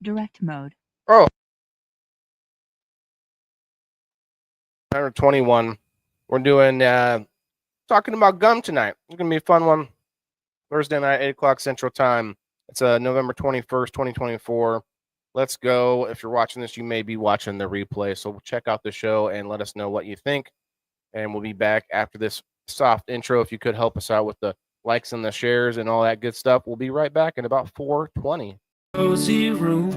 Direct mode. Oh, number 21. We're doing talking about gum tonight. It's gonna be a fun one. Thursday night, 8 o'clock Central Time. It's November 21st, 2024. Let's go. If you're watching this, you may be watching the replay. So check out the show and let us know what you think. And we'll be back after this soft intro. If you could help us out with the likes and the shares and all that good stuff, we'll be right back in about 4:20. Cozy room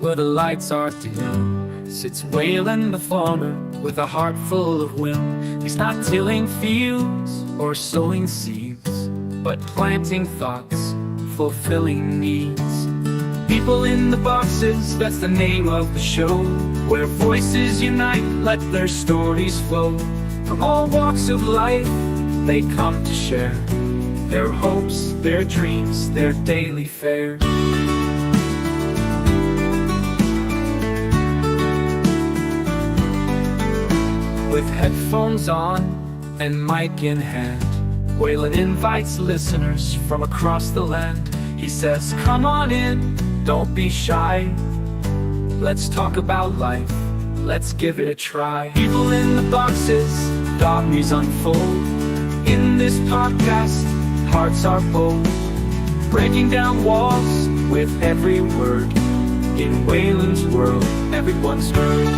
where the lights are dim sits Waylon the farmer with a heart full of whim. He's not tilling fields or sowing seeds, but planting thoughts, fulfilling needs. People in the boxes, that's the name of the show, where voices unite, let their stories flow. From all walks of life, they come to share their hopes, their dreams, their daily fare. With headphones on and mic in hand, Waylon invites listeners from across the land. He says, come on in, don't be shy. Let's talk about life, let's give it a try. People in the boxes, doggies unfold. In this podcast, hearts are bold, breaking down walls with every word. In Waylon's world, everyone's heard.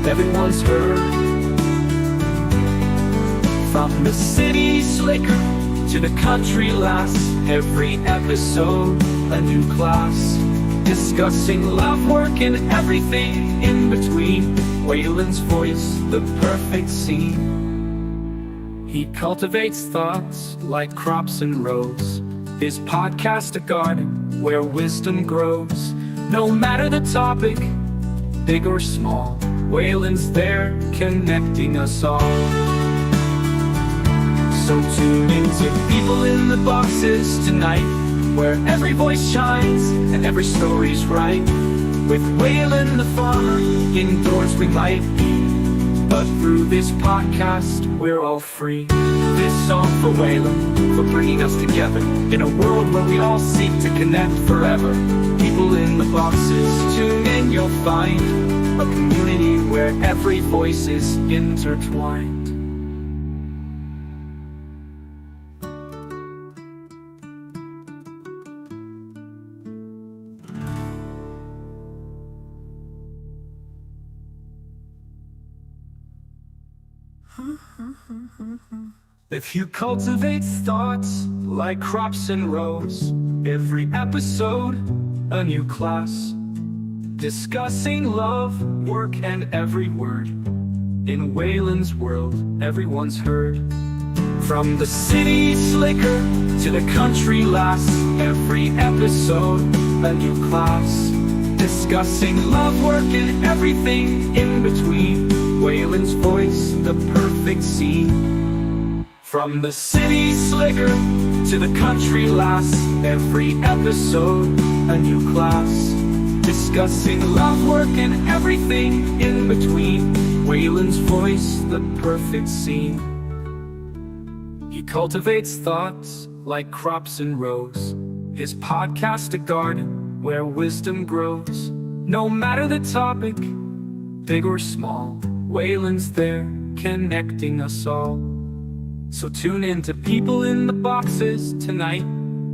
Everyone's heard. From the city slicker to the country lass, every episode a new class, discussing love, work, and everything in between. Waylon's voice, the perfect scene. He cultivates thoughts like crops and rows. His podcast a garden where wisdom grows. No matter the topic, big or small, Waylon's there, connecting us all. So tune into People in the Boxes tonight, where every voice shines and every story's right. With Waylon the farmer, indoors we might be, but through this podcast, we're all free. This song for Waylon, for bringing us together, in a world where we all seek to connect forever. People in the Boxes, tune in, you'll find a community where every voice is intertwined. If you cultivate thoughts like crops and rows, every episode a new class, discussing love, work, and every word. In Waylon's world, everyone's heard. From the city slicker to the country lass, every episode a new class, discussing love, work, and everything in between. Waylon's voice, the perfect scene. From the city slicker to the country lass, every episode a new class, discussing love, work, and everything in between. Waylon's voice, the perfect scene. He cultivates thoughts like crops and rows. His podcast a garden where wisdom grows. No matter the topic, big or small, Waylon's there, connecting us all. So tune in to People in the Boxes tonight,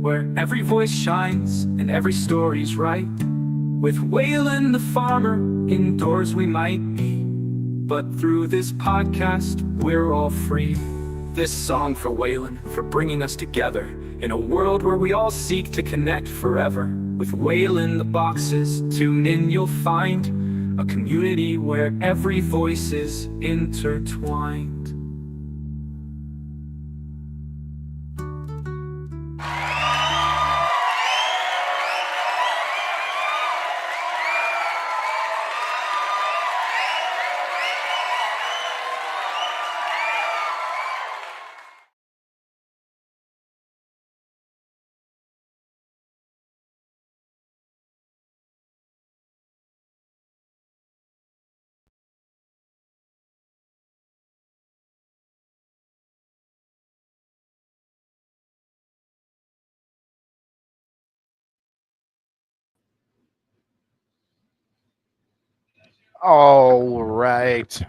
where every voice shines and every story's right. With Waylon the farmer, indoors we might be, but through this podcast, we're all free. This song for Waylon, for bringing us together, in a world where we all seek to connect forever. With Waylon the Boxes, tune in, you'll find a community where every voice is intertwined. All right.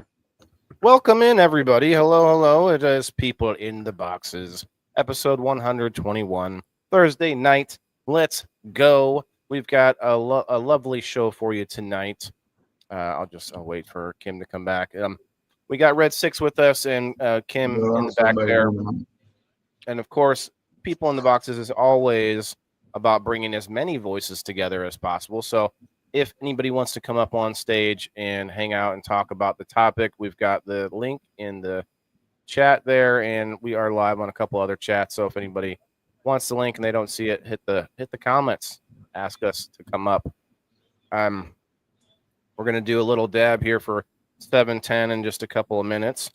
Welcome in, everybody. Hello. It is People in the Boxes, episode 121, Thursday night. Let's go. We've got a lovely show for you tonight. I'll wait for Kim to come back. We got Red Six with us and Kim in the back there. And of course, People in the Boxes is always about bringing as many voices together as possible. So if anybody wants to come up on stage and hang out and talk about the topic, we've got the link in the chat there, and we are live on a couple other chats. So if anybody wants the link and they don't see it, hit the comments, ask us to come up. We're gonna do a little dab here for 7:10 in just a couple of minutes.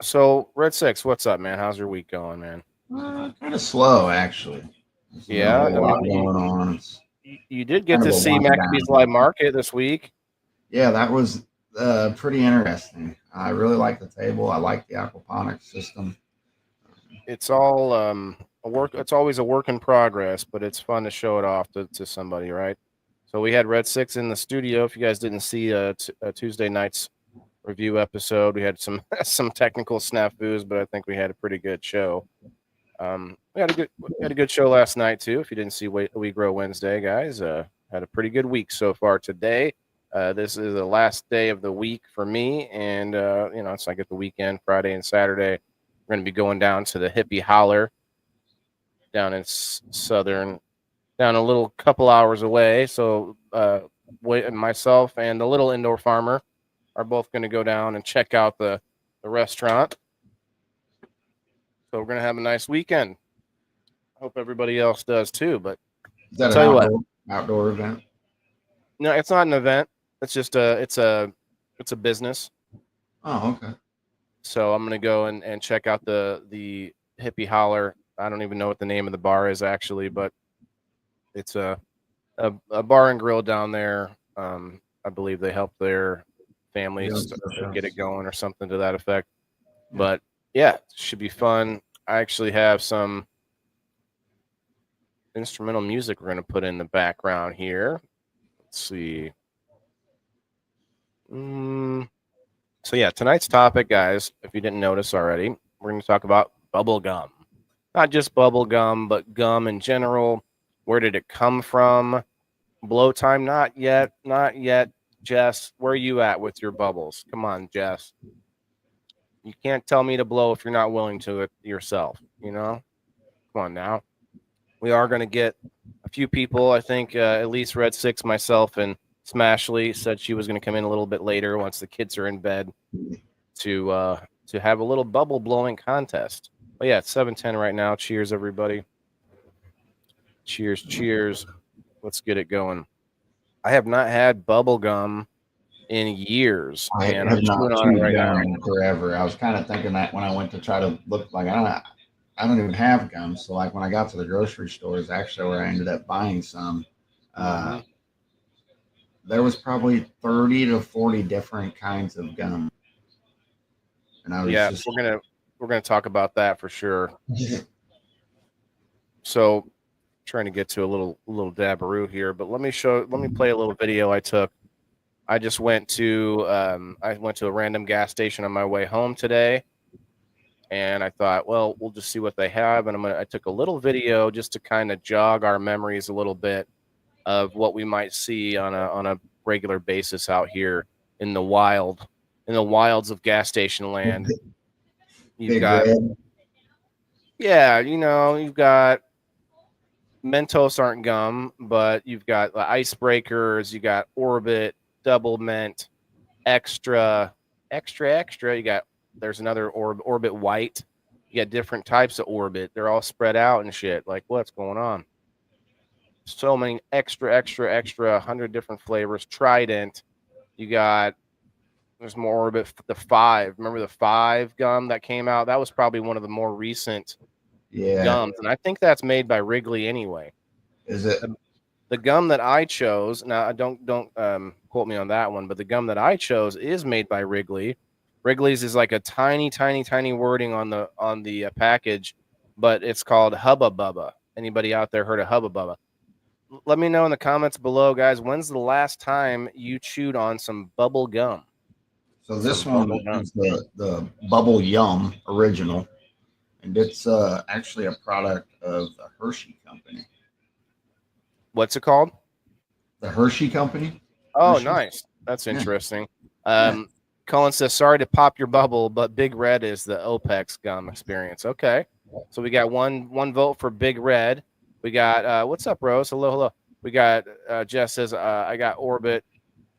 So Red Six, what's up, man? How's your week going, man? Kind of slow, actually. Yeah, a lot going on. You did get to see Maccabee's Live Market this week. Yeah, that was pretty interesting. I really like the table. I like the aquaponics system. It's all a work. It's always a work in progress, but it's fun to show it off to somebody, right? So we had Red Six in the studio. If you guys didn't see Tuesday night's review episode, we had some technical snafus, but I think we had a pretty good show. We had a good show last night too. If you didn't see We Grow Wednesday, guys, had a pretty good week so far today. This is the last day of the week for me, and so I get the weekend, Friday and Saturday. We're going to be going down to the Hippie Holler down in southern, down a little couple hours away. So myself and the Little Indoor Farmer are both going to go down and check out the restaurant. So we're going to have a nice weekend. Hope everybody else does too. But is that an outdoor event? No, it's not an event. It's just it's a business. Oh, okay. So I'm going to go and check out the Hippie Holler. I don't even know what the name of the bar is actually, but it's a bar and grill down there. I believe they help their families to get it going or something to that effect. Yeah. But yeah, it should be fun. I actually have some instrumental music we're going to put in the background here. Let's see. So yeah, tonight's topic, guys, if you didn't notice already, we're going to talk about bubble gum. Not just bubble gum, but gum in general. Where did it come from? Blow time? Not yet. Jess, where are you at with your bubbles? Come on, Jess. You can't tell me to blow if you're not willing to it yourself, you know? Come on now. We are going to get a few people. I think at least Red Six, myself, and Smashley said she was going to come in a little bit later once the kids are in bed to have a little bubble blowing contest. But yeah, it's 7:10 right now. Cheers, everybody. Cheers. Let's get it going. I have not had bubble gum in years. I have not chewed right now in forever. I was kind of thinking that when I went to try to look, like I don't even have gum. So like when I got to the grocery store is actually where I ended up buying some. There was probably 30 to 40 different kinds of gum. And I was we're gonna talk about that for sure. So trying to get to a little dabaroo here, but let me play a little video I took. I just went to a random gas station on my way home today, and I thought, well, we'll just see what they have, and I took a little video just to kind of jog our memories a little bit of what we might see on a regular basis out here in the wilds of gas station land. You've got Mentos aren't gum, but you've got the icebreakers, you got Orbit, Double Mint, extra. You got there's another Orbit White. You got different types of Orbit. They're all spread out and shit. Like, what's going on? So many extra 100 different flavors. Trident. There's more Orbit. The 5. Remember the 5 gum that came out? That was probably one of the more recent gums, and I think that's made by Wrigley anyway. Is it? The gum that I chose, now don't quote me on that one, but the gum that I chose is made by Wrigley. Wrigley's is like a tiny wording on the package, but it's called Hubba Bubba. Anybody out there heard of Hubba Bubba? let me know in the comments below, guys. When's the last time you chewed on some bubble gum? So this Some one bubble gum. is the Bubble Yum original, and it's actually a product of the Hershey Company. What's it called? The Hershey Company. Oh, Hershey. nice. That's interesting. Yeah. Colin says, sorry to pop your bubble, but Big Red is the OPEX gum experience. Okay. So we got one vote for Big Red. We got, what's up, Rose? Hello. We got, Jess says, I got Orbit.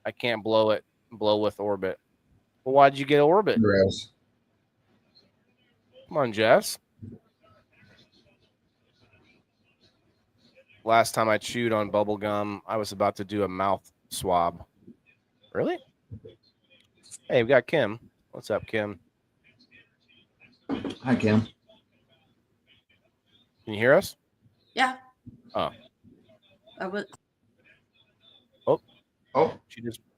I can't blow with Orbit. Well, why'd you get Orbit? Gross. Come on, Jess. Last time I chewed on bubble gum, I was about to do a mouth swab. Really? Hey, we got Kim. What's up, Kim? Hi, Kim. Can you hear us? Yeah. Oh. I would. Oh,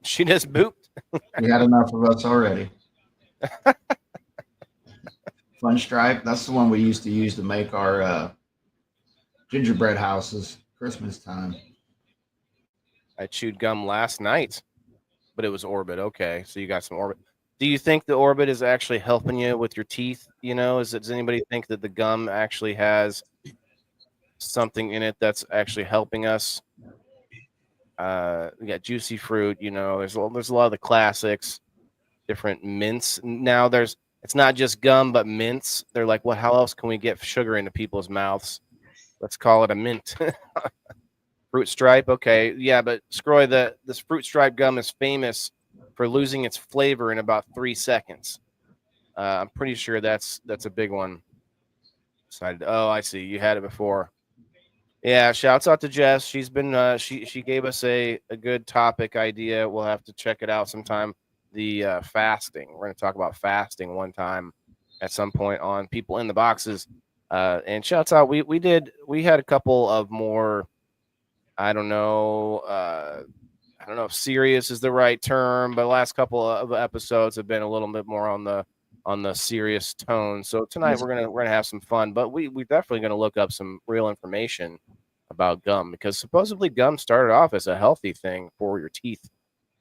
She just booped. we had enough of us already. Fun Stripe. That's the one we used to use to make our gingerbread houses Christmas time. I chewed gum last night, but it was Orbit. Okay, so you got some Orbit. Do you think the Orbit is actually helping you with your teeth? You know, does anybody think that the gum actually has something in it that's actually helping us? We got juicy fruit. You know, there's a lot of the classics, different mints. Now it's not just gum, but mints. They're like, what? How else can we get sugar into people's mouths? Let's call it a mint. Fruit Stripe. Okay, yeah, but Scroy, this Fruit Stripe gum is famous for losing its flavor in about 3 seconds. I'm pretty sure that's a big one. Oh, I see. You had it before. Yeah, shouts out to Jess. She's been she gave us a good topic idea. We'll have to check it out sometime. The fasting. We're going to talk about fasting one time at some point on People in the Boxes. And shouts out. We had a couple of more. I don't know if serious is the right term, but the last couple of episodes have been a little bit more on the serious tone. So tonight we're gonna have some fun, but we're definitely gonna look up some real information about gum, because supposedly gum started off as a healthy thing for your teeth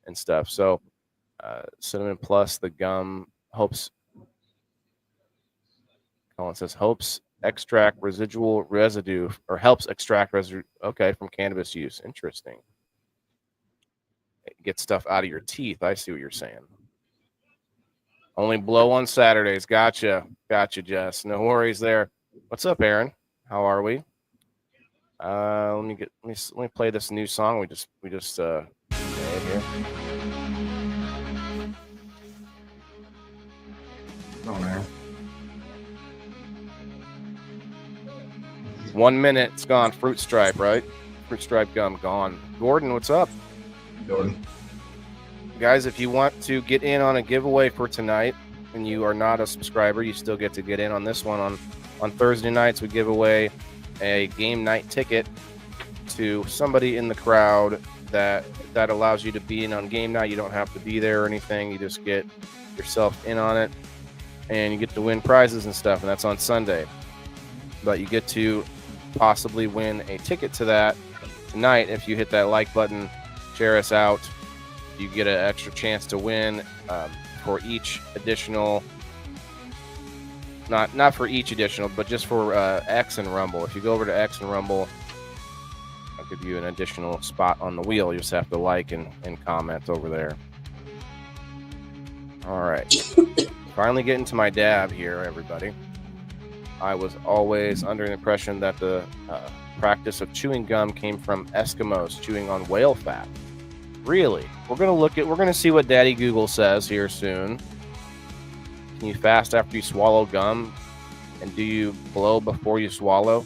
and stuff. So Cinnamon Plus, the gum hopes. Colin says hopes extract residual residue, or helps extract residue. Okay, from cannabis use. Interesting. Get stuff out of your teeth. I see what you're saying. Only blow on Saturdays. Gotcha, Jess. No worries there. What's up, Aaron? How are we? Let me play this new song we just made here. Oh, man. 1 minute, it's gone. Fruit Stripe, right? Fruit Stripe gum gone. Gordon, what's up? Jordan. Guys, if you want to get in on a giveaway for tonight and you are not a subscriber, you still get to get in on this one. On Thursday nights, we give away a game night ticket to somebody in the crowd that allows you to be in on game night. You don't have to be there or anything. You just get yourself in on it, and you get to win prizes and stuff, and that's on Sunday. But you get to possibly win a ticket to that tonight if you hit that like button, share us out. You get an extra chance to win for each additional, not for each additional, but just for X and Rumble. If you go over to X and Rumble, I'll give you an additional spot on the wheel. You just have to like and comment over there. All right. Finally getting to my dab here, everybody. I was always under the impression that the practice of chewing gum came from Eskimos chewing on whale fat. Really? We're gonna see what Daddy Google says here soon. Can you fast after you swallow gum? And do you blow before you swallow?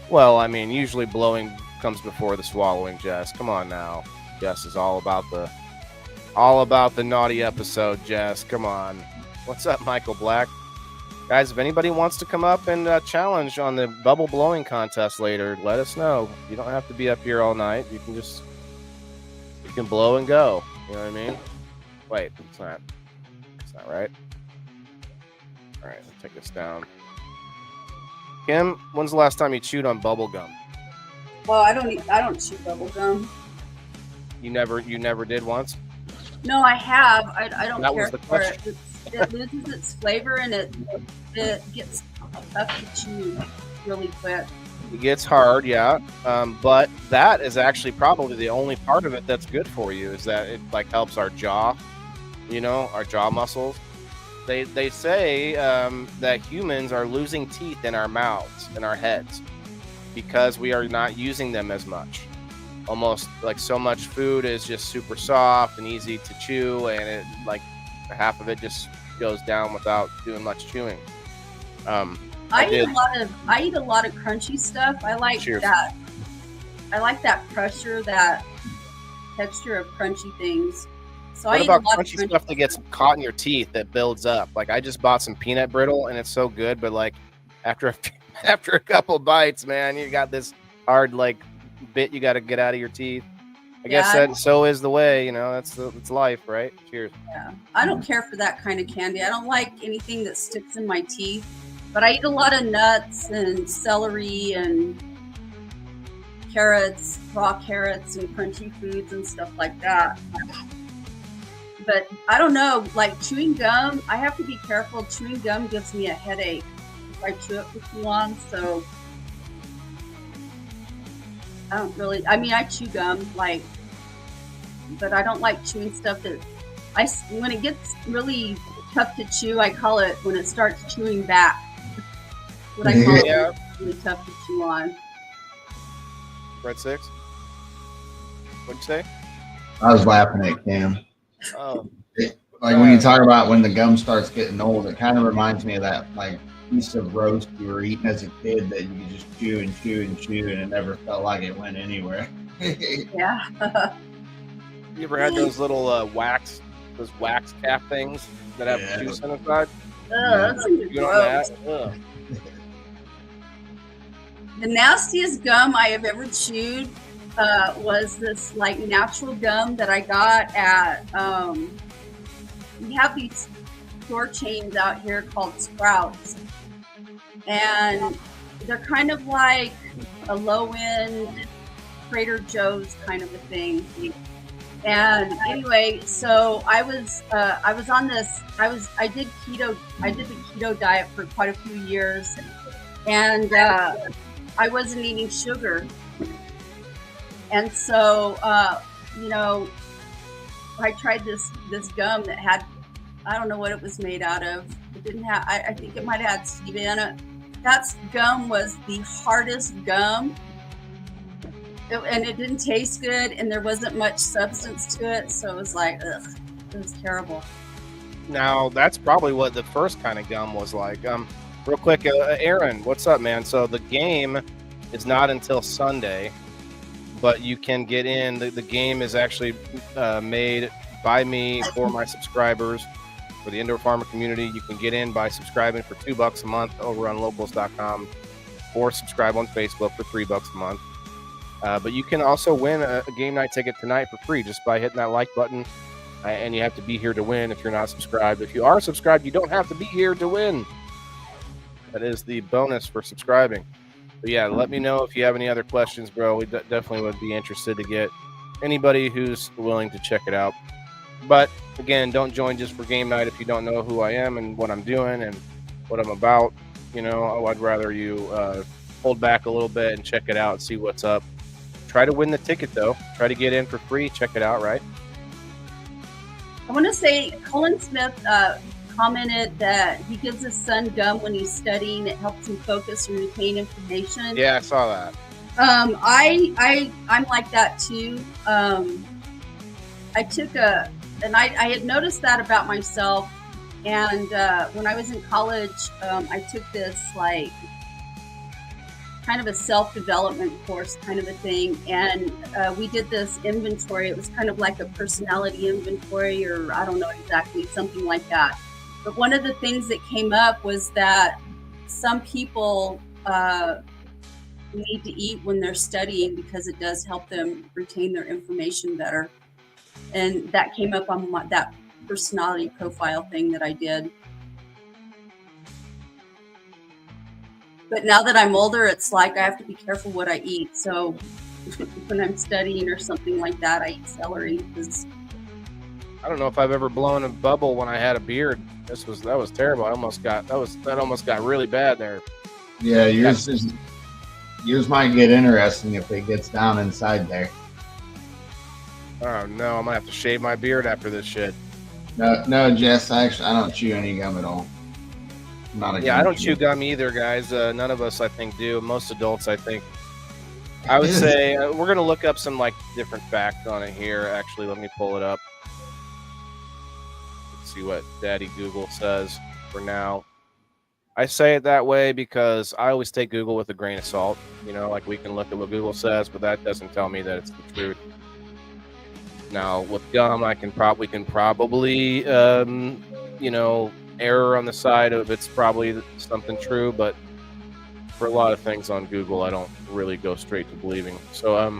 Well, I mean, usually blowing comes before the swallowing, Jess. Come on now. Jess is all about the naughty episode, Jess. Come on. What's up, Michael Black? Guys, if anybody wants to come up and challenge on the bubble blowing contest later, let us know. You don't have to be up here all night. You can blow and go. You know what I mean? Wait, it's not right. All right, let's take this down. Kim, when's the last time you chewed on bubble gum? Well, I don't chew bubble gum. You never did once? No, I have. I don't That care was the for it. question. It loses its flavor and it gets tough to chew really quick. It gets hard, yeah. But that is actually probably the only part of it that's good for you, is that it like helps our jaw, our jaw muscles. They say that humans are losing teeth in our mouths, in our heads, because we are not using them as much. Almost like so much food is just super soft and easy to chew, and it like half of it just goes down without doing much chewing. I eat a lot of crunchy stuff. I like Cheers. that. I like that pressure, that texture of crunchy things. So What I eat about a lot crunchy of stuff that gets caught in your teeth that builds up? Like I just bought some peanut brittle and it's so good, but like after a couple bites, man, you got this hard like bit you got to get out of your teeth. I guess that so is the way, it's life, right? Cheers. Yeah, I don't care for that kind of candy. I don't like anything that sticks in my teeth, but I eat a lot of nuts and celery and carrots, raw carrots and crunchy foods and stuff like that. But I don't know, like chewing gum, I have to be careful. Chewing gum gives me a headache if I chew it for too long. So I don't really, I chew gum, but I don't like chewing stuff that when it gets really tough to chew, I call it when it starts chewing back. What I call it really tough to chew on. Red 6? What'd you say? I was laughing at Cam. Oh. Like when you talk about when the gum starts getting old, it kind of reminds me of that like piece of roast you were eating as a kid that you could just chew and chew and chew and it never felt like it went anywhere. Yeah. You ever had those little wax cap things that have juice inside? That's gross. Ugh. The nastiest gum I have ever chewed was this like natural gum that I got at we have these store chains out here called Sprouts, and they're kind of like a low-end Trader Joe's kind of a thing. And anyway, so I on this, I did the keto diet for quite a few years, and I wasn't eating sugar. And so, I tried this gum that had, I don't know what it was made out of. It didn't have, I think it might have had stevia in it. That gum was the hardest gum. And it didn't taste good, and there wasn't much substance to it. So it was like, ugh, it was terrible. Now, that's probably what the first kind of gum was like. Real quick, Aaron, what's up, man? So the game is not until Sunday, but you can get in. The game is actually made by me for my subscribers, for the indoor farmer community. You can get in by subscribing for $2 a month over on locals.com, or subscribe on Facebook for $3 a month. But you can also win a game night ticket tonight for free just by hitting that like button. And you have to be here to win if you're not subscribed. If you are subscribed, you don't have to be here to win. That is the bonus for subscribing. But yeah, let me know if you have any other questions, bro. We definitely would be interested to get anybody who's willing to check it out. But again, don't join just for game night if you don't know who I am and what I'm doing and what I'm about. I'd rather you hold back a little bit and check it out and see what's up. Try to win the ticket, though. Try to get in for free. Check it out, right? I want to say Colin Smith commented that he gives his son gum when he's studying. It helps him focus and retain information. Yeah, I saw that. I'm like that too. I took I had noticed that about myself, and when I was in college, I took this like kind of a self-development course kind of a thing, and we did this inventory. It was kind of like a personality inventory, or I don't know exactly, something like that. But one of the things that came up was that some people need to eat when they're studying because it does help them retain their information better. And that came up on that personality profile thing that I did. But now that I'm older, it's like I have to be careful what I eat. So when I'm studying or something like that, I eat celery because I don't know if I've ever blown a bubble when I had a beard. That was terrible. That almost got really bad there. Yeah, yours might get interesting if it gets down inside there. Oh no, I'm gonna have to shave my beard after this shit. No, Jess. Actually, I don't chew any gum at all. I'm not a Yeah, gum I don't chewer. chew gum either, guys. None of us, I think, do. Most adults, I think. I would say we're gonna look up some like different facts on it here. Actually, let me pull it up. Let's see what Daddy Google says for now. I say it that way because I always take Google with a grain of salt. You know, like we can look at what Google says, but that doesn't tell me that it's the truth. Now, with gum, we can probably, you know, error on the side of it's probably something true, but for a lot of things on Google, I don't really go straight to believing. So,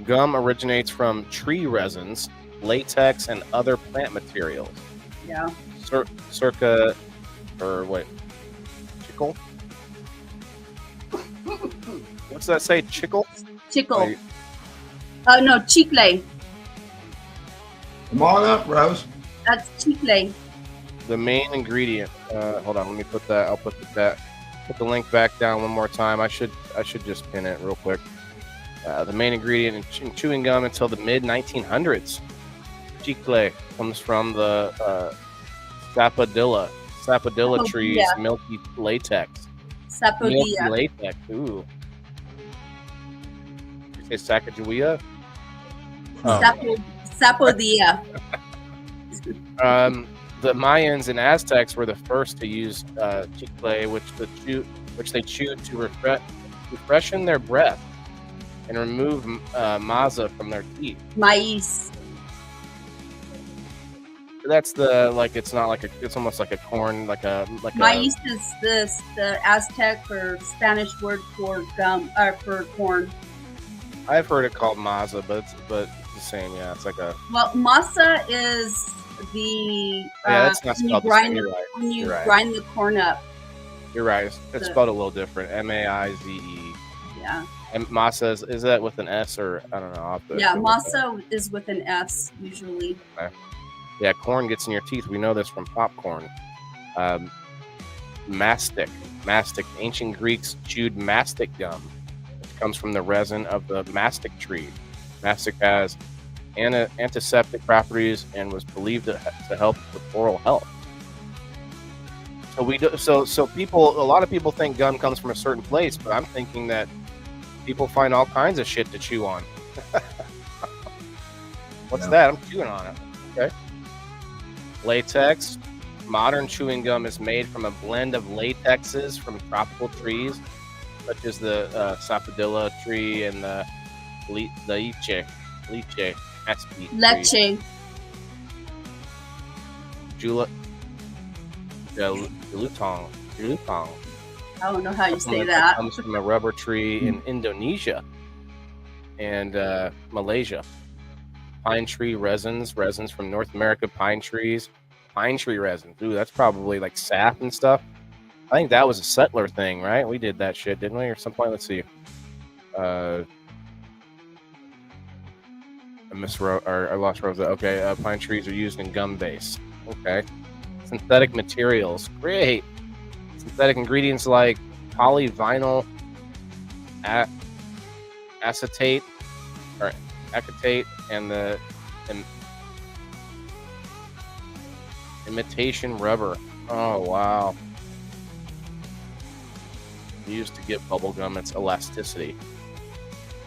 gum originates from tree resins, latex, and other plant materials. yeah. Circa, or what? Chicle? What's that say? Chicle? Chicle. Like, No, chicle. Come on up, Rose. That's chicle. the main ingredient. Hold on, let me put that. I'll put the link back down one more time. I should just pin it real quick. The main ingredient in chewing gum until the mid 1900s. Chicle comes from the sapodilla Oh, tree's yeah. milky latex. Milky Sapodilla. latex. Ooh. You say Sacagawea? Oh. Sapodilla. The Mayans and Aztecs were the first to use chicle, which they chewed to refreshen their breath and remove maza from their teeth. Maíz. That's it's not like it's almost like a corn, like a Maíz is the Aztec or Spanish word for gum for corn. I've heard it called maza, but it's the same. Yeah, it's like a Well, masa is the that's not when you spelled the same. grind You're right. when you You're right. grind the corn up. You're right. It's The- spelled a little different. Maize. Yeah, And masa is that with an S or I don't know? I'll have to yeah. look that up. Masa is with an S usually. Yeah, corn gets in your teeth. We know this from popcorn. Mastic. Ancient Greeks chewed mastic gum, which comes from the resin of the mastic tree. Mastic has antiseptic properties and was believed to help with oral health. So a lot of people think gum comes from a certain place, but I'm thinking that people find all kinds of shit to chew on. What's Yeah. that? I'm chewing on it. Okay. Latex. Modern chewing gum is made from a blend of latexes from tropical trees, such as the sapodilla tree and the lychee aspen tree. Leche. Jelutong. I don't know how you say It that. comes from a rubber tree in Indonesia and Malaysia. Pine tree resins from North America, pine trees. Pine tree resin. Ooh, that's probably like sap and stuff. I think that was a settler thing, right? We did that shit, didn't we? Or some point. Let's see. I lost Rosa. Okay, pine trees are used in gum base. Okay. Synthetic materials. Great. Synthetic ingredients like polyvinyl acetate or acetate and the imitation rubber. Oh wow. Used to give bubble gum its elasticity.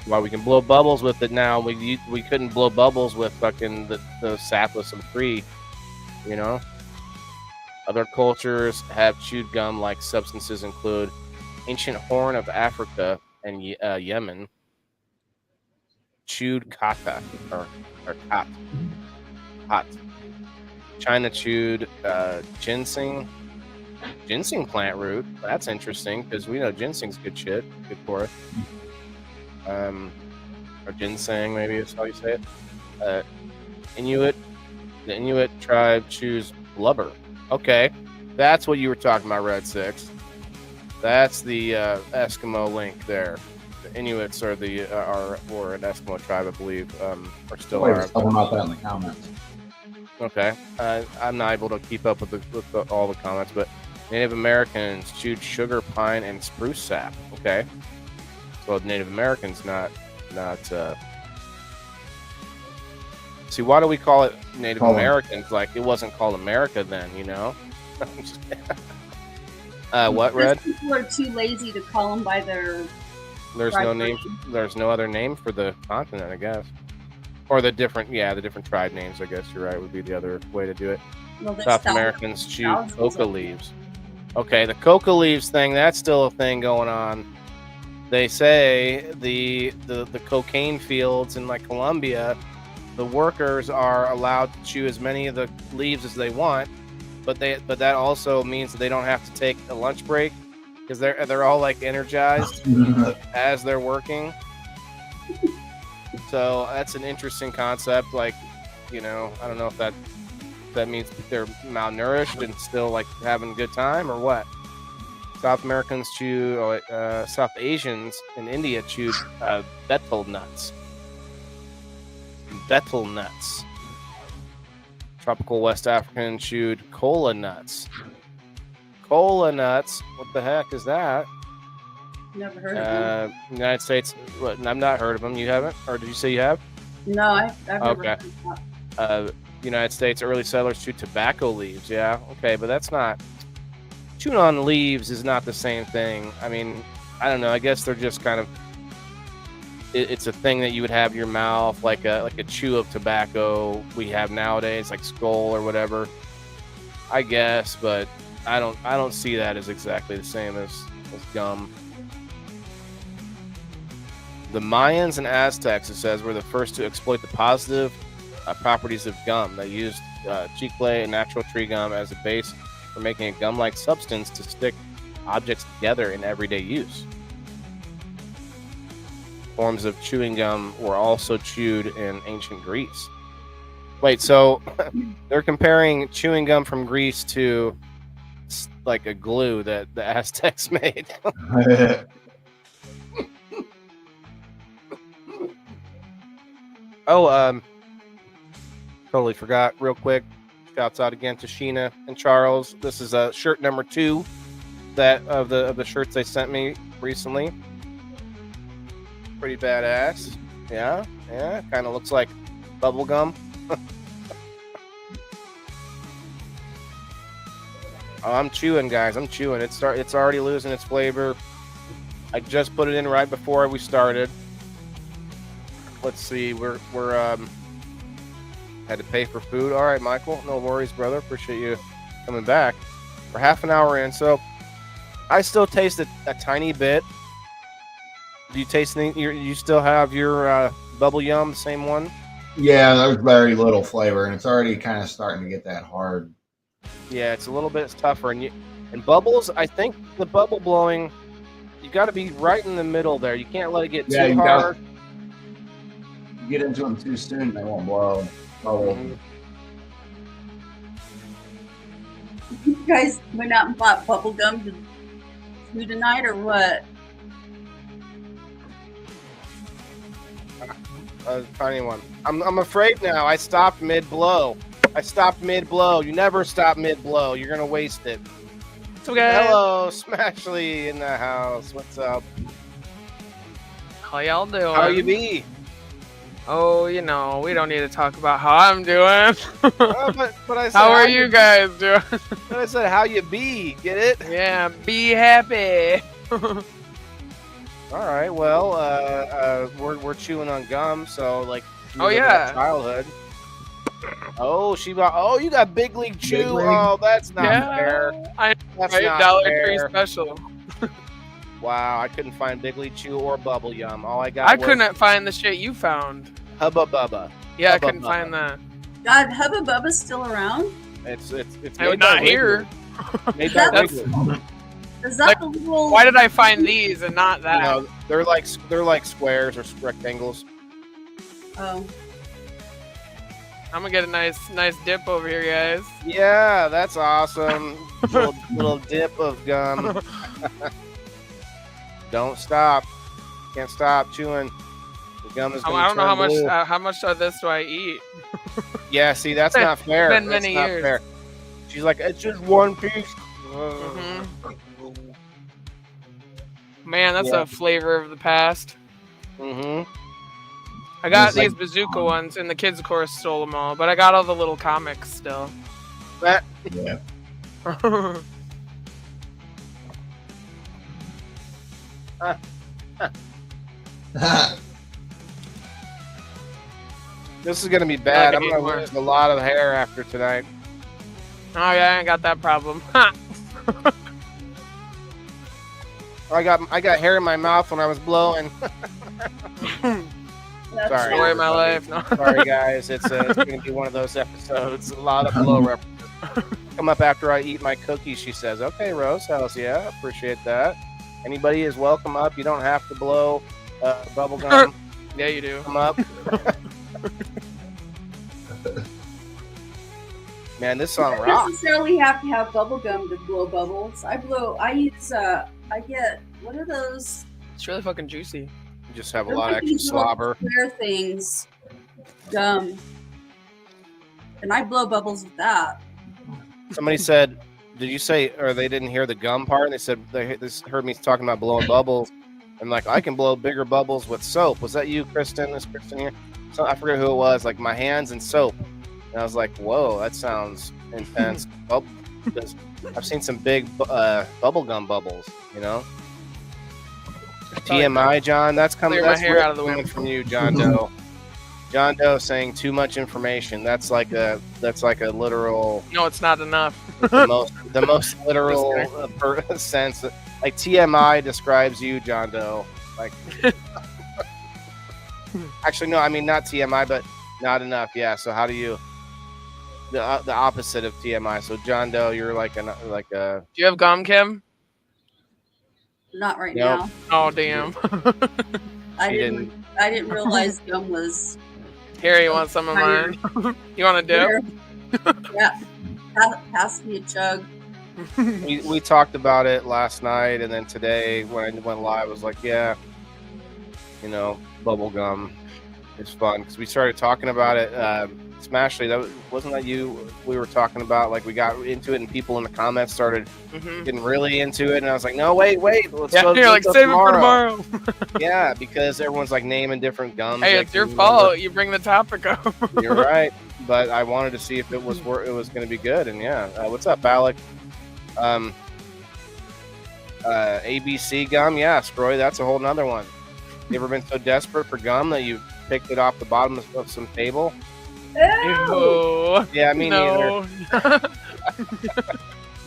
While we can blow bubbles with it now, we couldn't blow bubbles with fucking the sap of some tree, you know. Other cultures have chewed gum like substances include ancient Horn of Africa and Yemen. Chewed kata or kat. China chewed ginseng plant root. That's interesting because we know ginseng's good shit, good for us. Or ginseng, maybe is how you say it. The Inuit tribe chews blubber. Okay, that's what you were talking about, Red Six. That's the Eskimo link there. The Inuits are or an Eskimo tribe, I believe, are still Somebody are. was talking about that in the comments. Okay, I'm not able to keep up with all the comments, but Native Americans chewed sugar, pine, and spruce sap. Okay, so Native Americans not. See, why do we call it Native Call 'em. Americans? Like it wasn't called America then, you know? What, Red? Because people are too lazy to call them by their. There's no name. There's no other name for the continent, I guess. Or the different tribe names. I guess you're right. Would be the other way to do it. Well, there's South thousands- Americans chew thousands coca of- leaves. Okay, the coca leaves thing. That's still a thing going on. They say the cocaine fields in like Colombia, the workers are allowed to chew as many of the leaves as they want, but that also means that they don't have to take a lunch break because they're all like energized as they're working. So that's an interesting concept. Like, I don't know if that means they're malnourished and still like having a good time or what. South Americans chew, South Asians in India chew betel nuts. Betel nuts. Tropical West African chewed cola nuts. Cola nuts. What the heck is that? Never heard of them. United States. What, I've not heard of them. You haven't? Or did you say you have? No, I've never Okay. heard of that. United States early settlers chewed tobacco leaves. Yeah. Okay, but that's not. Chewing on leaves is not the same thing. I mean, I don't know. I guess they're just kind of. It's a thing that you would have in your mouth, like a chew of tobacco we have nowadays, like Skull or whatever. I guess, but I don't see that as exactly the same as gum. The Mayans and Aztecs, it says, were the first to exploit the positive properties of gum. They used chicle, a natural tree gum, as a base for making a gum-like substance to stick objects together in everyday use. Forms of chewing gum were also chewed in ancient Greece. Wait, so they're comparing chewing gum from Greece to like a glue that the Aztecs made. Totally forgot. Real quick, shouts out again to Sheena and Charles. This is shirt number 2 of the shirts they sent me recently. Pretty badass. Yeah. Kind of looks like bubble gum. Oh, I'm chewing, guys. I'm chewing. It's already losing its flavor. I just put it in right before we started. Let's see. We're had to pay for food. All right, Michael. No worries, brother. Appreciate you coming back. We're half an hour in, so I still taste a tiny bit. Do you taste anything? You still have your bubble yum, the same one? Yeah, there's very little flavor, and it's already kind of starting to get that hard. Yeah, it's a little bit tougher. And bubbles, I think the bubble blowing, you got to be right in the middle there. You can't let it get too hard. You get into them too soon, they won't blow. Mm-hmm. You guys went out and bought bubble gum to do tonight, or what? A tiny one. I'm afraid now. I stopped mid-blow. You never stop mid-blow. You're going to waste it. What's up, guys? Hello, Smashley in the house. What's up? How y'all doing? How you be? Oh, we don't need to talk about how I'm doing. But I said, how are you guys doing? But I said, how you be? Get it? Yeah, be happy. All right. Well, we're chewing on gum, so like. Oh, yeah. Childhood. Oh, you got Big League Chew. Big League. Oh, that's not fair. That's not Dollar fair. Tree special. Wow, I couldn't find Big League Chew or Bubble Yum. All I got. I was couldn't find the shit you found. Hubba Bubba. Yeah, Hubba I couldn't Bubba. find that. God, Hubba Bubba's still around? It's I'm made by not here. Wrigley. Made by That's- Wrigley. Is that Like, the little? Why did I find these and not that? You know, they're like squares or rectangles. Oh, I'm gonna get a nice dip over here, guys. Yeah, that's awesome. little dip of gum. Don't stop. Can't stop chewing. The gum is going to I don't know turn blue. how much of this do I eat. Yeah, see, that's not fair. been That's many not years. fair. She's like, it's just one piece. Mhm. Man, that's Yeah. a flavor of the past. Mm-hmm. I got It's like- these bazooka ones, and the kids, of course, stole them all. But I got all the little comics still. Yeah. This is going to be bad. I'm need going more. to lose a lot of hair after tonight. Oh yeah, I ain't got that problem. I got hair in my mouth when I was blowing. That's Sorry. Story of my life. No. Sorry, guys. It's going to be one of those episodes. A lot of blow references. Come up after I eat my cookies, she says. Okay, Rose, hells yeah. Appreciate that. Anybody is welcome up. You don't have to blow bubble gum. Yeah, you do. Come up. Man, this song You don't rocks. necessarily have to have bubble gum to blow bubbles. I get, what are those? It's really fucking juicy. You just have a They're lot of like extra these little slobber. square things. Gum. And I blow bubbles with that. Somebody said, did you say, or they didn't hear the gum part? And they said, they heard me talking about blowing bubbles. I'm like, I can blow bigger bubbles with soap. Was that you, Kristen? Is Kristen here? So I forget who it was. Like my hands and soap. And I was like, whoa, that sounds intense. Because I've seen some big bubblegum bubbles, you know? TMI, John. That's coming. Clear my That's hair really out of the way. coming from you, John Doe. John Doe saying too much information. That's like a literal. No, it's not enough. the most literal sense. Like TMI describes you, John Doe. Like, actually, no, I mean not TMI, but not enough. Yeah. So how do you the opposite of TMI? So John Doe, you're like a Do you have gum, Kim? Not right Nope. now. Oh damn. I She didn't realize gum was Here, you want some of mine? You want a dip? yeah. Pass me a chug. we talked about it last night, and then today when I went live, I was like, yeah, you know, bubblegum is fun because we started talking about it. Smashley, wasn't that you? We were talking about, like, we got into it, and people in the comments started Mm-hmm. getting really into it, and I was like, no, wait, let's Yeah, go. you're like, let's go save it for tomorrow. Yeah, because everyone's like naming different gums. Hey, that it's your can- fault. You bring the topic up. You're right, but I wanted to see if it was going to be good, and yeah. What's up, Alec? ABC gum, yeah, Scroy, that's a whole nother one. You ever been so desperate for gum that you picked it off the bottom of some table? Ew. Ew. Yeah, me neither.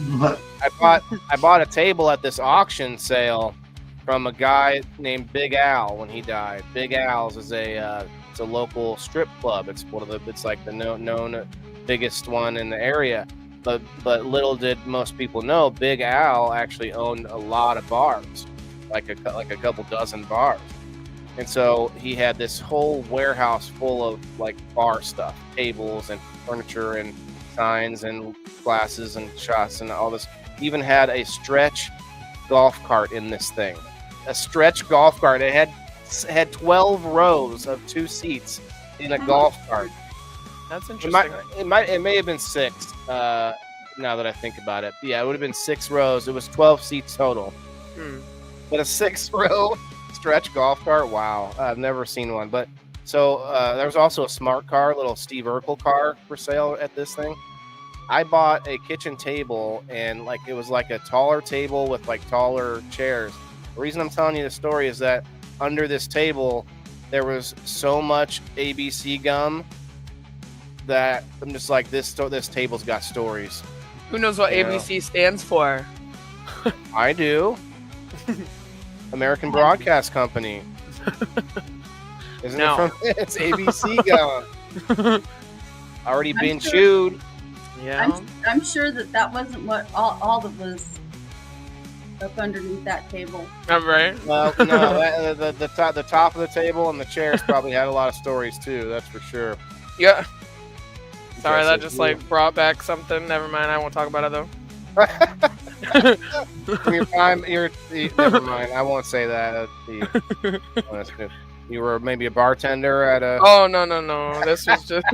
No. I bought a table at this auction sale from a guy named Big Al when he died. Big Al's is it's a local strip club. It's like the known biggest one in the area. But little did most people know, Big Al actually owned a lot of bars, like a couple dozen bars. And so he had this whole warehouse full of like bar stuff, tables and furniture and signs and glasses and shots and all this. He even had a stretch golf cart in this thing. A stretch golf cart. It had 12 rows of 2 seats in a golf cart. That's It interesting. may have been 6. Now that I think about it, yeah, it would have been 6 rows. It was 12 seats total. Hmm. But a 6-row stretch golf cart, wow, I've never seen one. But so there was also a smart car, little Steve Urkel car for sale at this thing. I bought a kitchen table, and like it was like a taller table with like taller chairs. The reason I'm telling you the story is that under this table there was so much ABC gum that I'm just like, this table's got stories. Who knows what Yeah. ABC stands for? I do. American Broadcast Company. Isn't No. it from? It's ABC gum. Already I'm been sure- chewed. Yeah. I'm sure that wasn't what all that was up underneath that table. I'm right. Well, no, the top of the table and the chairs probably had a lot of stories too. That's for sure. Yeah. Sorry, Yes, that it just do. like brought back something. Never mind. I won't talk about it though. From your time, never mind. I won't say that. You were maybe a bartender at a. Oh no! This was just.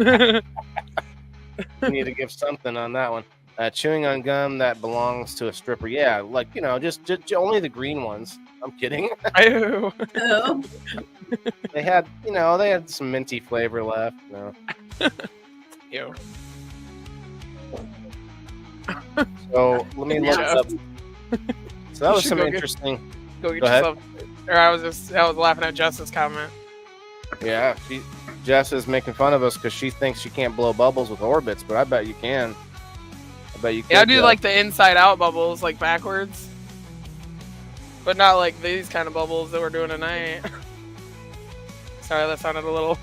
You need to give something on that one. Chewing on gum that belongs to a stripper. Yeah, like just only the green ones. I'm kidding. Ew. Oh, They had some minty flavor left. No. Ew. So let me look Yeah. up. So that was should some go get- interesting. Go get Go ahead. yourself. Or I was laughing at Jess's comment. Yeah, Jess is making fun of us because she thinks she can't blow bubbles with orbits, but I bet you can. I bet you can. Yeah, I do like the inside out bubbles, like backwards. But not like these kind of bubbles that we're doing tonight. Sorry, that sounded a little.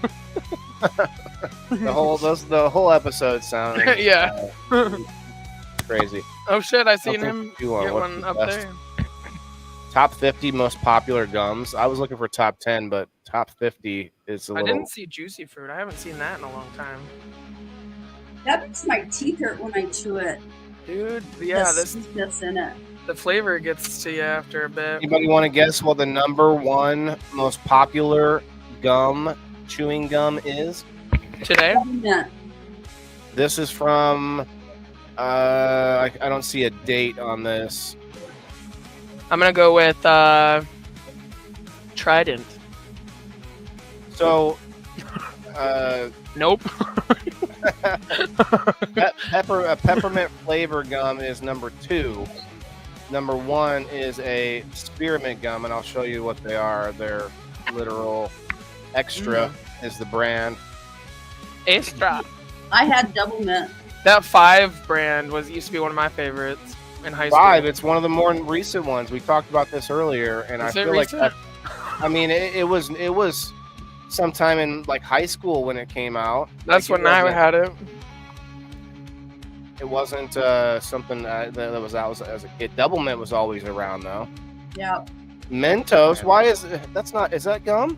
the whole episode sounded Yeah. crazy. Oh shit! I seen Something him to chew on. get What's one the up best? there. Top 50 most popular gums. I was looking for top 10, but top 50 is a I little. didn't see juicy fruit. I haven't seen that in a long time, that makes my teeth hurt when I chew it. dude. Yeah, The this sweetness in it. the flavor gets to you after a bit. Anybody want to guess what the number one most popular chewing gum is? Today, Yeah. This is from. I don't see a date on this. I'm gonna go with Trident. So, Nope. peppermint flavor gum is number 2. Number 1 is a spearmint gum, and I'll show you what they are. They're literal. Extra is the brand. Extra. I had double mint. That 5 brand used to be one of my favorites in high school. 5. It's one of the more recent ones. We talked about this earlier, and Is I it feel recent? like I mean it was sometime in like high school when it came out. That's Like, when I had it. It wasn't something that was out as a kid. Double mint was always around though. Yeah. Mentos. Why is that's not? Is that gum?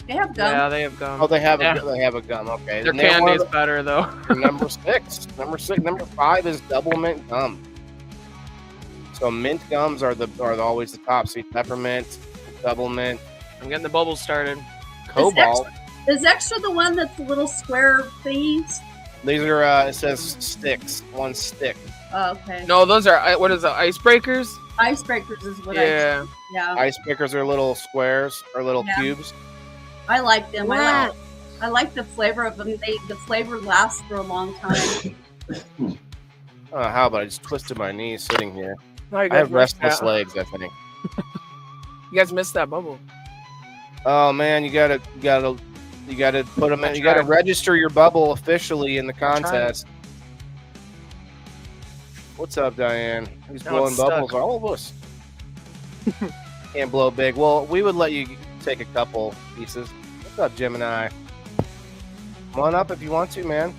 They have gum. Yeah, they have gum. Oh, they have Yeah. they have a gum. Okay. Their And they're one candy is of better though. the- number 6. Number 5 is double mint gum. So mint gums are always the top. See, peppermint, double mint, I'm getting the bubbles started. cobalt. Is extra the one that's the little square thingies? These are it says sticks. 1 stick. Oh, okay. No, those are what is it? Icebreakers? Icebreakers is what Yeah. yeah. Ice pickers are little squares or little Yeah. cubes. I like them. I like the flavor of them. The flavor lasts for a long time. How about I just twisted my knee sitting here? No, you I guys have missed restless that. legs, I think. You guys missed that bubble. Oh man, you gotta put them in. You gotta tried. register your bubble officially in the tried. contest. What's up, Diane? Who's Now blowing it's stuck. bubbles? All of us. Can't blow big. Well, we would let you take a couple pieces. What's up, Gemini? Come on up if you want to, man.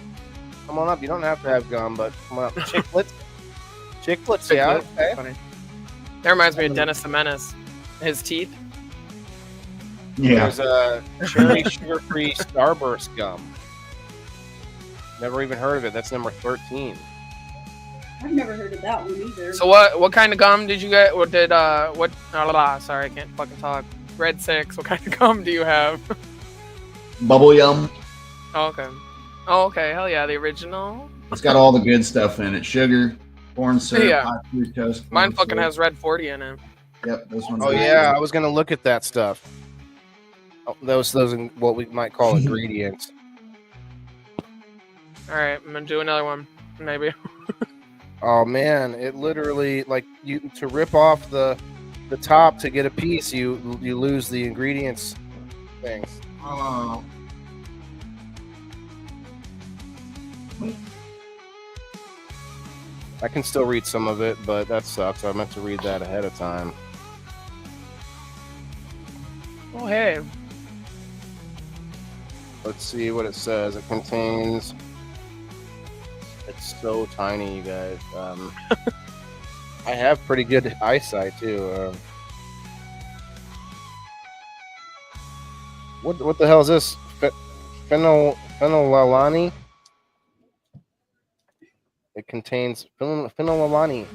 Come on up. You don't have to have gum, but come on up. Chiclets. Chiclets, yeah. Chiclets. Okay. Funny. That reminds me of Dennis the Menace. His teeth. Yeah. There's a cherry sugar-free Starburst gum. Never even heard of it. That's number 13. I've never heard of that one either. So what kind of gum did you get? What did what? Sorry, I can't fucking talk. Red 6. What kind of gum do you have? Bubble yum. Oh, okay. Oh, okay. Hell yeah, the original. It's got all the good stuff in it. Sugar, corn syrup, Yeah. high fructose. Mine corn fucking syrup. has Red 40 in it. Yep, this one's Oh good. yeah, I was gonna look at that stuff. Oh, those what we might call ingredients. All right, I'm gonna do another one, maybe. Oh man, it literally like you to rip off the top to get a piece, you lose the ingredients things. Oh. I can still read some of it, but that sucks. I meant to read that ahead of time. Oh hey. Let's see what it says. It contains. It's so tiny, you guys. I have pretty good eyesight too. What the hell is this? Phenylalani? It contains phenylalani.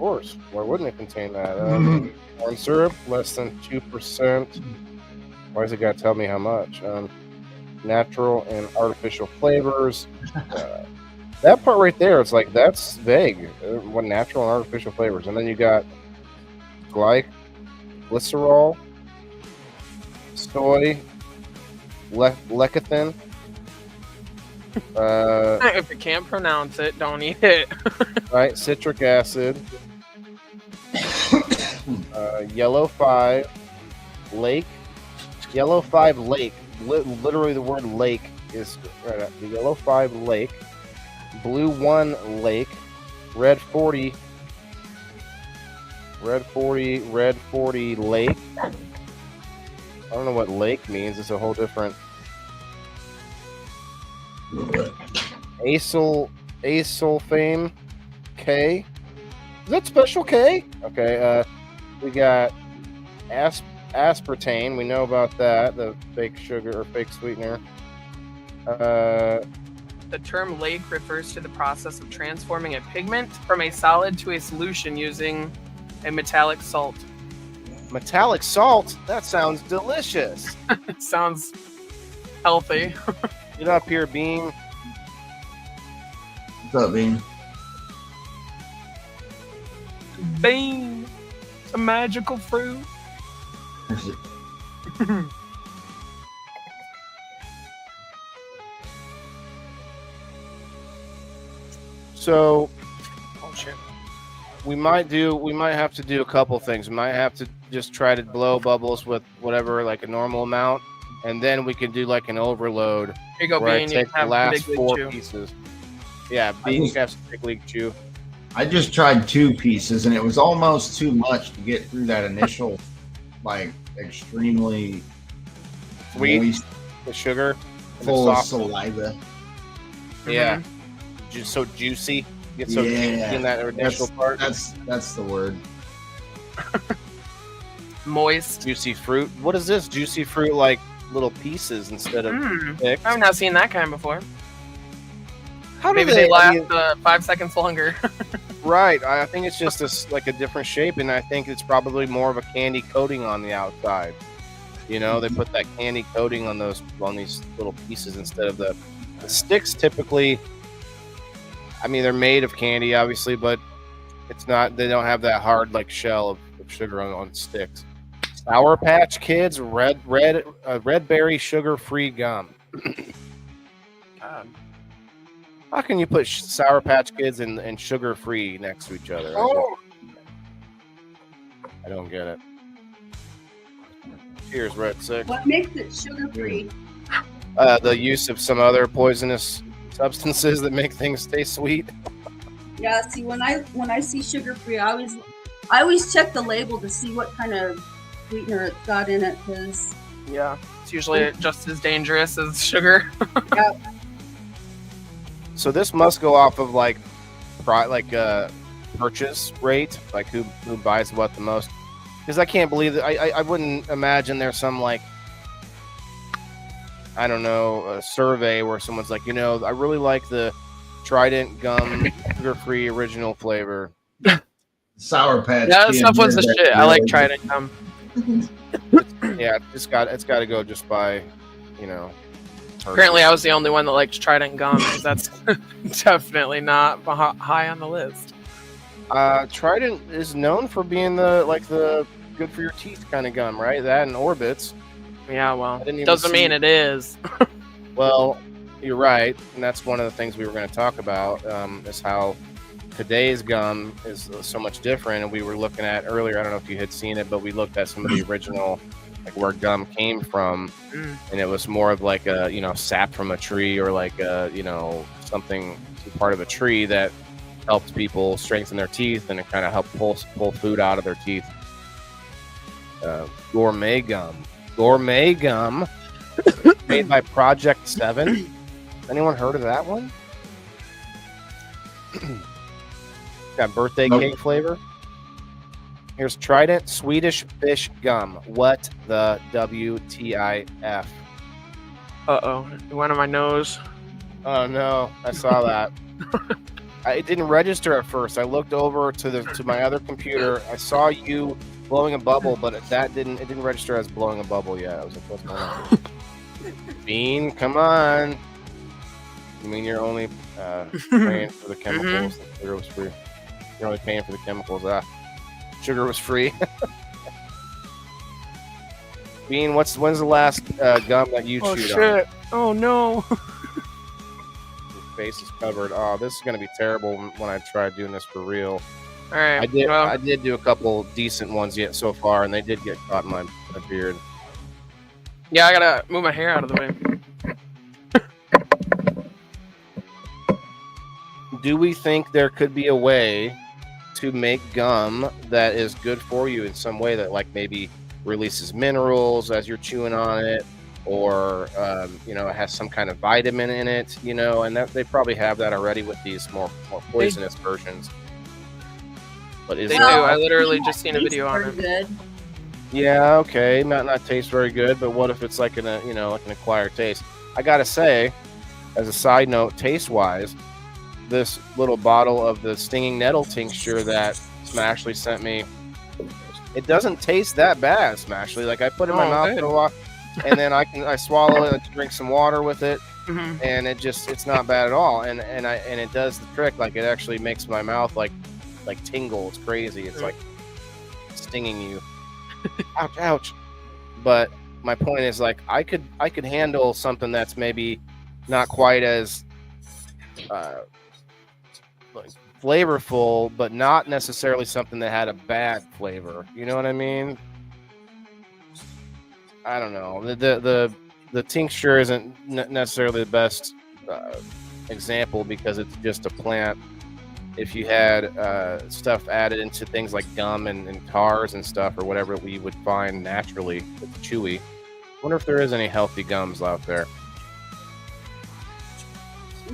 course. Why wouldn't it contain that? Corn syrup, less than 2%. Why does it got to tell me how much? Natural and artificial flavors. That part right there, it's like, that's vague. What natural and artificial flavors. And then you got glycerol, soy, lecithin. If you can't pronounce it, don't eat it. Right, citric acid. Yellow 5 lake. Yellow 5 lake. Literally, the word lake is the Yellow 5 lake. Blue 1 lake. Red 40 lake. I don't know what lake means. It's a whole different. Acesulfame K. Is that special K? Okay. We got aspartame. We know about that. The fake sugar or fake sweetener. The term lake refers to the process of transforming a pigment from a solid to a solution using a metallic salt. Metallic salt? That sounds delicious. It sounds healthy. Get up here, Beam. What's up, Bean? Bean, a magical fruit. So, Oh shit. we might have to do a couple things. We might have to just try to blow bubbles with whatever, like a normal amount, and then we can do like an overload Here you go, where I Bean. You take can the have last Big League 4 Chew. pieces. Yeah, Bean can have some Big League Chew. I just tried 2 pieces, and it was almost too much to get through that initial, like, extremely Sweet, moist, the sugar, and full the of soft. saliva. Yeah, Mhm. just so juicy. Get so Yeah, juicy in that initial part. That's the word. Moist. Juicy fruit. What is this? Juicy fruit, like little pieces instead of sticks. I've not seen that kind before. How do Maybe they I last mean, 5 seconds longer. right. I think it's just like a different shape, and I think it's probably more of a candy coating on the outside. You know, they put that candy coating on these little pieces instead of the sticks. Typically, I mean, they're made of candy, obviously, but it's not. They don't have that hard like shell of sugar on sticks. Sour Patch Kids red berry sugar-free gum. God. How can you put Sour Patch Kids and sugar-free next to each other? Oh. I don't get it. Cheers, Red 6. What makes it sugar free? The use of some other poisonous substances that make things taste sweet. Yeah, see, when I see sugar free, I always check the label to see what kind of sweetener it's got in it, because Yeah. It's usually just as dangerous as sugar. So this must go off of purchase rate, like who buys what the most. Because I can't believe that I wouldn't imagine there's some like, I don't know, a survey where someone's like, you know, I really like the Trident gum sugar-free original flavor. Sour Patch. Yeah, that Kids, stuff was the that's shit. I like really- Trident gum. Yeah, it's got to go just by, you know. Apparently, I was the only one that liked Trident gum, because that's definitely not high on the list. Trident is known for being the good for your teeth kind of gum, right? That and Orbits. Yeah, well, I didn't even doesn't see- mean it is. Well, you're right, and that's one of the things we were going to talk about, is how today's gum is so much different. And we were looking at earlier, I don't know if you had seen it, but we looked at some of the original, like where gum came from, and it was more of like a, you know, sap from a tree, or like a, you know, something part of a tree that helped people strengthen their teeth, and it kind of helped pull food out of their teeth. Gourmet gum made by Project 7. Anyone heard of that one? Got birthday Nope. cake flavor. Here's Trident Swedish Fish Gum. What the WTIF? Uh-oh. It went on my nose. Oh no, I saw that. it didn't register at first. I looked over to my other computer. I saw you blowing a bubble, but it didn't register as blowing a bubble yet. I was like, what's going on? Bean, come on. You mean you're only paying for the chemicals? The sugar was free. You're only paying for the chemicals. Sugar was free. Bean, when's the last gum that you chewed on? Oh no. Your face is covered. Oh, this is gonna be terrible when I try doing this for real. All right. I did do a couple decent ones yet so far, and they did get caught in my beard. Yeah, I gotta move my hair out of the way. Do we think there could be a way to make gum that is good for you in some way that, like, maybe releases minerals as you're chewing on it, or it has some kind of vitamin in it, and that they probably have that already with these more poisonous versions. But They do. I literally just seen a video on it. Good. Yeah, okay, not taste very good, but what if it's like an acquired taste? I gotta say, as a side note, taste-wise, this little bottle of the stinging nettle tincture that Smashley sent me, it doesn't taste that bad, Smashley. Like, I put it in my mouth for a while, and then I swallow it, drink some water with it, and it's not bad at all. And it does the trick. Like, it actually makes my mouth like tingle. It's crazy. It's like stinging you. Ouch, ouch. But my point is, like, I could handle something that's maybe not quite as flavorful, but not necessarily something that had a bad flavor. You know what I mean? I don't know. The tincture isn't necessarily the best example because it's just a plant. If you had stuff added into things like gum and tars and stuff, or whatever we would find naturally that's chewy, I wonder if there is any healthy gums out there.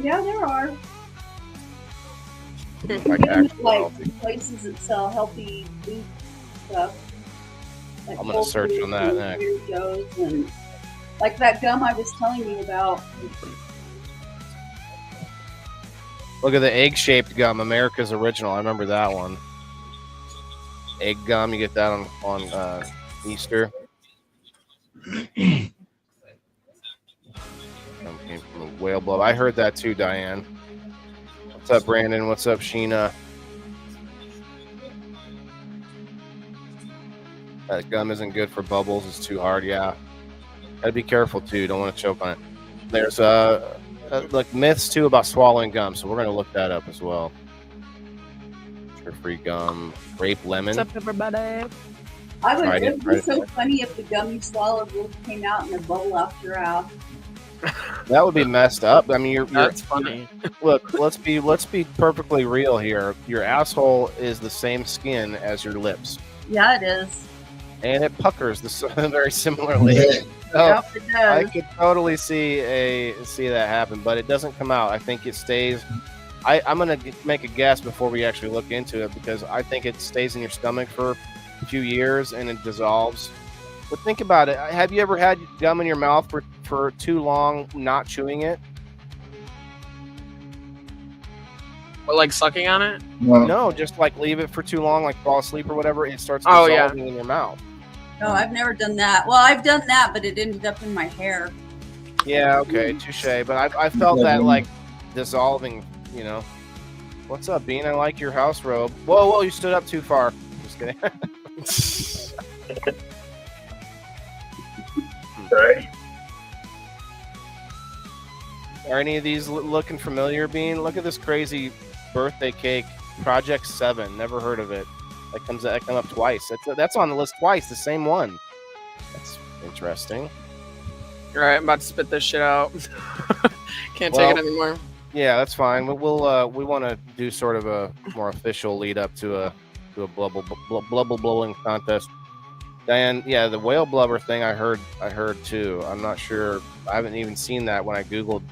Yeah, there are. Like actual Like healthy. places that sell healthy food stuff. Like I'm gonna Whole search Foods on that and next. Trader Joe's and like that gum I was telling you about. Look at the egg-shaped gum, America's Original. I remember that one. Egg gum, you get that on Easter. Came from a whale blow. I heard that too, Diane. What's up, Brandon? What's up, Sheena? That gum isn't good for bubbles. It's too hard. Yeah, gotta be careful too. Don't want to choke on it. There's like myths too about swallowing gum, so we're gonna look that up as well. Sugar-free gum, grape lemon. What's up, everybody? It would be so funny if the gum you swallowed really came out in a bubble out your ass. That would be messed up. I mean, That's funny. Look, let's be perfectly real here. Your asshole is the same skin as your lips, Yeah, it is. and it puckers very similarly. So, Yep, it I does. could totally see that happen, but it doesn't come out. I think it stays. I'm gonna make a guess before we actually look into it, because I think it stays in your stomach for a few years and it dissolves. But think about it. Have you ever had gum in your mouth for too long, not chewing it? What, like sucking on it? Well, No, just like leave it for too long, like fall asleep or whatever. It starts Oh, yeah. dissolving in your mouth. No, I've never done that. Well, I've done that, but it ended up in my hair. Yeah, okay, touche. But I felt that like dissolving. You know. What's up, Bean? I like your house robe. Whoa, you stood up too far. Just kidding. Right. Are any of these looking familiar, Bean? Look at this crazy birthday cake, Project 7. Never heard of it. That comes up twice. That's on the list twice. The same one. That's interesting. All right, I'm about to spit this shit out. Can't take it anymore. Yeah, that's fine. We want to do sort of a more official lead up to a blubble blowing contest. Diane, yeah, the whale blubber thing I heard too. I'm not sure. I haven't even seen that when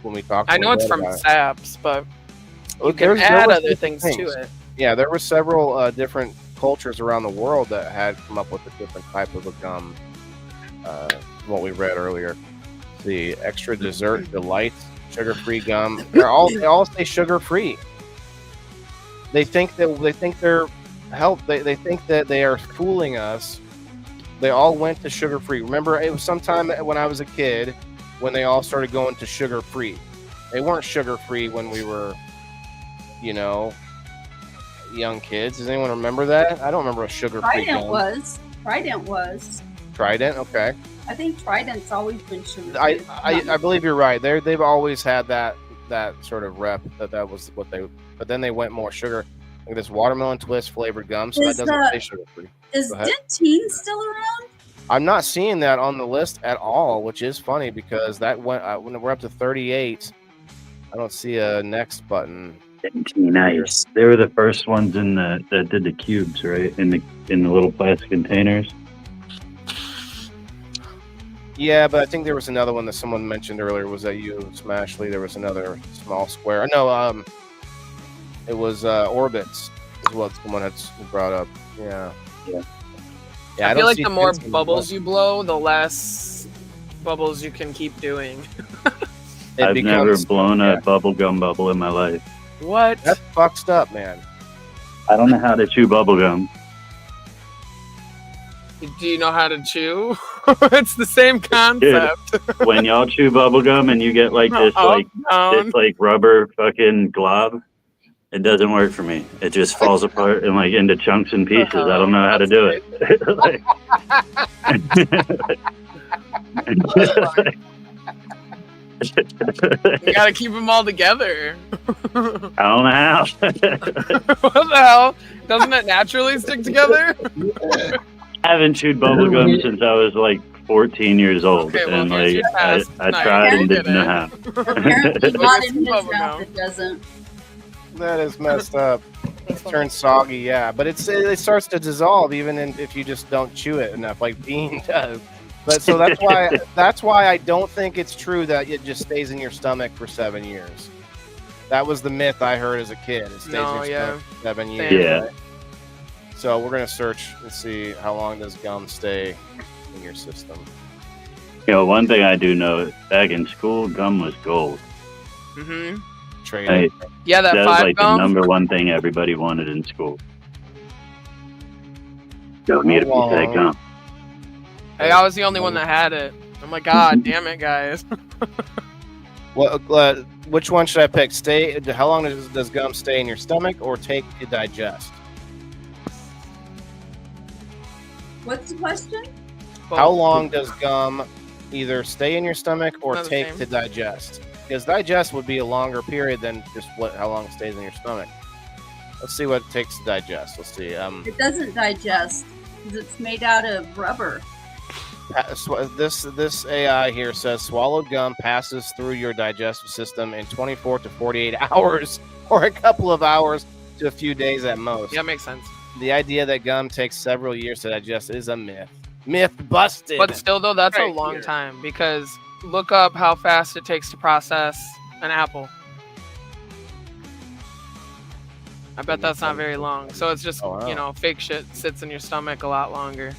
we talked. I know it's from about it. saps, but you can There add was other different things to it. Yeah, there were several different cultures around the world that had come up with a different type of a gum. What we read earlier, the extra dessert delight sugar-free gum. They all say sugar-free. they think they're they think that they are fooling us. They all went to sugar free. Remember, it was sometime when I was a kid when they all started going to sugar free. They weren't sugar free when we were, you know, young kids. Does anyone remember that? I don't remember a sugar free. Trident was. Trident was. Trident, okay. I think Trident's always been sugar. I believe you're right. They've always had that sort of rep that was what they. But then they went more sugar. Like this watermelon twist flavored gum, so that doesn't say sugar free. Is Dentyne still around? I'm not seeing that on the list at all, which is funny because that went when we're up to 38. I don't see a next button. Nice. They were the first ones that did the cubes, right? In the little plastic containers. Yeah, but I think there was another one that someone mentioned earlier. Was that you, Smashley? There was another small square. No, it was Orbits is what someone had brought up. Yeah. I feel like the more bubbles you blow, the less bubbles you can keep doing. I've never blown a bubblegum bubble in my life. What? That's fucked up, man. I don't know how to chew bubblegum. Do you know how to chew? It's the same concept. Dude, when y'all chew bubblegum and you get like this like rubber fucking glob, it doesn't work for me. It just falls apart and like into chunks and pieces. I don't know how to do it. You gotta keep them all together. I don't know how. What the hell? Doesn't it naturally stick together? I haven't chewed bubblegum since I was like 14 years old, Okay, well, and like I No, tried you and did didn't know it. how. Apparently not in his Bubblegum. mouth it doesn't. That is messed up. It turns soggy, yeah, but it starts to dissolve even if you just don't chew it enough, like Bean does. But so that's why I don't think it's true that it just stays in your stomach for 7 years. That was the myth I heard as a kid. It stays in your stomach for 7 years. Yeah. Right? So we're gonna search and see how long does gum stay in your system. You know, one thing I do know, back in school, gum was gold. Mm-hmm. Trade Hey, it. Yeah, that that was 5 like gum. the number one thing everybody wanted in school. Don't need a piece of that gum. Hey, I was the only one that had it. I'm like, God damn it, guys. Which one should I pick? How long does gum stay in your stomach or take to digest? What's the question? How long does gum either stay in your stomach or Not the take same. to digest? Because digest would be a longer period than just how long it stays in your stomach. Let's see what it takes to digest. Let's see. It doesn't digest because it's made out of rubber. This AI here says swallowed gum passes through your digestive system in 24 to 48 hours, or a couple of hours to a few days at most. Yeah, makes sense. The idea that gum takes several years to digest is a myth. Myth busted. But still, though, that's a Right long here. time because look up how fast it takes to process an apple. I bet that's not very long. So it's just, Oh, wow. you know, fake shit sits in your stomach a lot longer.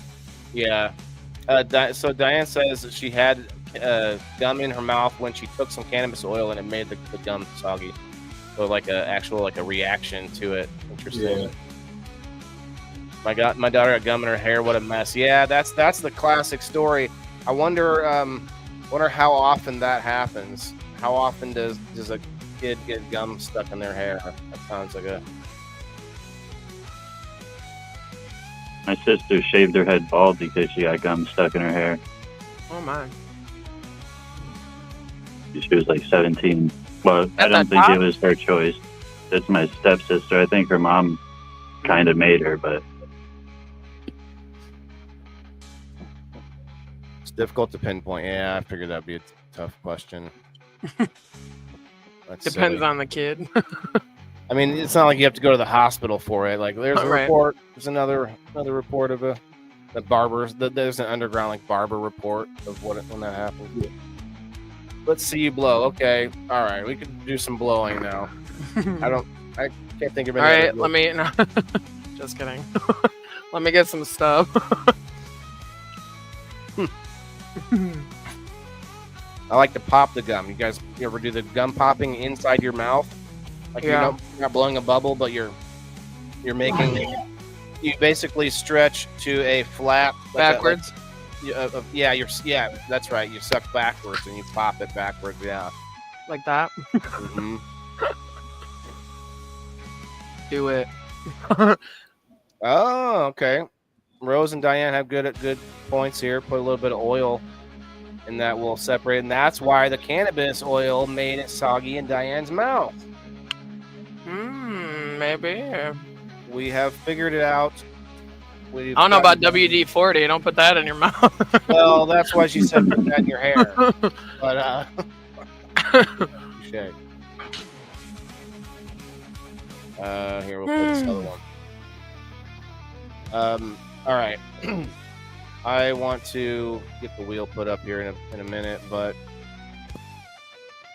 Yeah. So Diane says that she had gum in her mouth when she took some cannabis oil and it made the gum soggy. So like a reaction to it. Interesting. Yeah. My daughter got gum in her hair. What a mess. Yeah, that's the classic story. I wonder how often that happens. How often does a kid get gum stuck in their hair? That sounds like a. My sister shaved her head bald because she got gum stuck in her hair. Oh my. She was like 17. Well, I At don't the think top? it was her choice. That's my stepsister. I think her mom kind of made her, but It's difficult to pinpoint. Yeah, I figured that'd be a tough question. That's Depends silly. on the kid. I mean, it's not like you have to go to the hospital for it. Like, there's a Right. report. There's another report of the barbers. There's an underground like barber report of when that happened. Let's see you blow. Okay, all right. We can do some blowing now. I can't think of All any. right, let me. No, just kidding. Let me get some stuff. I like to pop the gum. You ever do the gum popping inside your mouth? Like Yeah. you're not blowing a bubble, but you're You're making. You basically stretch to a flat Backwards. Yeah, that's right. You suck backwards and you pop it backwards. Yeah. Like that. Mhm. Do it. Oh, okay. Rose and Diane have good points here. Put a little bit of oil, and that will separate. And that's why the cannabis oil made it soggy in Diane's mouth. Maybe. We have figured it out. I don't know about WD-40. Don't put that in your mouth. Well, that's why she said put that in your hair. But touche. Here we'll put this other one. All right. I want to get the wheel put up here in a minute, but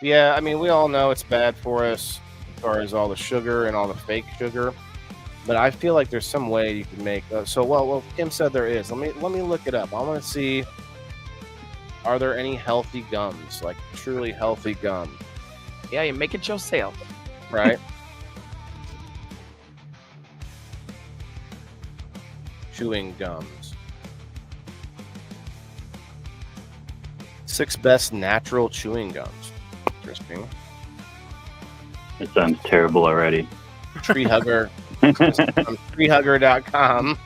yeah, I mean, we all know it's bad for us as far as all the sugar and all the fake sugar. But I feel like there's some way you can make. Well, Kim said there is. Let me look it up. I want to see. Are there any healthy gums, like truly healthy gum? Yeah, you make it yourself. Right. Chewing gums. 6 best natural chewing gums. Interesting. It sounds terrible already. Tree Hugger. From treehugger.com.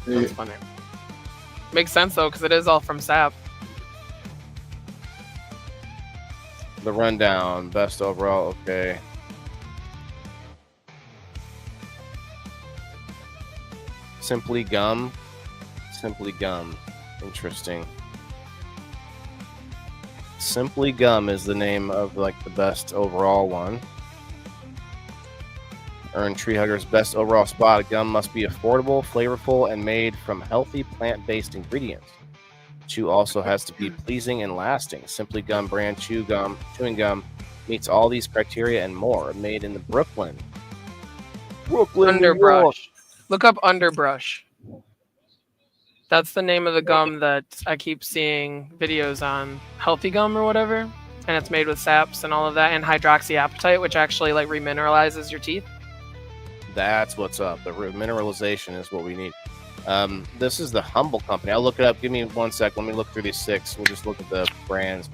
That's funny. Makes sense though, because it is all from sap. The rundown, best overall. Okay. Simply Gum. Interesting. Simply Gum is the name of like the best overall one. Earned Tree Hugger's best overall spot. Gum must be affordable, flavorful, and made from healthy plant-based ingredients. Chew also has to be pleasing and lasting. Simply Gum brand chewing gum meets all these criteria and more. Made in the Brooklyn, New York. Underbrush. Look up Underbrush. That's the name of the gum that I keep seeing videos on. Healthy gum or whatever. And it's made with saps and all of that, and hydroxyapatite, which actually like remineralizes your teeth. That's what's up. The mineralization is what we need. This is the Humble Company. I'll look it up. Give me 1 sec. Let me look through these 6. We'll just look at the brands.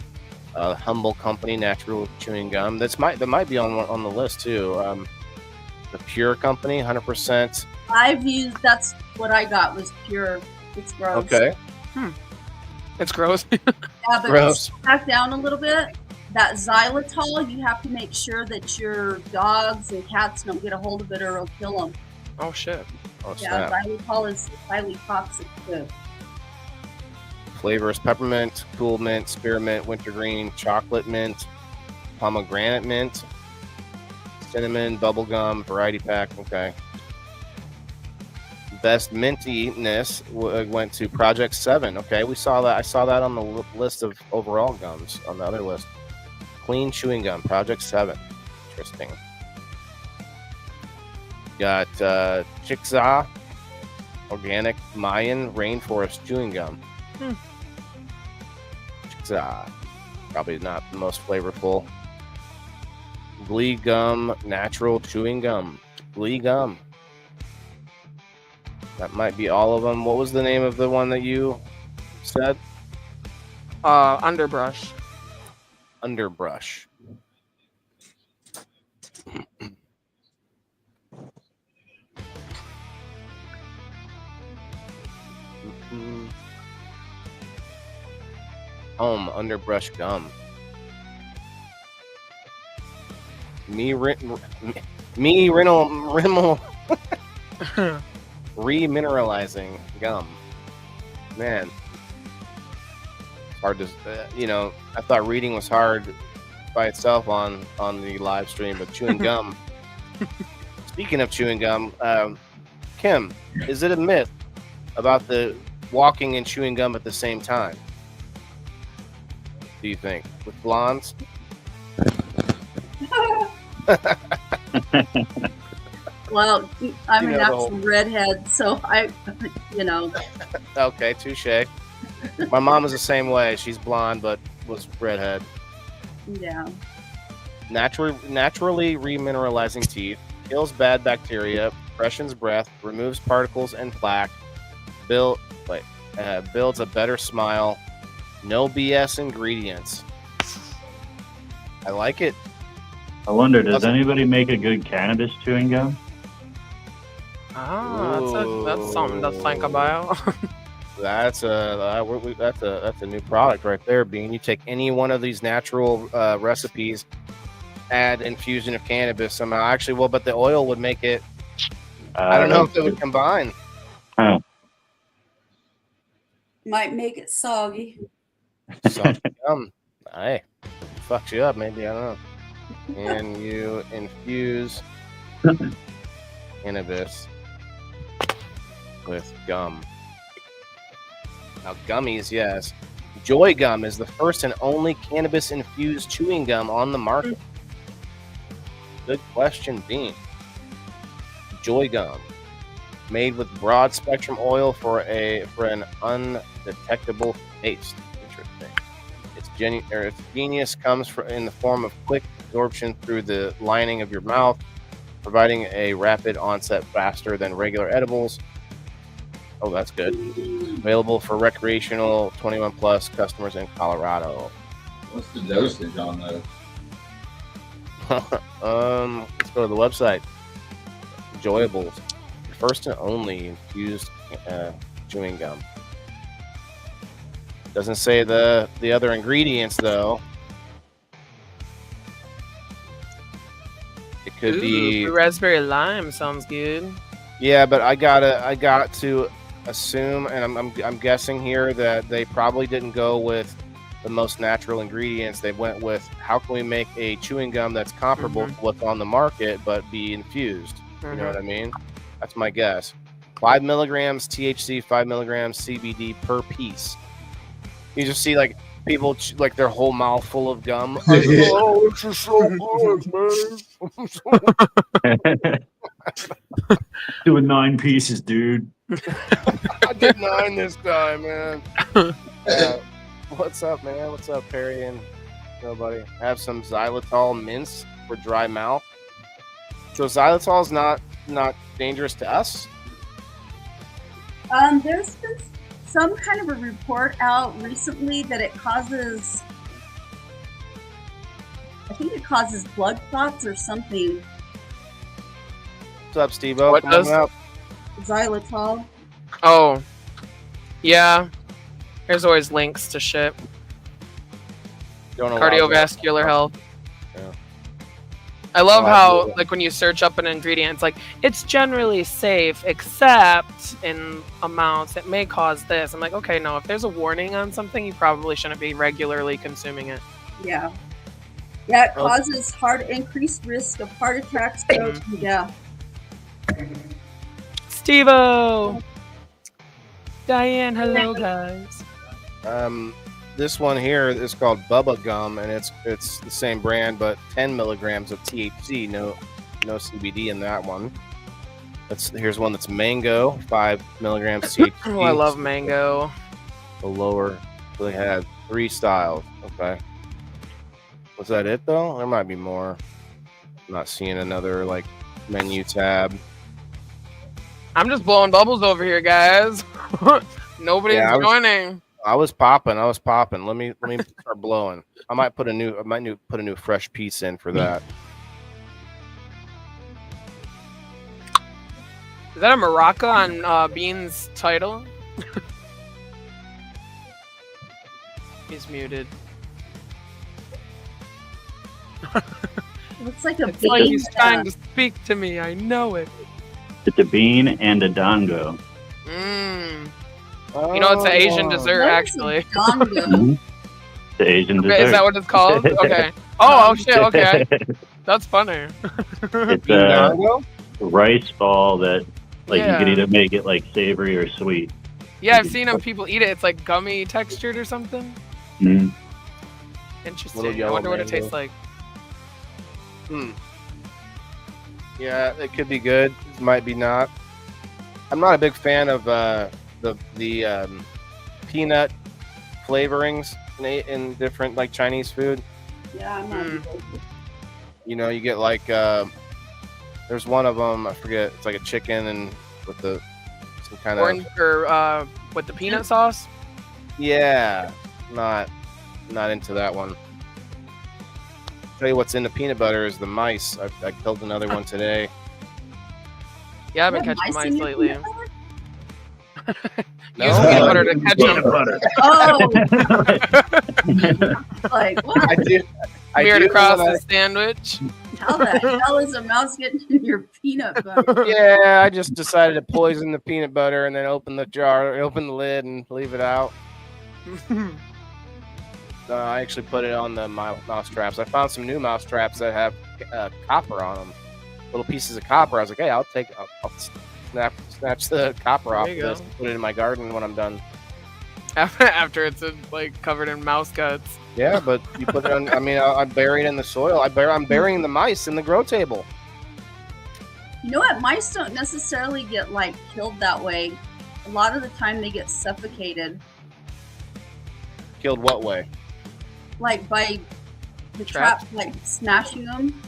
Humble Company natural chewing gum. That might be on the list too. The Pure Company, 100%. I've used. That's what I got was Pure. It's gross. Okay. It's gross. Yeah, but Gross. back down a little bit. That xylitol, you have to make sure that your dogs and cats don't get a hold of it or it'll kill them. Oh shit. Oh, Yeah, snap. xylitol is highly toxic too. Flavors: peppermint, cool mint, spearmint, wintergreen, chocolate mint, pomegranate mint, cinnamon, bubblegum, variety pack. Okay. Best mintiness went to Project 7. Okay, we saw that. I saw that on the list of overall gums on the other list. Clean chewing gum, Project 7. Interesting. Got Chickasaw Organic Mayan Rainforest Chewing Gum. Chickasaw. Probably not the most flavorful. Glee Gum Natural Chewing Gum. Glee Gum. That might be all of them. What was the name of the one that you said? Underbrush. Underbrush. Home Underbrush Gum. Remineralizing gum. Man, hard to, I thought reading was hard by itself on the live stream, but chewing gum. Speaking of chewing gum, Kim, is it a myth about the walking and chewing gum at the same time? Do you think with blondes? Well, I'm You a know the natural whole- redhead, so I. Okay, touche. My mom is the same way. She's blonde, but was redhead. Yeah. Naturally remineralizing teeth. kills bad bacteria, freshens breath, removes particles and plaque, builds a better smile. No BS ingredients. I like it. I wonder, does anybody make a good cannabis chewing gum? That's something to think about. That's a new product right there, Bean. You take any one of these natural recipes, add infusion of cannabis somehow. Actually, well, but the oil would make it. I don't know if it would combine. Oh. Might make it soggy. Hey, fucks you up, maybe. I don't know. And you infuse cannabis with gum. Now, gummies, yes. Joy Gum is the first and only cannabis-infused chewing gum on the market. Good question, Bean. Joy Gum, made with broad-spectrum oil for an undetectable taste. Interesting. Its genius comes in the form of quick absorption through the lining of your mouth, providing a rapid onset faster than regular edibles. Oh, that's good. Available for recreational 21 plus customers in Colorado. What's the dosage on those? Let's go to the website. Enjoyables, first and only infused chewing gum. Doesn't say the other ingredients though. It could be raspberry lime. Sounds good. Yeah, but I got to assume, and I'm guessing here that they probably didn't go with the most natural ingredients. They went with how can we make a chewing gum that's comparable to what's on the market but be infused. You know what I mean? That's my guess. 5 milligrams THC, 5 milligrams CBD per piece. You just see like people like their whole mouth full of gum. Oh, this is so good, man. Doing 9 pieces, dude. I did 9 this time, man. What's up, man? What's up, Perry and nobody? Have some xylitol mints for dry mouth. So xylitol is not dangerous to us. There's been some kind of a report out recently that it causes, I think it causes blood clots or something. What's up, Steve-O? What does? Xylitol. Oh, yeah. There's always links to shit. Don't know Cardiovascular health. Yeah. I love how, like, when you search up an ingredient, it's like, it's generally safe, except in amounts it may cause this. I'm like, okay, no, if there's a warning on something, you probably shouldn't be regularly consuming it. Yeah. Yeah, it causes increased risk of heart attack, stroke, and death. Steve-O! Diane, hello, guys. This one here is called Bubba Gum, and it's the same brand, but 10 milligrams of THC, no CBD in that one. Here's one that's mango, 5 milligrams THC. Oh, I love mango. The lower, so they had 3 styles. Okay. Was that it though? There might be more. I'm not seeing another like menu tab. I'm just blowing bubbles over here, guys. Nobody's joining. I was popping. Let me start blowing. I might put a new fresh piece in for that. Is that a maraca on Bean's title? He's muted. Looks like a it's like he's trying to speak to me. I know it. It's a bean and a dango. You know, it's an Asian dessert, actually. The Asian dessert. Is that what it's called? Okay. Oh shit. Okay. That's funny. It's a rice ball that, like, you could either make it like savory or sweet. Yeah, I've seen people eat it. It's like gummy textured or something. Interesting. I wonder what it tastes like. Yeah, it could be good. It might be not. I'm not a big fan of the peanut flavorings in different like Chinese food. Yeah, I'm not. You know, you get like There's one of them, I forget. It's like a chicken and with some kind Orange or with the peanut sauce. Yeah, not into that one. Tell you what's in the peanut butter is the mice. I killed another one today. Yeah, I've been What, catching mice in mice your lately. peanut butter? No, Use peanut butter to catch them. Oh, like what? I do. Smeared across when I- the sandwich. How the hell is a mouse getting in your peanut butter? Yeah, I just decided to poison the peanut butter and then open the lid and leave it out. I actually put it on the mouse traps. I found some new mouse traps that have copper on them, little pieces of copper. I was like, hey, I'll snatch the copper off There you this go. and put it in my garden when I'm done. After it's like covered in mouse guts. Yeah, but you put it on. I mean, I bury it in the soil. I'm burying the mice in the grow table. You know what? Mice don't necessarily get like killed that way. A lot of the time they get suffocated, Killed what way? like by the Trapped? trap, like smashing them.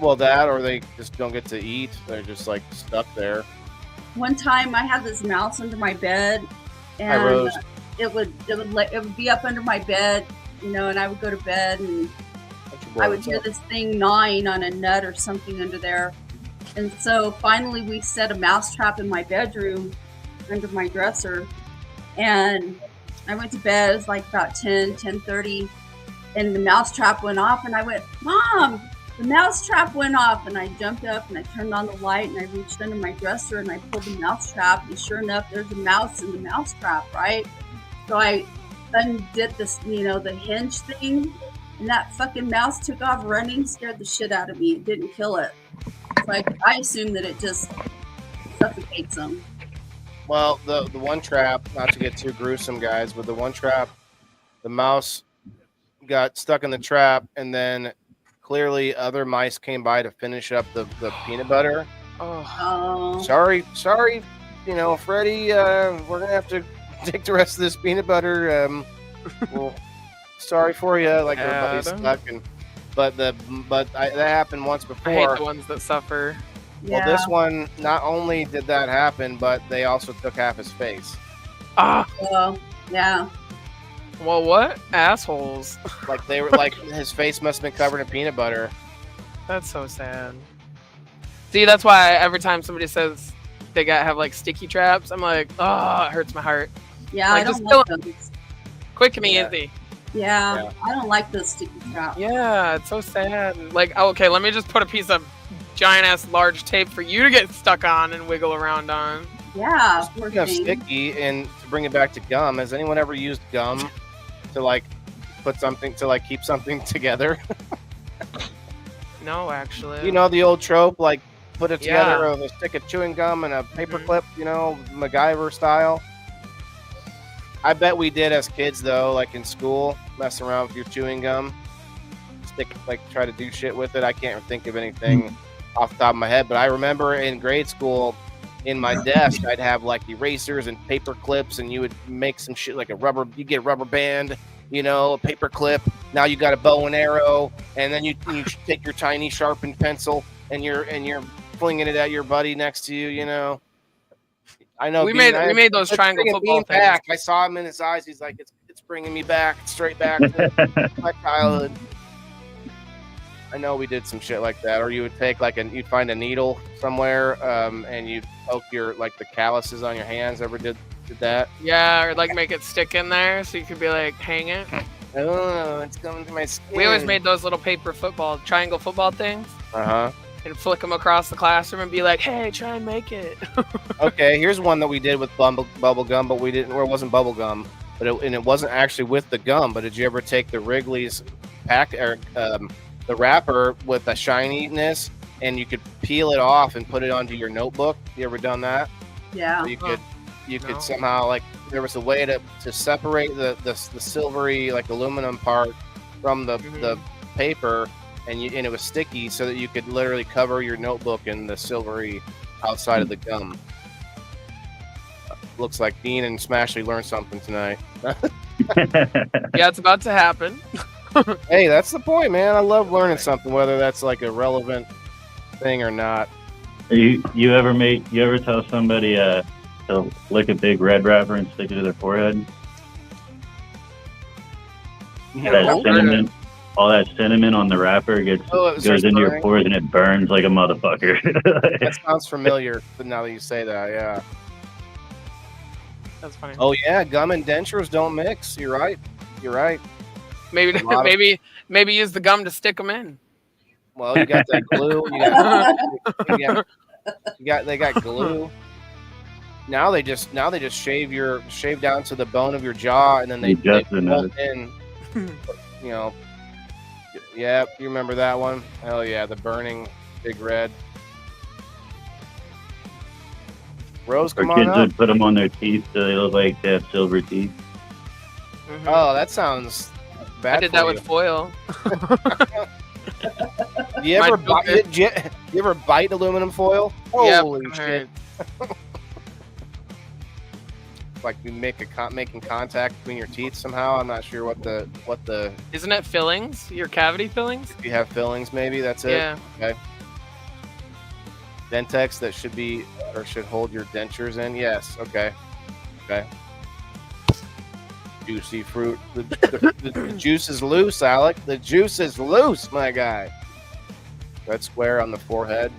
Well, that or they just don't get to eat. They're just like stuck there. One time I had this mouse under my bed, Hi, and Rose. it would be up under my bed, you know, and I would go to bed and I would hear this thing gnawing on a nut or something under there. And so finally we set a mouse trap in my bedroom under my dresser. And I went to bed, it was like about 10:30, and the mouse trap went off and I went, Mom, the mouse trap went off. And I jumped up and I turned on the light and I reached under my dresser and I pulled the mouse trap, and sure enough, there's a mouse in the mouse trap, right? So I undid this, you know, the hinge thing, and that fucking mouse took off running, scared the shit out of me. It didn't kill it. So I assume that it just suffocates them. Well, the one trap, not to get too gruesome, guys, but the one trap, the mouse got stuck in the trap, and then clearly other mice came by to finish up the peanut butter. Oh, Sorry, you know, Freddie, we're gonna have to take the rest of this peanut butter. Well, sorry for you, like everybody's Adam. stuck, but that happened once I hate before. the ones that suffer. Well, this one, not only did that happen, but they also took half his face. Ah, Yeah. well, what assholes? Like they were like his face must have been covered in peanut butter. That's so sad. See, that's why every time somebody says they have like sticky traps, I'm like, oh, it hurts my heart. Yeah, Like, I don't just like kill those. Quick and Yeah. easy. Yeah, I don't like those sticky traps. Yeah, it's so sad. Like, okay, let me just put a piece of giant ass large tape for you to get stuck on and wiggle around on. Yeah, poor Speaking of thing. sticky, and to bring it back to gum, has anyone ever used gum to like put something to like keep something together? No, actually. You know the old trope, like put it Yeah. together with a stick of chewing gum and a paper Mhm. clip, you know, MacGyver style. I bet we did as kids though, like in school, mess around with your chewing gum, try to do shit with it. I can't think of anything off the top of my head, but I remember in grade school, in my desk, I'd have like erasers and paper clips, and you would make some shit like you get a rubber band, you know, a paper clip. Now you got a bow and arrow, and then you take your tiny sharpened pencil and you're flinging it at your buddy next to you, you know. I know we made those it's triangle bringing football me things. back. I saw him in his eyes. He's like, it's bringing me back, straight back to my childhood. I know we did some shit like that, or you would take you'd find a needle somewhere, and you'd poke the calluses on your hands. Ever did that? Yeah, or like make it stick in there so you could be like, hang it. Oh, it's coming to my skin. We always made those little paper triangle football things, and flick them across the classroom and be like, hey, try and make it. Okay, here's one that we did with bubble gum, but we didn't. Or it wasn't bubble gum, but it wasn't actually with the gum. But did you ever take the Wrigley's pack or the wrapper with the shininess, and you could peel it off and put it onto your notebook? You ever done that? Yeah. You could No. somehow there was a way to separate the silvery like aluminum part from the paper, and it was sticky, so that you could literally cover your notebook in the silvery outside of the gum. Looks like Dean and Smashley learned something tonight. Yeah, it's about to happen. Hey, that's the point, man. I love learning something, whether that's like a relevant thing or not. You ever tell somebody to lick a big red wrapper and stick it to their forehead? That cinnamon, all that cinnamon on the wrapper goes into your pores and it burns like a motherfucker. That sounds familiar. But now that you say that, yeah. That's funny. Oh yeah, gum and dentures don't mix. You're right. You're right. Maybe use the gum to stick them in. Well, you got that glue. They got glue. Now they just shave down to the bone of your jaw, and then they put in. You know, yeah, you remember that one? Hell yeah, the burning big red. Rose, come or on kids up. would put them on their teeth so they look like they have silver teeth. Mhm. Oh, that sounds bad. I did that with foil. You ever bite aluminum foil? Holy shit! Like you making contact between your teeth somehow. I'm not sure what the. Isn't it fillings? Your cavity fillings? If you have fillings, maybe that's it. Yeah. Okay. Dentex that should hold your dentures in. Yes. Okay. Okay. Juicy fruit. The juice is loose, Alec. The juice is loose, my guy. Red square on the forehead.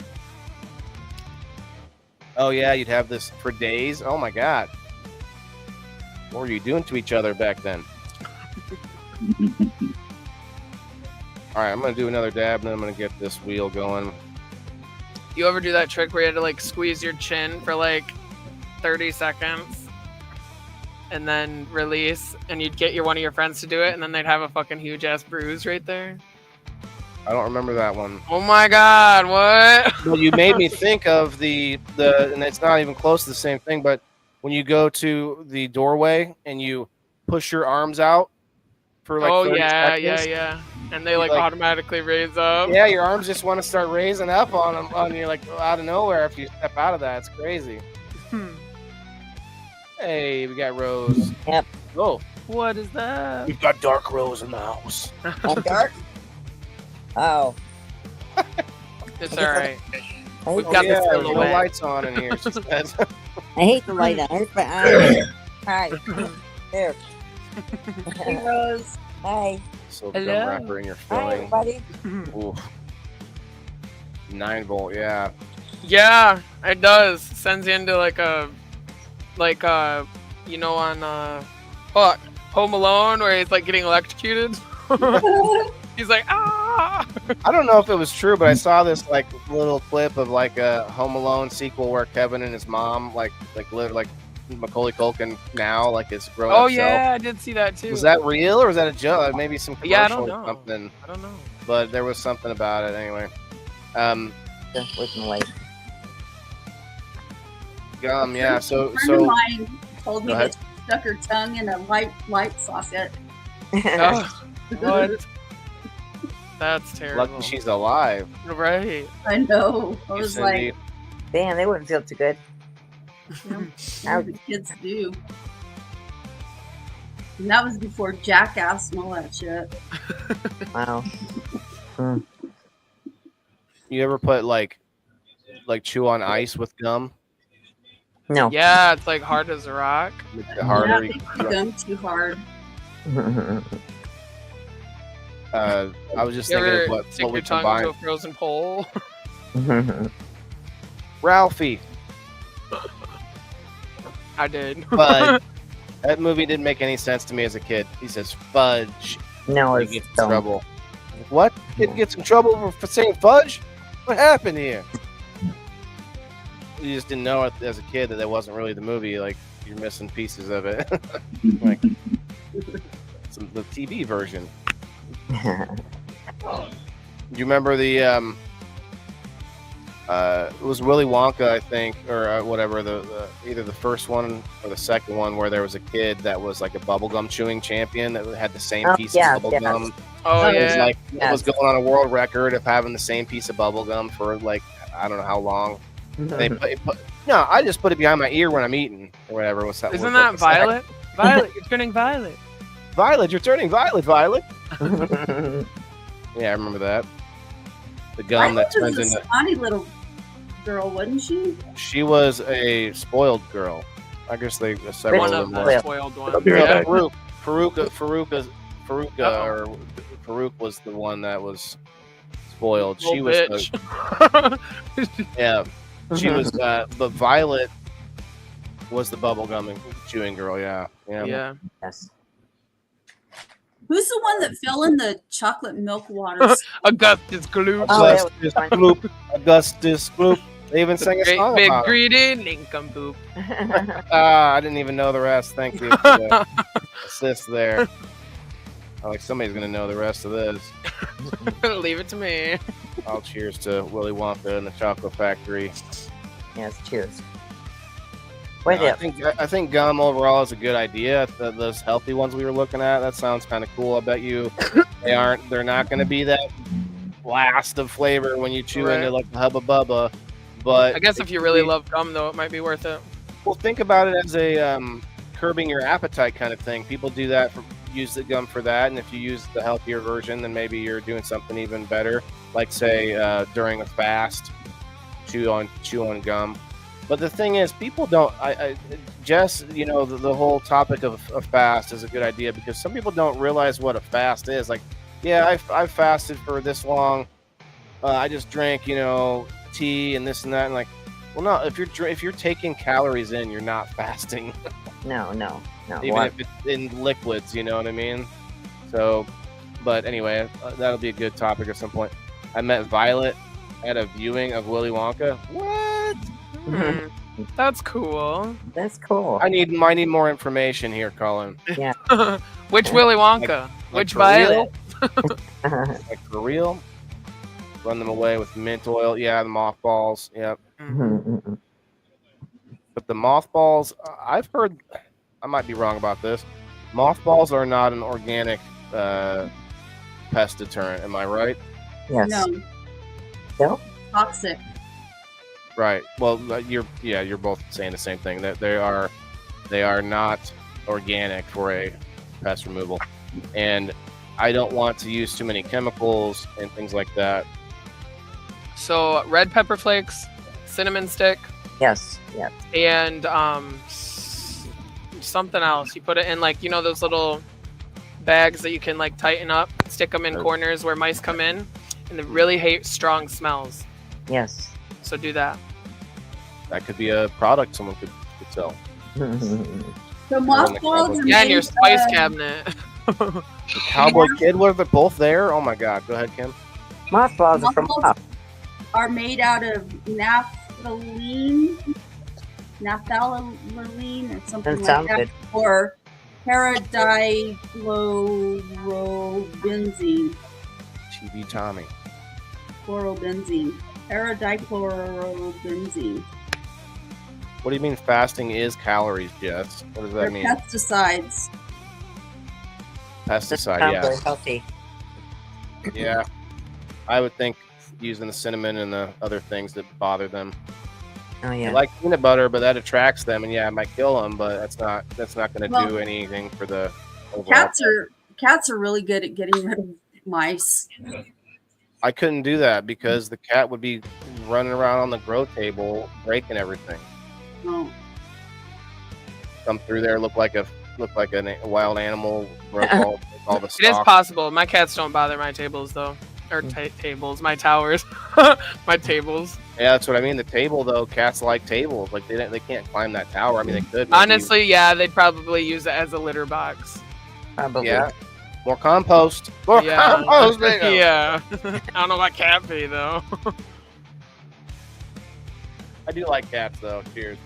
Oh yeah, you'd have this for days. Oh my god. What were you doing to each other back then? All right, I'm gonna do another dab, and then I'm gonna get this wheel going. You ever do that trick where you had to like squeeze your chin for like 30 seconds and then release, and you'd get one of your friends to do it, and then they'd have a fucking huge ass bruise right there? I don't remember that one. Oh my god, what? Well, you made me think of the and it's not even close to the same thing, but when you go to the doorway and you push your arms out for like 30 seconds, yeah. And they like automatically raise up. Yeah, your arms just want to start raising up on you like out of nowhere if you step out of that. It's crazy. Hey, we got Rose. Yep. Oh, What is that? we've got Dark Rose in the house. I'm dark. Oh, It's alright. We've I got yeah, the there's no silhouette. lights on in here. She says. hate the light on. It's my eyes. Hi. There. Hey, Rose. Hi. So Hello. gum wrapper in your Hi, filling. everybody. Oof. 9-volt, yeah. Yeah, it does. Sends you into like you know, on Home Alone where he's like getting electrocuted. He's like, ah. I don't know if it was true, but I saw this like little clip of like a Home Alone sequel where Kevin and his mom live like Macaulay Culkin now like is grown Oh up yeah, I did see that too. Was that real or was that a joke? Maybe some commercial Yeah, I don't or know. something. I don't know. But there was something about it anyway. With the light. Gum, yeah. So A friend of mine told me Go ahead. that she stuck her tongue in a light socket. Oh, what? That's terrible. lucky she's alive. Right. I know. I You, was Cindy. like, Damn, they wouldn't feel too good. how the kids do. And that was before Jackass and all that shit. Wow. You ever put like chew on ice with gum? No. Yeah, it's like hard as a rock. The harder Yeah, you, they gum too hard. I was just You thinking ever of what stick we your tongue combined. into a frozen pole? Ralphie, I did. Fudge. That movie didn't make any sense to me as a kid. He says fudge. No, He it's gets in dumb. trouble. What? Kid gets in trouble for saying fudge? What happened here? You just didn't know it as a kid that wasn't really the movie. Like you're missing pieces of it. Like the TV version. Do you remember the it was Willy Wonka, I think, or whatever, the either the first one or the second one where there was a kid that was like a bubblegum chewing champion that had the same Oh, piece yeah, of bubblegum. Oh It was yeah. like it was going on a world record of having the same piece of bubblegum for like I don't know how long. They no, I just put it behind my ear when I'm eating or whatever. What's that? Isn't that Violet? Violet, you're turning violet. Violet, you're turning violet, Violet. Yeah, I remember that. the gum that Violet turns was a into. scrawny little girl, wasn't she? She was a spoiled girl. I guess they several One of of them the were. spoiled I'll ones. be right Yeah, back. Farouk was the one that was spoiled. Little She was bitch. yeah. She was but Violet was the bubblegum chewing girl, yeah. Yeah. Yes. Who's the one that fell in the chocolate milk water? Augustus Gloop. Oh, that was Augustus fun. Gloop. Augustus Gloop. They even The sang a great song big about it. greedy nincompoop. I didn't even know the rest. Thank you for the assist there. Like somebody's gonna know the rest of this. Leave it to me. All cheers to Willy Wonka and the Chocolate Factory. Yes, cheers. Wait I up. think gum overall is a good idea. Those healthy ones we were looking at, that sounds kind of cool. I bet you they're not going to be that blast of flavor when you chew into like the Hubba Bubba. But I guess if you really love gum, though, it might be worth it. well, think about it as a curbing your appetite kind of thing. People do that use the gum for that, and if you use the healthier version, then maybe you're doing something even better. Like say during a fast, chew on gum. But the thing is, people don't. Jess, you know, the whole topic of a fast is a good idea because some people don't realize what a fast is. Like, yeah, I've fasted for this long. I just drank, you know, tea and this and that, and like, well, no. If you're taking calories in, you're not fasting. No. Even What? if it's in liquids, you know what I mean? So, but anyway, that'll be a good topic at some point. I met Violet at a viewing of Willy Wonka. What? That's cool. That's cool. I need more information here, Colin. Which Willy Wonka? Which for Violet? Like for real? Run them away with mint oil. Yeah, the mothballs. Yep. But the mothballs, I've heard, I might be wrong about this. Mothballs are not an organic pest deterrent. Am I right? Yes. No. No? Toxic. Right. Well, you're both saying the same thing. That they are not organic for a pest removal, and I don't want to use too many chemicals and things like that. So red pepper flakes, cinnamon stick, Yes. Yes. and something else. You put it in like, you know, those little bags that you can like tighten up, stick them in corners where mice come in, and they really hate strong smells. Yes. So do that. That could be a product someone could sell. The mothballs are Yeah, in your made spice of- cabinet. Cowboy Kid, were they both there? Oh my God! Go ahead, Kim. Mothballs are from Mothballs Moth. are made out of naphthalene or something That like sounds that, good. or paradichlorobenzene. TV Tommy. Chlorobenzene. Paradichlorobenzene. What do you mean fasting is calories, Jess? What does They're that mean? pesticides. Pesticide, Sounds yeah. very healthy. Yeah. I would think using the cinnamon and the other things that bother them. Oh They yeah. like peanut butter, but that attracts them, and yeah, it might kill them, but that's not going to Well, do anything for the overall. Cats are really good at getting rid of mice. I couldn't do that because the cat would be running around on the grow table, breaking everything. No. Come through there, look like a wild animal, broke all the It is stock. possible. My cats don't bother my tables though, or tables, my towers, my tables. Yeah, that's what I mean. The table though, cats like tables. Like they can't climb that tower. I mean, they could. maybe. Honestly, yeah, they'd probably use it as a litter box. Probably. Yeah. More compost. More Yeah, compost. There you go. yeah. I don't know about cat pee though. I do like cats though. Cheers.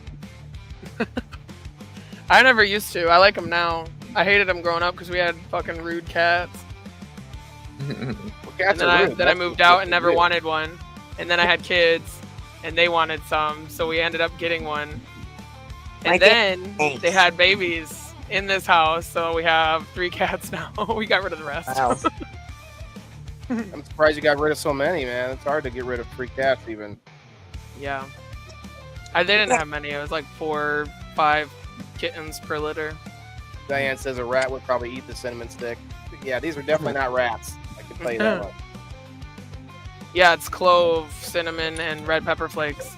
I never used to. I like them now. I hated them growing up because we had fucking rude cats. Well, cats And are rude. then I That's moved out and what never they do. wanted one. And then I had kids, and they wanted some, so we ended up getting one. And My then thanks. they had babies in this house, so we have 3 cats now. We got rid of the rest. Wow. I'm surprised you got rid of so many, man. It's hard to get rid of 3 cats even. Yeah. They didn't have many. It was like 4 or 5 kittens per litter. Diane says a rat would probably eat the cinnamon stick. Yeah, these are definitely not rats. I can tell you that much. Yeah, it's clove, cinnamon, and red pepper flakes.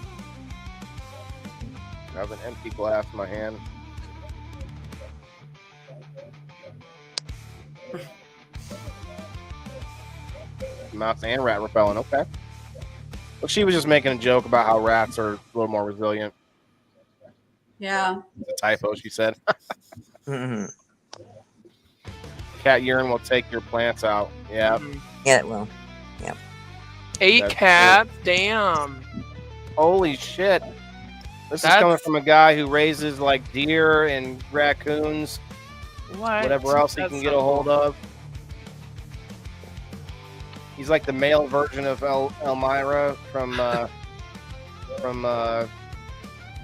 I have an empty glass in my hand. Mouse and rat repellent. Okay. Well, she was just making a joke about how rats are a little more resilient. Yeah. It's a typo, she said. Cat urine will take your plants out. Yeah. Yeah, it will. 8 That's cats. Damn. Holy shit. This is That's- coming from a guy who raises like deer and raccoons, What? whatever else he That's can so get a hold cool. of. He's like the male version of Elmira from the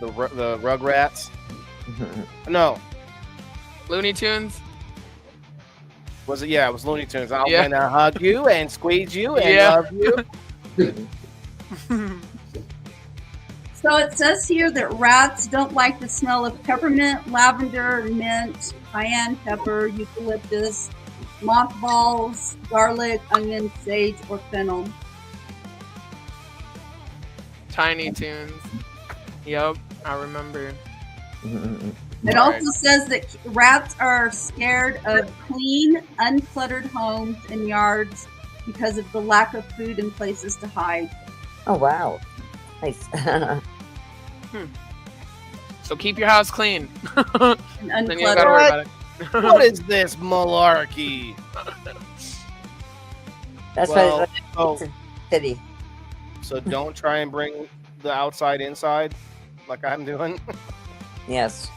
Rugrats. No, Looney Tunes. was it? Yeah, it was Looney Tunes. I'm Yeah. gonna hug you and squeeze you and Yeah. love you. So it says here that rats don't like the smell of peppermint, lavender, mint, cayenne pepper, eucalyptus, mothballs, garlic, onion, sage, or fennel. Tiny Tunes. Yep, I remember. It also says that rats are scared of clean, uncluttered homes and yards because of the lack of food and places to hide. Oh, wow. Nice. So keep your house clean. And Then you don't gotta worry uncluttered. about it. What is this malarkey? That's Well, why oh, it's a city. so don't try and bring the outside inside like I'm doing. Yes.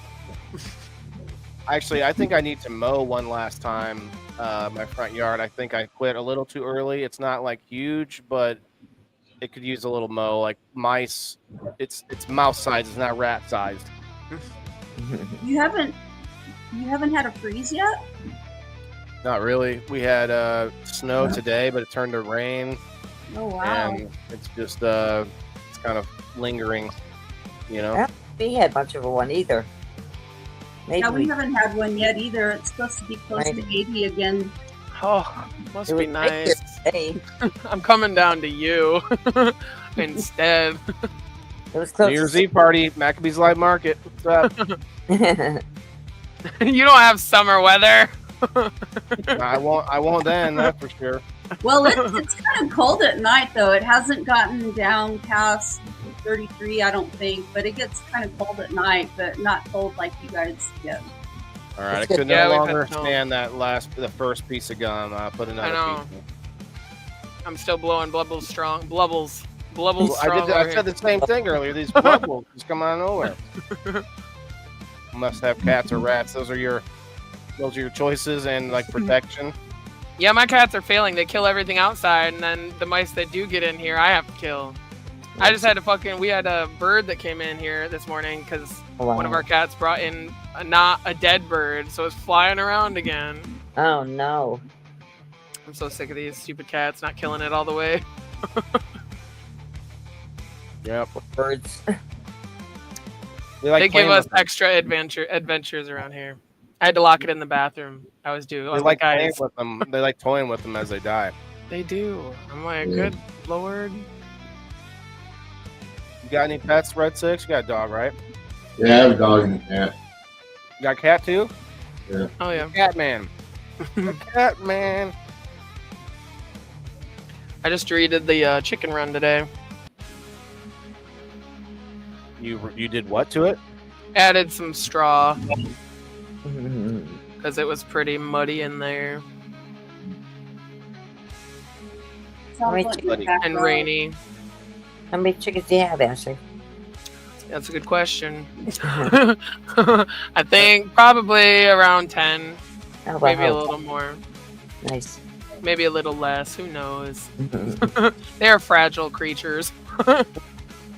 Actually, I think I need to mow one last time. My front yard. I think I quit a little too early. It's not like huge, but it could use a little mow. Like mice, it's mouse sized. It's not rat sized. You haven't had a freeze yet? Not really. We had snow today, but it turned to rain, Oh wow. and it's just it's kind of lingering. You know. Yeah. We had much of a one either. Maybe Yeah, we haven't had one yet either. It's supposed to be close Right. to 80 again. Oh, must it be was nice. Hey, I'm coming down to you instead. it was close. New Year's Eve party, Maccabees Live Market. What's up? You don't have summer weather. I won't then. That's for sure. Well, it's kind of cold at night though. It hasn't gotten down past 33, I don't think, but it gets kind of cold at night, but not cold like you guys get. All right, I It's good. could Yeah, no we've had longer snow. stand the first piece of gum. I put another know. piece. I'm still blowing blubbles strong. Blubbles strong. I over said here. the same thing earlier. These bubbles just come out of nowhere. Must have cats or rats. Those are your choices and like protection. Yeah, my cats are failing. They kill everything outside, and then the mice that do get in here, I have to kill. I just had to we had a bird that came in here this morning because one of our cats brought in not a dead bird, so it's flying around again. Oh no. I'm so sick of these stupid cats not killing it all the way. Yep. Birds. We like They give playing us with them. extra adventures around here. I had to lock it in the bathroom. I was due. I They was like like, playing guys, with them. They like toying with them as they die. they do. I'm like, Yeah. good lord. You got any pets, Red Six? You got a dog, right? Yeah, I have a dog and a cat. You got a cat too? Oh yeah. Cat man. Cat man. I just redid the chicken run today. You did what to it? Added some straw because it was pretty muddy in there Sounds Right. like your background. and rainy. How many chickens do you have, Ashley? That's a good question. I think probably around 10, Oh, wow. maybe a little more, Nice. maybe a little less. Who knows? They are fragile creatures.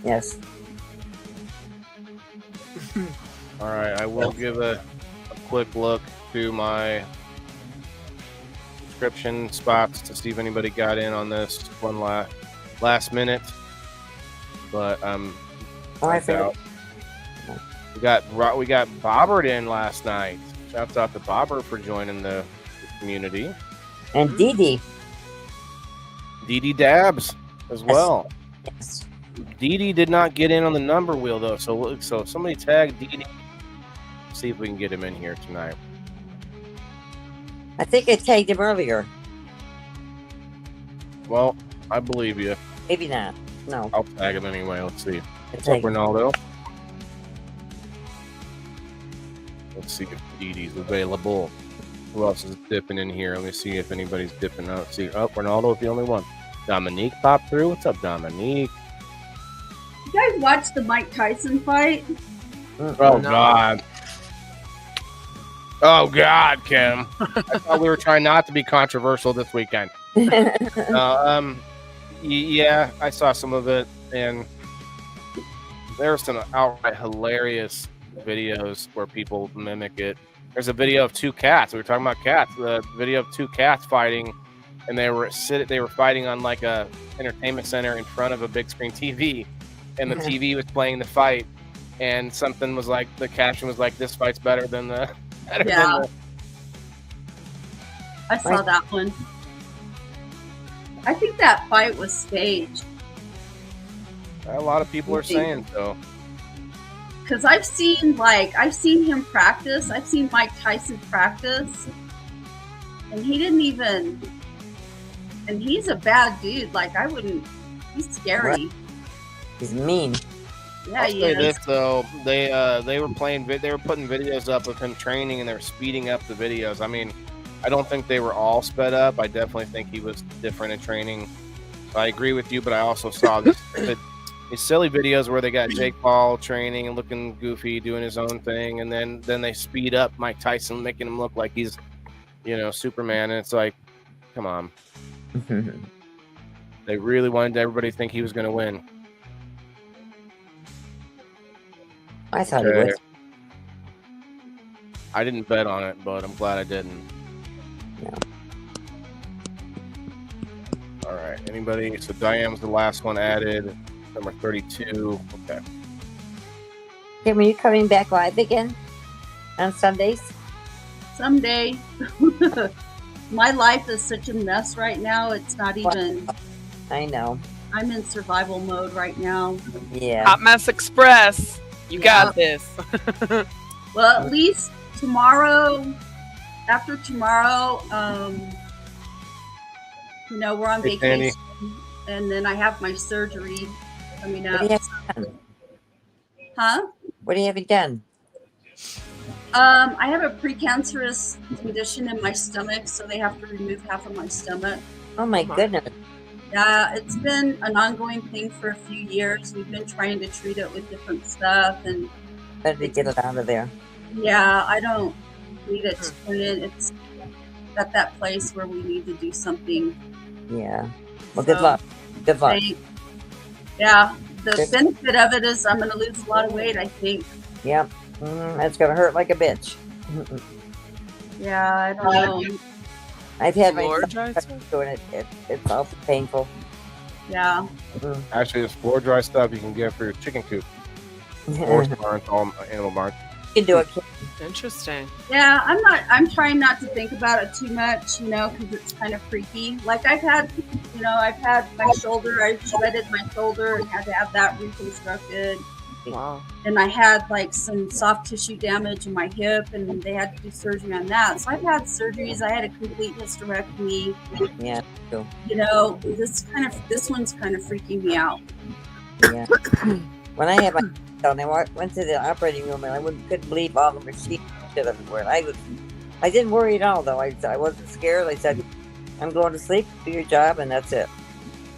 Yes. All right, I will give a quick look to my subscription spots to see if anybody got in on this one last minute. But All right, out. We got Bobbert in last night. Shouts out to Bobbert for joining the community. and Dee Dee. Dee Dee Dabs. as well. Yes. Dee Dee did not get in on the number wheel though, so somebody tag Dee Dee. See if we can get him in here tonight. I think I tagged him earlier. Well, I believe you. Maybe not. No. I'll tag him anyway. Let's see. I What's up, tagged him. Ronaldo? Let's see if Dee Dee's available. Who else is dipping in here? Let me see if anybody's dipping out. See, Ronaldo's the only one. Dominique popped through. What's up, Dominique? You guys watched the Mike Tyson fight? Oh, God. Oh, God, Kim. I thought we were trying not to be controversial this weekend. Yeah, I saw some of it, and there were some outright hilarious videos where people mimic it. There's a video of two cats. We were talking about cats. The video of two cats fighting, and they were fighting on like a entertainment center in front of a big screen TV, and the TV was playing the fight, and something was like, the caption was like, "This fight's better than the." Yeah. I saw that one. I think that fight was staged. A lot of people are saying so. Because I've seen him practice. I've seen Mike Tyson practice, and he didn't even. And he's a bad dude. Like I wouldn't. He's scary. He's mean. Yeah, I'll he say is. this though, they were putting videos up of him training, and they were speeding up the videos. I mean, I don't think they were all sped up. I definitely think he was different in training. I agree with you, but I also saw these silly videos where they got Jake Paul training and looking goofy, doing his own thing, and then they speed up Mike Tyson, making him look like he's, Superman, and it's like, come on. They really wanted everybody to think he was going to win. I thought he would. I didn't bet on it, but I'm glad I didn't. Yeah. All right. Anybody? So Diane's the last one added. Number 32. Okay. Kim, are you coming back live again on Sundays? Someday. My life is such a mess right now. It's not even. I know. I'm in survival mode right now. Yeah. Hot Mess Express. You got this. Well, at least tomorrow, after tomorrow, we're on Hey, vacation, and then I have my surgery coming What up. do you have done? Huh? What do you have done? I have a precancerous condition in my stomach, so they have to remove half of my stomach. Oh my goodness. Yeah, it's been an ongoing thing for a few years. We've been trying to treat it with different stuff, and Better to get it out of there. yeah, I don't need it to turn in. It's at that place where we need to do something. Yeah. Well, good So, luck. Good luck. Yeah, the Good. benefit of it is I'm going to lose a lot of weight, I think. Yep. That's going to hurt like a bitch. Yeah, I don't know. I've had my Lord, doing it. It's also painful. Yeah. Actually, there's floor dry stuff you can get for your chicken coop. Horse barns, all animal barns. You can do it. Interesting. Yeah, I'm trying not to think about it too much, because it's kind of freaky. Like I've had my shoulder, I shredded my shoulder and had to have that reconstructed. Wow. And I had like some soft tissue damage in my hip, and they had to do surgery on that. So I've had surgeries. I had a complete hysterectomy. Yeah. This one's kind of freaking me out. Yeah. When I had my and I went to the operating room, and I couldn't believe all the machines everywhere. I didn't worry at all, though. I wasn't scared. I said, "I'm going to sleep, do your job, and that's it."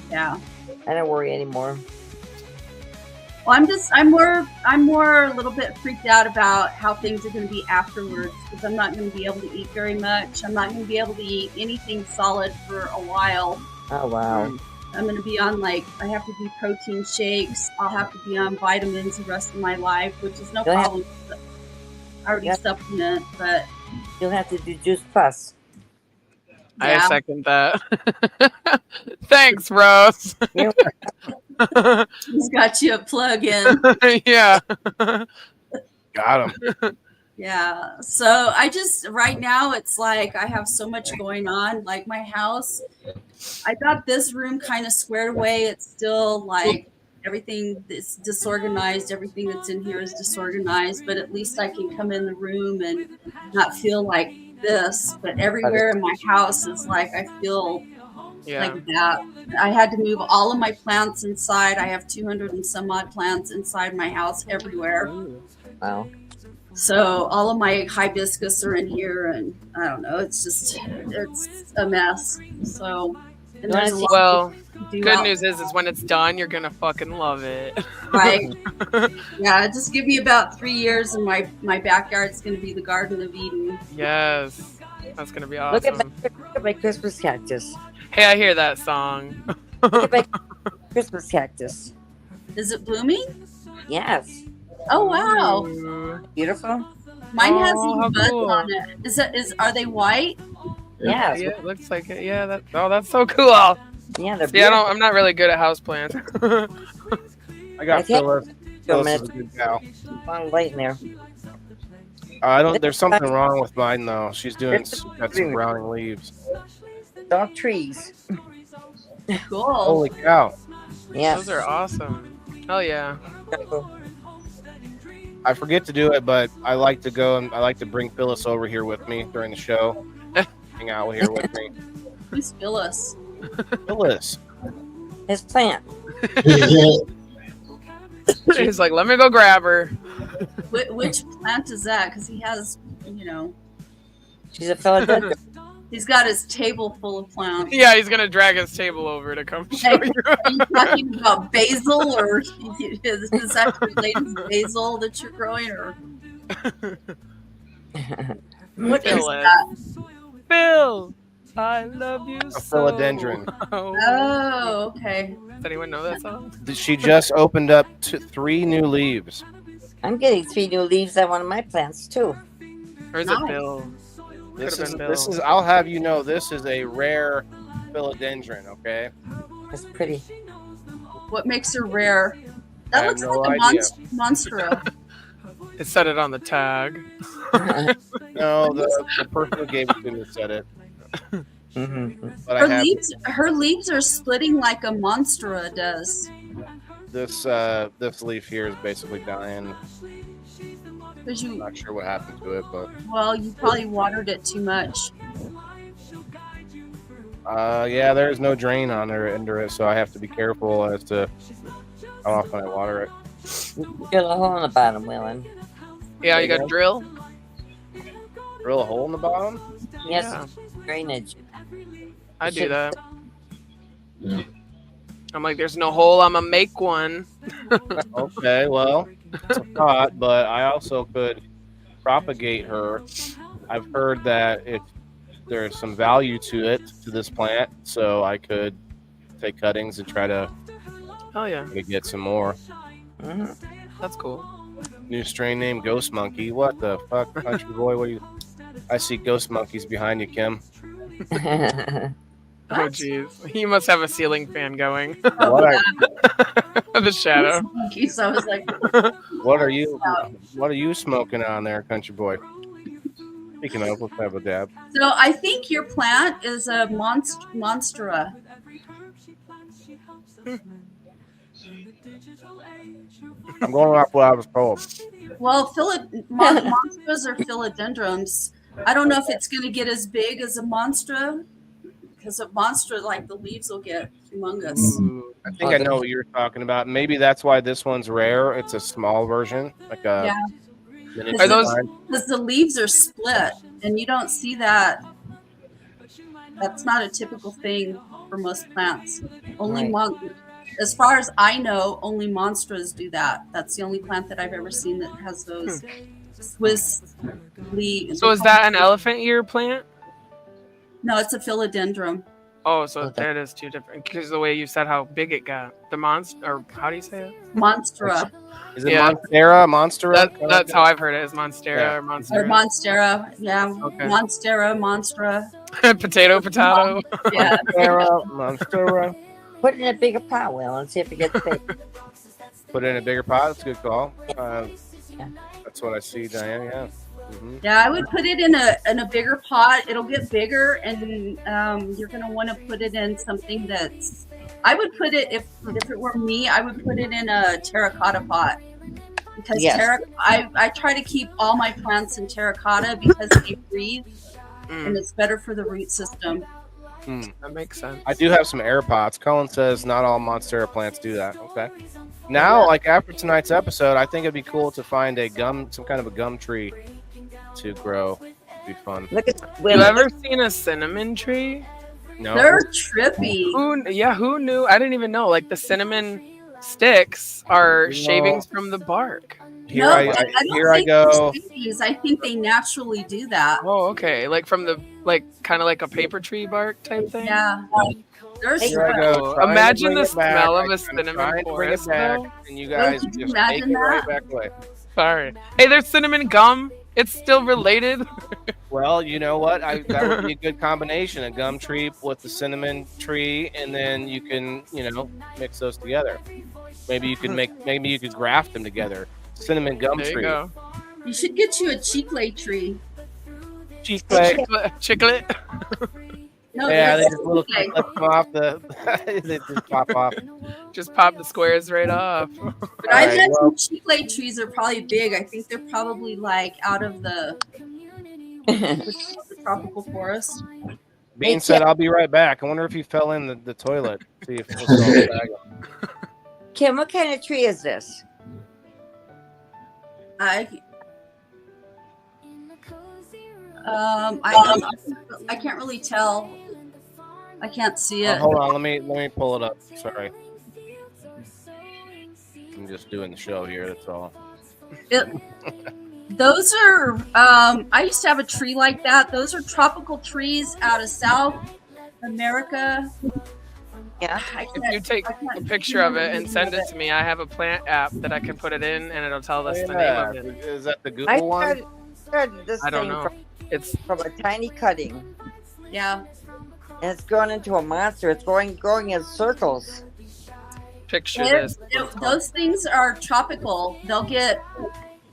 Yeah. I don't worry anymore. Well, I'm more a little bit freaked out about how things are going to be afterwards, because I'm not going to be able to eat very much. I'm not going to be able to eat anything solid for a while. Oh wow. I'm going to be on I have to do protein shakes. I'll have to be on vitamins the rest of my life, which is no Go ahead. problem. I already Yep. supplement, but You'll have to do Juice Plus. I yeah. second that. Thanks, Rose. You're He's got you a plug in. Yeah. Got him. Yeah. So I just right now it's like I have so much going on. Like my house, I got this room kind of squared away. It's still like everything is disorganized. Everything that's in here is disorganized, but at least I can come in the room and not feel like this. But everywhere in my house is like I feel like that. I had to move all of my plants inside. I have 200 and some odd plants inside my house everywhere. Wow. So all of my hibiscus are in here, and I don't know. It's a mess. So, and there's a lot Well, to do good out- news is when it's done, you're gonna fucking love it. right? Yeah, just give me about 3 years, and my backyard's going to be the Garden of Eden. Yes, that's gonna be Look awesome. at my Christmas cactus. Hey, I hear that song. Look at my Christmas cactus. Is it blooming? Yes. Oh wow! Ooh. Beautiful. Mine has Oh, even how buds cool. on it. Are they white? Yes. Yeah, it looks like it. Yeah, that's so cool. Yeah, they're See, I'm not really good at houseplants. I got Okay. Phyllis. beautiful. Phyllis is a good gal. Long light in there. I don't. There's something wrong with mine though. She's doing. She's got some browning leaves. Dog trees. Cool. Holy cow! Yes. Those are awesome. Hell yeah. I forget to do it, but I like to go and I like to bring Phyllis over here with me during the show. Hang out here with me. Who's Phyllis? Phyllis. His plant. He's like, let me go grab her. Which plant is that? Because he has, She's a philodendron. he's got his table full of plants. Yeah, he's gonna drag his table over to come show Hey, you. are you talking about basil, or is that related to basil that you're growing, or what is Phyllis. that? Phil, I love you A so. philodendron. Oh, okay. Does anyone know that song? She just opened up 3 new leaves. I'm getting 3 new leaves on one of my plants too. Or is Nice. it Bill? This Could've is been this Bill. is. I'll have you know, this is a rare philodendron. Okay. It's pretty. What makes her rare? I That have looks no like idea. a monstera. It said it on the tag. No, the person who gave it to me said it. Mm-hmm. But I have Her leaves are splitting like a monstera does. this. This leaf here is basically dying. Because you, Not sure what happened to it, but well, you probably watered it too much. yeah, there's no drain on there under it, so I have to be careful as to how often I water it. Drill a hole in the bottom, Willen. Yeah, you got a drill? Drill a hole in the bottom. Yes, Yeah, drainage. I do Should- that. Yeah. I'm like, there's no hole, I'm gonna make one. Okay, well, it's a thought, but I also could propagate her. I've heard that if there's some value to it, to this plant, so I could take cuttings and try to Oh yeah, get some more. Mhm. that's cool. New strain name, Ghost Monkey. What the fuck, country boy? What are you? I see ghost monkeys behind you, Kim. Oh jeez, he must have a ceiling fan going. What are The shadow. So I was like, what are you smoking on there, country boy? Speaking of, let's have a dab. so I think your plant is a monstera. I'm going off what I was told. Well, monstras are philodendrons. I don't know if it's going to get as big as a monstera, because a monstera, like the leaves will get humongous. Ooh. I think I know what you're talking about. Maybe that's why this one's rare. It's a small version, like a. Yeah. miniature Are those- kind. Because the leaves are split, and you don't see that. That's not a typical thing for most plants. Only Right. as far as I know, only monstras do that. That's the only plant that I've ever seen that has those Swiss leaves. So is that an elephant ear plant? No, it's a philodendron. Oh, so Okay. that is two different. Because the way you said how big it got, the monster, or how do you say it? Monstera Is it Yeah. Monstera? Monstera? That's how I've heard it. Is Monstera Yeah. or or Monstera? monstera. Yeah, Okay. monstera, monstra. Potato. Yeah. Monstera. Monstera. Put it in a bigger pot, Will, and see if it gets big. Put it in a bigger pot. That's a good call. Yeah. That's what I see, Diane. Yeah. Yeah, I would put it in a bigger pot. It'll get bigger, and you're gonna want to put it in something that's. I would put it if it were me. I would put it in a terracotta pot because Yes. I try to keep all my plants in terracotta because they breathe, and it's better for the root system. That makes sense. I do have some air pots. Colin says not all Monstera plants do that. Okay. Now, like after tonight's episode, I think it'd be cool to find some kind of a gum tree to grow. It'd be fun. Look at You ever seen a cinnamon tree? No. They're trippy. Who knew? I didn't even know. Like the cinnamon sticks are shavings from the bark. Here I go. I think they naturally do that. Oh, okay. Like from the kind of like a paper tree bark type thing. Yeah. Here I go. trying to Imagine bring the it back. smell of a I'm cinnamon trying to bring it forest. back, though. and you guys Could you just take imagine it right that? back away. Sorry. Hey, there's cinnamon gum. It's still related. Well, you know what? That would be a good combination: a gum tree with the cinnamon tree, and then you can, mix those together. Maybe you could graft them together. Cinnamon gum There you tree. go. You should get you a chicle tree. Cheesecake. Chiclet. No, Yeah, they that's just little chicle. clips come off the. They just pop off. Just pop the squares right off. But I Alright, imagine well- chicle trees are probably big. I think they're probably like out of the tropical forest. Bean said, "I'll be right back." I wonder if he fell in the toilet. See if we'll still have a bag of him. Kim, what kind of tree is this? I can't really tell. I can't see it. Hold on, let me pull it up. Sorry, I'm just doing the show here. That's all. Those are I used to have a tree like that. Those are tropical trees out of South America. Yeah. If you take a picture of it and send it to me, I have a plant app that I can put it in, and it'll tell us the name of it. Is that the I Google one? started this I don't thing know. It's from a tiny cutting, Yeah. and it's grown into a monster. It's growing in circles. picture They're- this. Those things are tropical. They'll get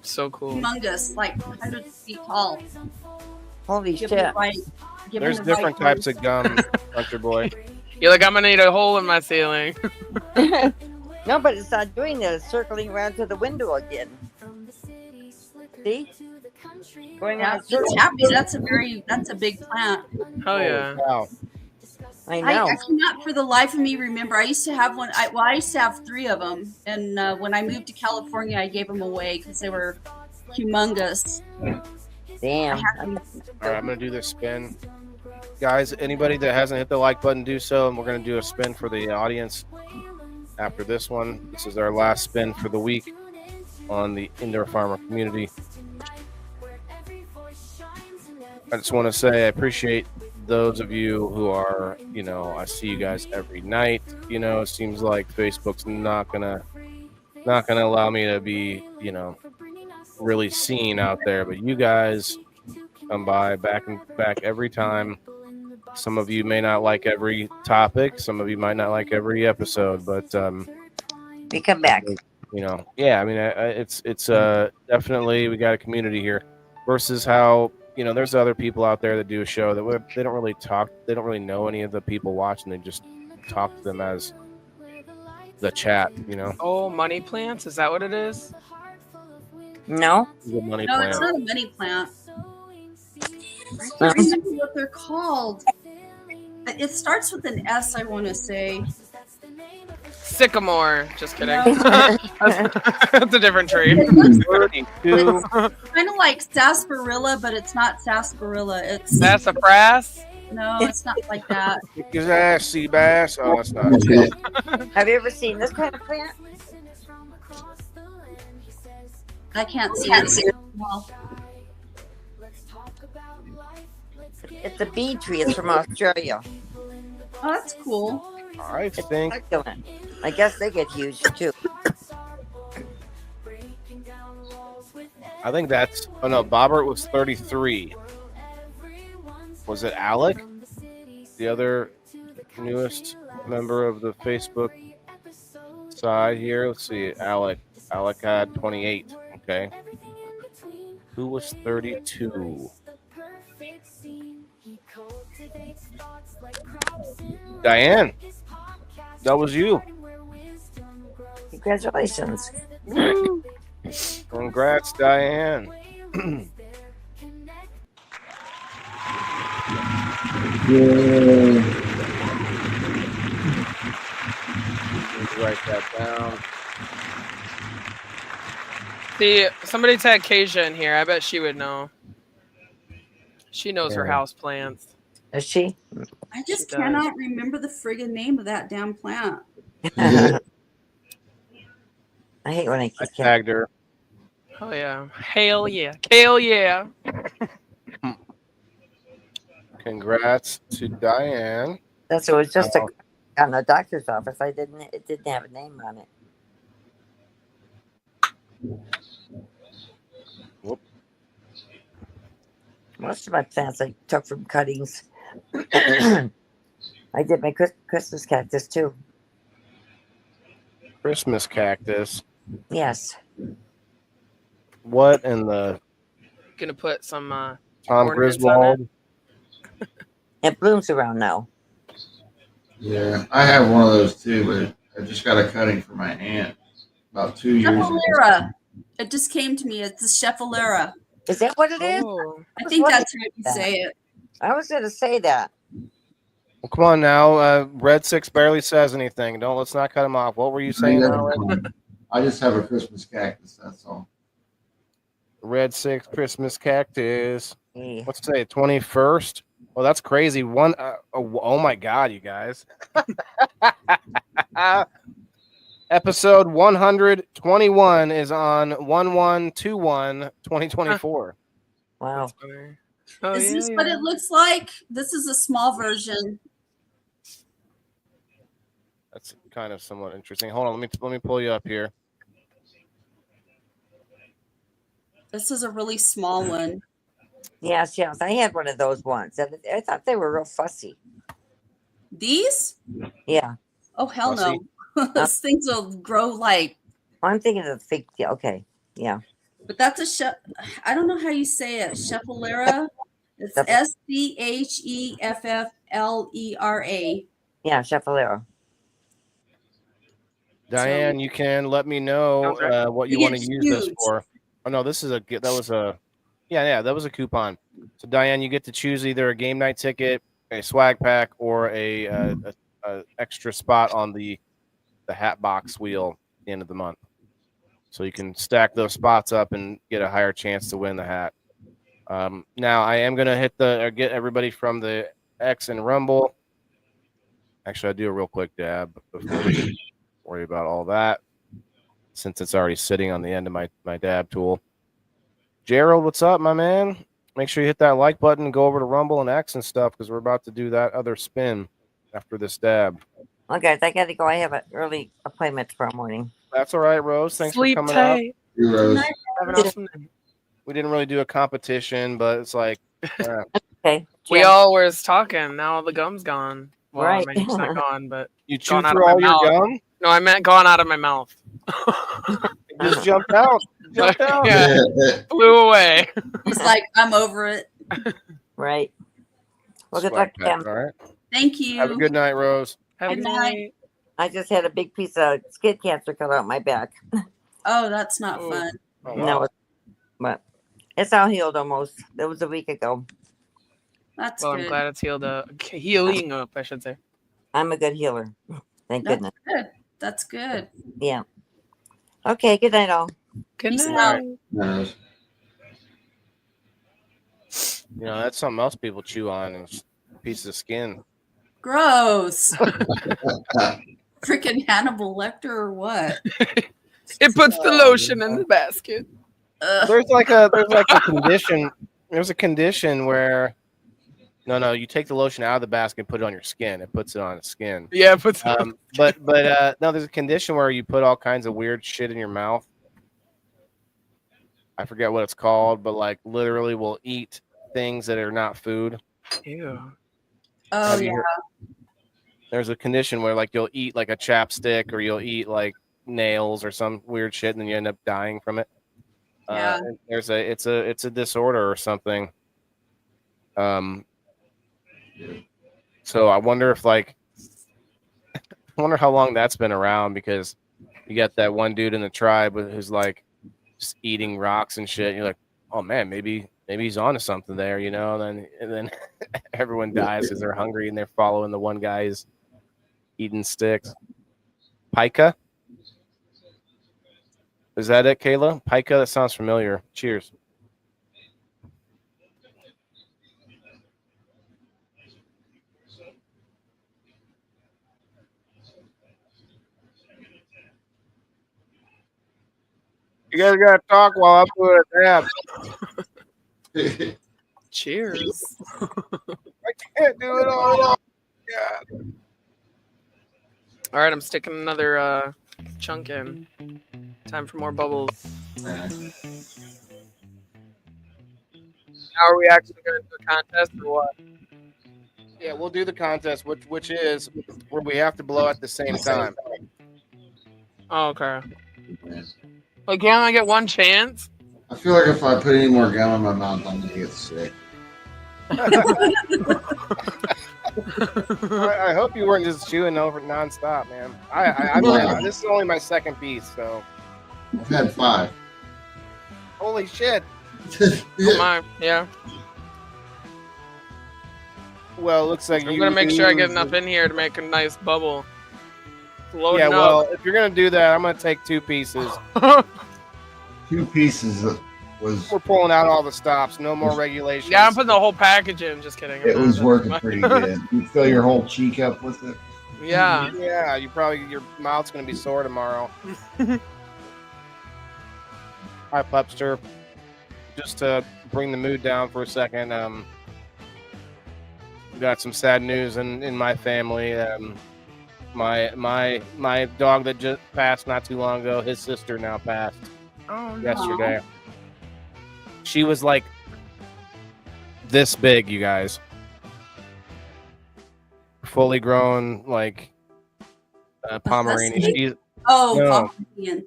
So cool. humongous, like 100 feet tall. Holy Give shit! them the right- give There's them the different right types of gum, Country Boy. You're like, I'm gonna need a hole in my ceiling. No, but it's not doing that. It's circling around to the window again. See? Going Yeah, on a it's circle. happy. That's a big plant. Hell yeah. Wow. I know. I cannot for the life of me remember. I used to have one. I used to have 3 of them, and when I moved to California, I gave them away because they were humongous. Damn. All right, I'm gonna do this spin, guys. Anybody that hasn't hit the like button, do so, and we're gonna do a spin for the audience after this one. This is our last spin for the week on the Indoor Farmer community. I just want to say I appreciate those of you who are, I see you guys every night. It seems like Facebook's not gonna allow me to be, really seen out there, but you guys come by back every time. Some of you may not like every topic, some of you might not like every episode, but We come back. yeah, I mean, it's definitely, we got a community here versus how, there's other people out there that do a show that they don't really talk, they don't really know any of the people watching, they just talk to them as the chat, Oh, money plants? Is that what it is? No. Good money No, plant. it's not a money plant. I can't remember what they're called. It starts with an S, I want to say. Sycamore. Just kidding. No. That's a different tree. It looks 32. kind of like sarsaparilla, but it's not sarsaparilla. It's Sassafras? no, it's not like that. Kick his ass, sea bass. Oh, that's not. Have you ever seen this kind of plant? I can't see it. Well, It's a bee tree. It's from Australia. oh, that's cool. I think Succulent. I guess they get huge too. that's. Oh no, Bobbert was 33. Was it Alec, the other newest member of the Facebook side here? Let's see, Alec had 28. Okay. Who was 32? Diane, that was you. Congratulations. Congrats, Diane. Write that down. See, somebody tag Kasia in here. I bet she would know. She knows her house plants. Is she? I just She cannot remember the friggin' name of that damn plant. I hate when I I keep tagged her. Oh yeah. Hell yeah. Hell yeah. Congrats to Diane. That's it was just a on the doctor's office. It didn't have a name on it. Whoop. Most of my plants I took from cuttings. I did my Christmas cactus too. Christmas cactus. Yes. What in the Gonna put some Tom ornaments on Griswold? It blooms around now. Yeah, I have one of those too, but I just got a cutting for my aunt about 2 years ago. Scheffalera. It just came to me. It's the Scheffalera. Is that what it is? Oh. I think that's how you say it. I was going to say that. Well, come on now. Red Six barely says anything. Let's not cut him off. What were you saying? I just have a Christmas cactus. That's all. Red Six Christmas cactus. Yeah. What's today? 21st. Well, that's crazy. Oh my God, you guys. Episode 121 is on 11/21/2024. Wow. Oh, Is this what it looks like? This is a small version. That's kind of somewhat interesting. Hold on, let me pull you up here. This is a really small one. Yes. I had one of those once. And I thought they were real fussy. These? Yeah. Oh, hell Fussy? no. Those things will grow like. I'm thinking of the fig. Yeah, okay. Yeah. But that's I don't know how you say it. Scheffalera. It's Schefflera. Yeah, Scheffalera. Diane, you can let me know what you want to use this for. Oh no, that was a coupon. So Diane, you get to choose either a game night ticket, a swag pack, or a extra spot on the hat box wheel at the end of the month. So you can stack those spots up and get a higher chance to win the hat. Now I am gonna get everybody from the X and Rumble. Actually, I'll do a real quick dab before we worry about all that, since it's already sitting on the end of my dab tool. Gerald, what's up, my man? Make sure you hit that like button and go over to Rumble and X and stuff, because we're about to do that other spin after this dab. Okay, I gotta go. I have an early appointment tomorrow morning. That's all right, Rose. Thanks Sleep for coming tight. up. You, Rose. Have an awesome night. We didn't really do a competition, but it's like Okay. We Jim. all was talking. Now all the gum's gone. Well, Right. I mean, it's not gone, but you Gone chewed out through of all my your mouth. gum. no, I meant gone out of my mouth. It just jumped out. Jumped out. Yeah. Flew away. He's like, I'm over it. Right. Well, good Swag luck, pack, Kim. all right. Thank you. Have a good night, Rose. Have a Good good night. night. I just had a big piece of skin cancer cut out my back. Oh, that's not Oh. fun. Oh, No, wow. but it's all healed almost. That was a week ago. That's Well, good. I'm glad it's healing up, I should say. I'm a good healer. Thank That's goodness. good. That's good. Yeah. Okay. Good night, all. Good Peace night. out. That's something else people chew on, is pieces of skin. Gross. Freaking Hannibal Lecter or what? It puts the lotion in the basket. Ugh. There's like a condition. There's a condition where no, you take the lotion out of the basket and put it on your skin. It puts it on the skin. Yeah, it puts But no, there's a condition where you put all kinds of weird shit in your mouth. I forget what it's called, but like literally will eat things that are not food. Ew. Oh, Have you yeah. heard- There's a condition where like you'll eat like a chapstick or you'll eat like nails or some weird shit and then you end up dying from it. Yeah. There's it's a disorder or something. So I wonder if I wonder how long that's been around, because you got that one dude in the tribe who's like just eating rocks and shit. You're like, oh man, maybe he's onto something there, and then everyone dies because they're hungry and they're following the one guy who's eating sticks. Pica? Is that it, Kayla? Pica? That sounds familiar. Cheers. You guys gotta talk while I'm doing a dab. Cheers. I can't do it all. God. All right, I'm sticking another chunk in. Time for more bubbles. Now, are we actually going to do a contest or what? Yeah, we'll do the contest, which is where we have to blow at the same time. Oh, okay. Like, you only get one chance? I feel like if I put any more gum in my mouth, I'm gonna get sick. I hope you weren't just chewing over nonstop, man. This is only my second piece, so. I've had 5. Holy shit! Yeah. Well, it looks like I'm gonna make sure I get enough in here to make a nice bubble. Loading yeah, well, up. if you're gonna do that, I'm gonna take 2 pieces. 2 pieces was. We're pulling out all the stops. No more regulations. Yeah, I'm putting the whole package in. Just kidding. It was working pretty good. You fill your whole cheek up with it. Yeah. Yeah, your mouth's gonna be sore tomorrow. Hi, Pupster. Just to bring the mood down for a second, we got some sad news in my family. My dog that just passed not too long ago, his sister now passed yesterday. She was like this big, you guys. Fully grown, like Pomeranian. Pomeranian.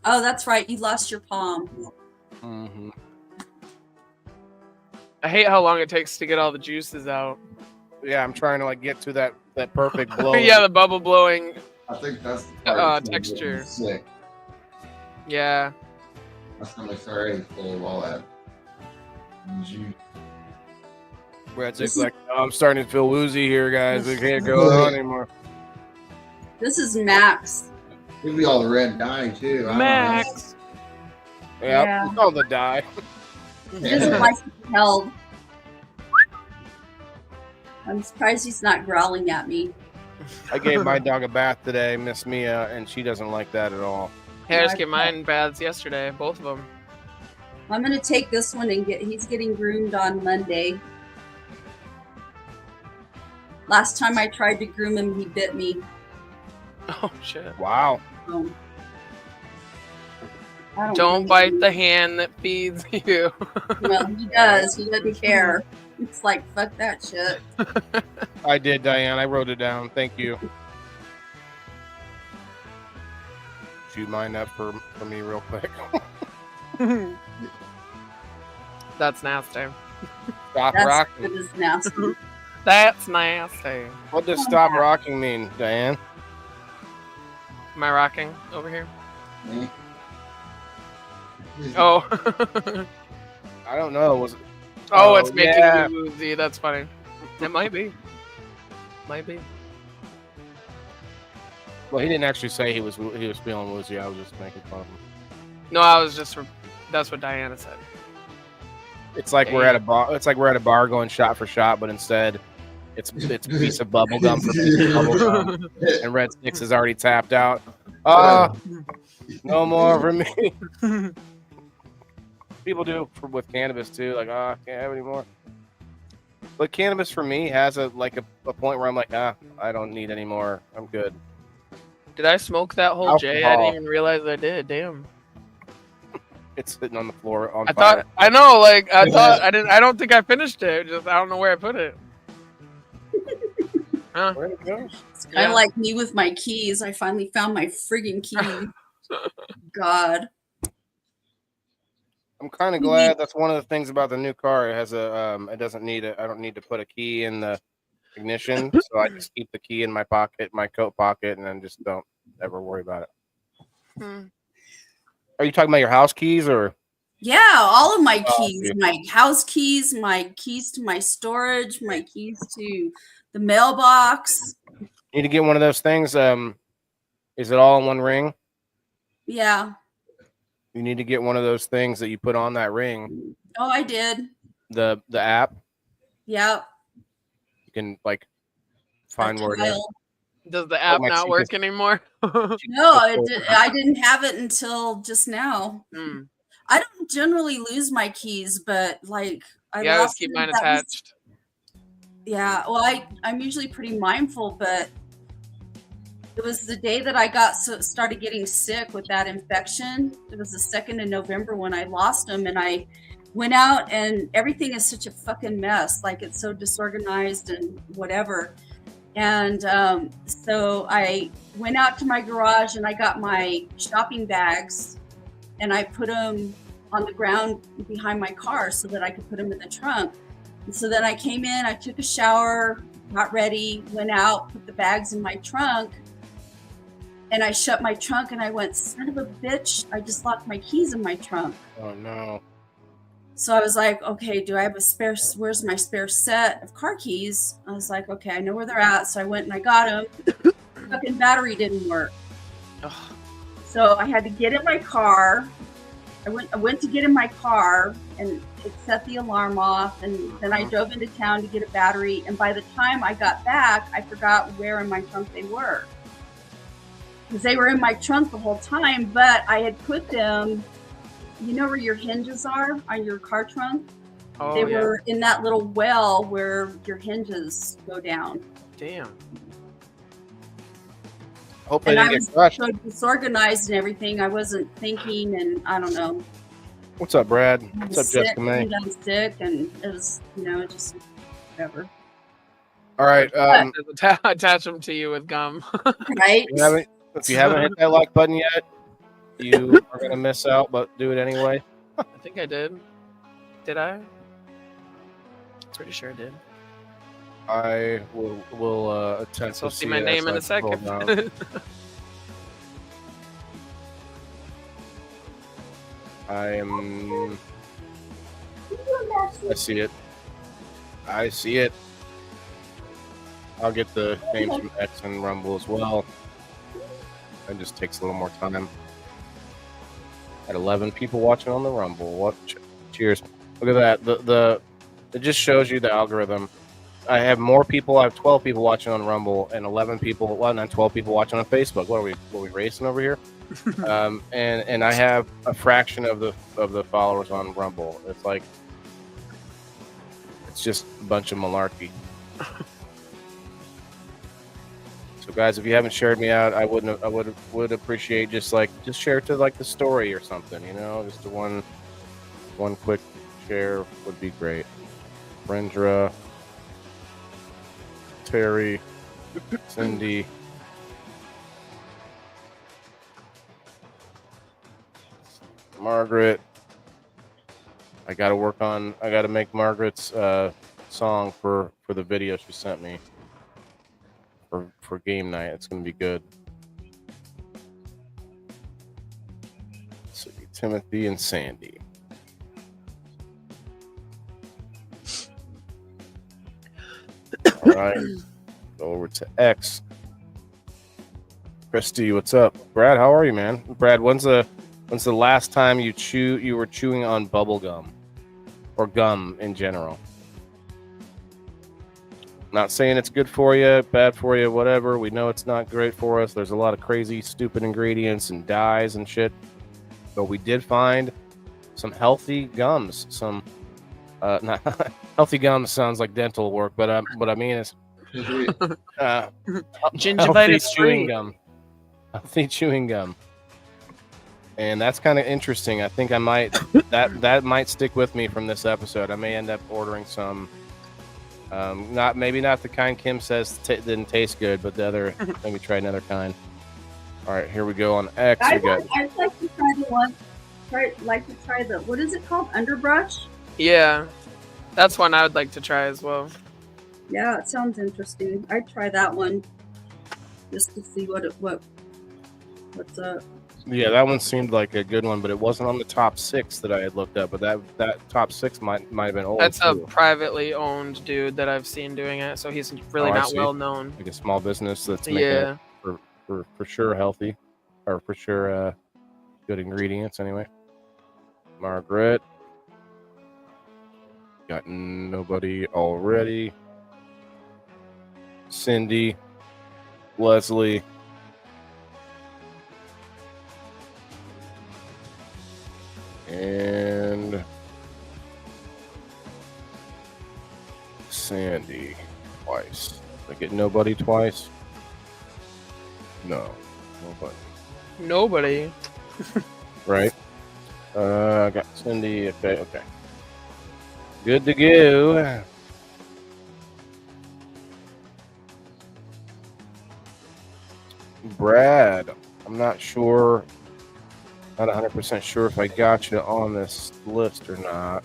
Oh, that's right. You lost your palm. Mm-hmm. I hate how long it takes to get all the juices out. Yeah, I'm trying to get to that perfect blow. Yeah, the bubble blowing. I think that's the part texture. Sick. Yeah. My stomach's already full of all that juice. Brad's like, I'm starting to feel woozy here, guys. We can't go on anymore. This is Max. Maybe all the red dye too. Max. Yeah, all the dye. He doesn't like to be held. I'm surprised he's not growling at me. I gave my dog a bath today, Miss Mia, and she doesn't like that at all. Hey, I just get mine baths yesterday, both of them. I'm gonna take this one and he's getting groomed on Monday. Last time I tried to groom him, he bit me. Oh shit! Wow. Don't bite the hand that feeds you. Well, he does. He doesn't care. It's like, fuck that shit. I did, Diane. I wrote it down. Thank you. Shoot mine up for me real quick. That's nasty. Stop That's rocking. It is nasty. That's nasty. What does stop rocking mean, Diane? Am I rocking over here? Me? Oh. I don't know. Was it? Oh, it's making yeah. me woozy. That's funny. It might be. Might be. Well, he didn't actually say he was feeling woozy. I was just making fun of him. No, I was just. That's what Diana said. It's like we're at a bar. It's like we're at a bar going shot for shot, but instead, it's a piece of bubble gum for piece of bubble gum, and Red Sticks is already tapped out. No more for me. People do with cannabis too. Like, I can't have any more. But cannabis for me has a point where I'm like, I don't need any more. I'm good. Did I smoke that whole J? I didn't even realize I did. Damn. It's sitting on the floor on I fire. thought I know, like I thought I didn't. I don't think I finished it. Just I don't know where I put it. Huh? Where'd it go? It's kind of like me with my keys. I finally found my friggin' key. God. I'm kind of glad. That's one of the things about the new car. It has a it doesn't need a. I don't need to put a key in the ignition, so I just keep the key in my pocket, my coat pocket, and then just don't ever worry about it. Are you talking about your house keys or? Yeah, all of my keys, my house keys, my keys to my storage, my keys to the mailbox. You need to get one of those things. Is it all in one ring? Yeah. You need to get one of those things that you put on that ring. Oh, I did. The app. Yep. You can like find where it is. Does the app not work anymore? No, I didn't have it until just now. I don't generally lose my keys, but like I always keep mine attached. Yeah, well, I'm usually pretty mindful, but it was the day that I started getting sick with that infection. It was the 2nd of November when I lost them, and I went out, and everything is such a fucking mess. Like, it's so disorganized and whatever. And so I went out to my garage, and I got my shopping bags, and I put them on the ground behind my car so that I could put them in the trunk. And so then I came in, I took a shower, got ready, went out, put the bags in my trunk, and I shut my trunk, and I went, son of a bitch, I just locked my keys in my trunk. Oh, no. So I was like, okay, do I have a spare, where's my spare set of car keys? I was like, okay, I know where they're at. So I went and I got them. Fucking battery didn't work. Ugh. So I had to get in my car. I went to get in my car, and it set the alarm off, and then I drove into town to get a battery. And by the time I got back, I forgot where in my trunk they were. Because they were in my trunk the whole time, but I had put them, you know where your hinges are on your car trunk? Oh, they were in that little well where your hinges go down. Damn. Hopefully And they I didn't was get crushed. so disorganized and everything. I wasn't thinking, and I don't know. What's up, Brad? I What's was up, sick, Jessica May? and I was sick, and it was, just whatever. All right. Attach them to you with gum. Right? If you haven't hit that like button yet, you are going to miss out, but do it anyway. I think I did. Did I? Pretty sure I did. I will attempt I'll to see my name in a second. I see it. I see it. I'll get the names from X and Rumble as well. It just takes a little more time. At 11 people watching on the Rumble. What? Cheers. Look at that. It just shows you the algorithm. I have more people. I have 12 people watching on Rumble and 11 people. Well, not 12 people watching on Facebook. What are we racing over here? And I have a fraction of the followers on Rumble. It's like it's just a bunch of malarkey. So guys, if you haven't shared me out, I would appreciate just share it to like the story or something, just a one quick share would be great. Rendra, Terry, Cindy, Margaret. I got to make Margaret's song for the video she sent me for game night. It's going to be good. So Timothy and Sandy. All right. Go over to X. Christy, what's up? Brad, how are you, man? Brad, when's the last time you were chewing on bubble gum or gum in general? Not saying it's good for you, bad for you, whatever. We know it's not great for us. There's a lot of crazy, stupid ingredients and dyes and shit. But we did find some healthy gums. Some not healthy gums sounds like dental work, but what I mean is gingivitis chewing gum. Healthy chewing gum. And that's kind of interesting. I think I might that might stick with me from this episode. I may end up ordering some. Maybe not the kind Kim says didn't taste good, but the other. Maybe try another kind. All right, here we go on X. I'd like to try like to try the, what is it called? Underbrush? Yeah, that's one I would like to try as well. Yeah, it sounds interesting. I'd try that one just to see what's up. Yeah, that one seemed like a good one, but it wasn't on the top 6 that I had looked up. But that top 6 might have been old. That's a too. privately owned dude that I've seen doing it, so he's really not well known. Like a small business that's making it for sure healthy, or for sure good ingredients anyway. Margaret. Got nobody already. Cindy. Leslie. And Sandy twice. Did I get nobody twice? No, nobody. Nobody. Right? I got Cindy. Okay. Good to go. Brad, I'm not sure. Not 100% sure if I got you on this list or not.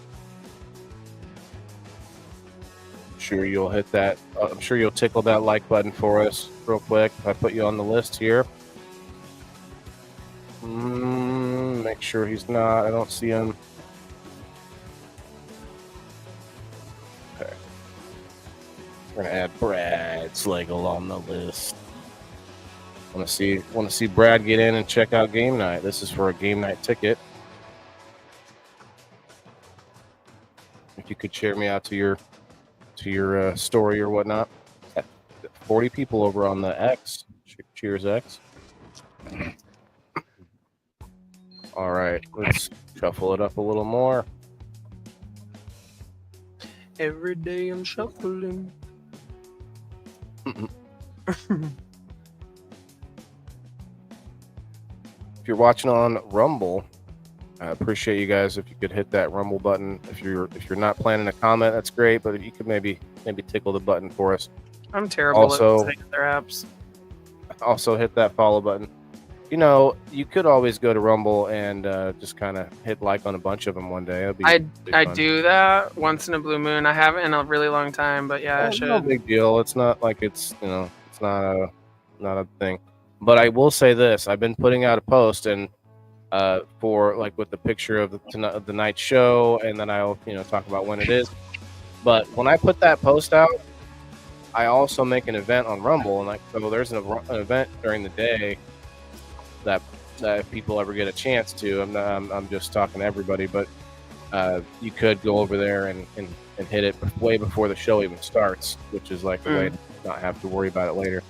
I'm sure you'll hit that. I'm sure you'll tickle that like button for us real quick if I put you on the list here. Make sure he's not. I don't see him. Okay. We're gonna add Brad Slagle on the list. Want to see Brad get in and check out game night. This is for a game night ticket. If you could share me out to your story or whatnot. 40 people over on the X. Cheers, X. All right, let's shuffle it up a little more. Every day I'm shuffling. If you're watching on Rumble, I appreciate you guys if you could hit that Rumble button. If you're not planning a comment, that's great. But if you could maybe tickle the button for us. I'm terrible Also, at saying their apps. Also hit that follow button. You know, you could always go to Rumble and just kind of hit like on a bunch of them one day. I do that once in a blue moon. I haven't in a really long time, but yeah, I should. No big deal. It's not like it's not a thing. But I will say this: I've been putting out a post and for like with the picture of the night show, and then I'll talk about when it is. But when I put that post out, I also make an event on Rumble, and so there's an event during the day that if people ever get a chance to. I'm just talking to everybody, but you could go over there and hit it way before the show even starts, which is like a way to not have to worry about it later.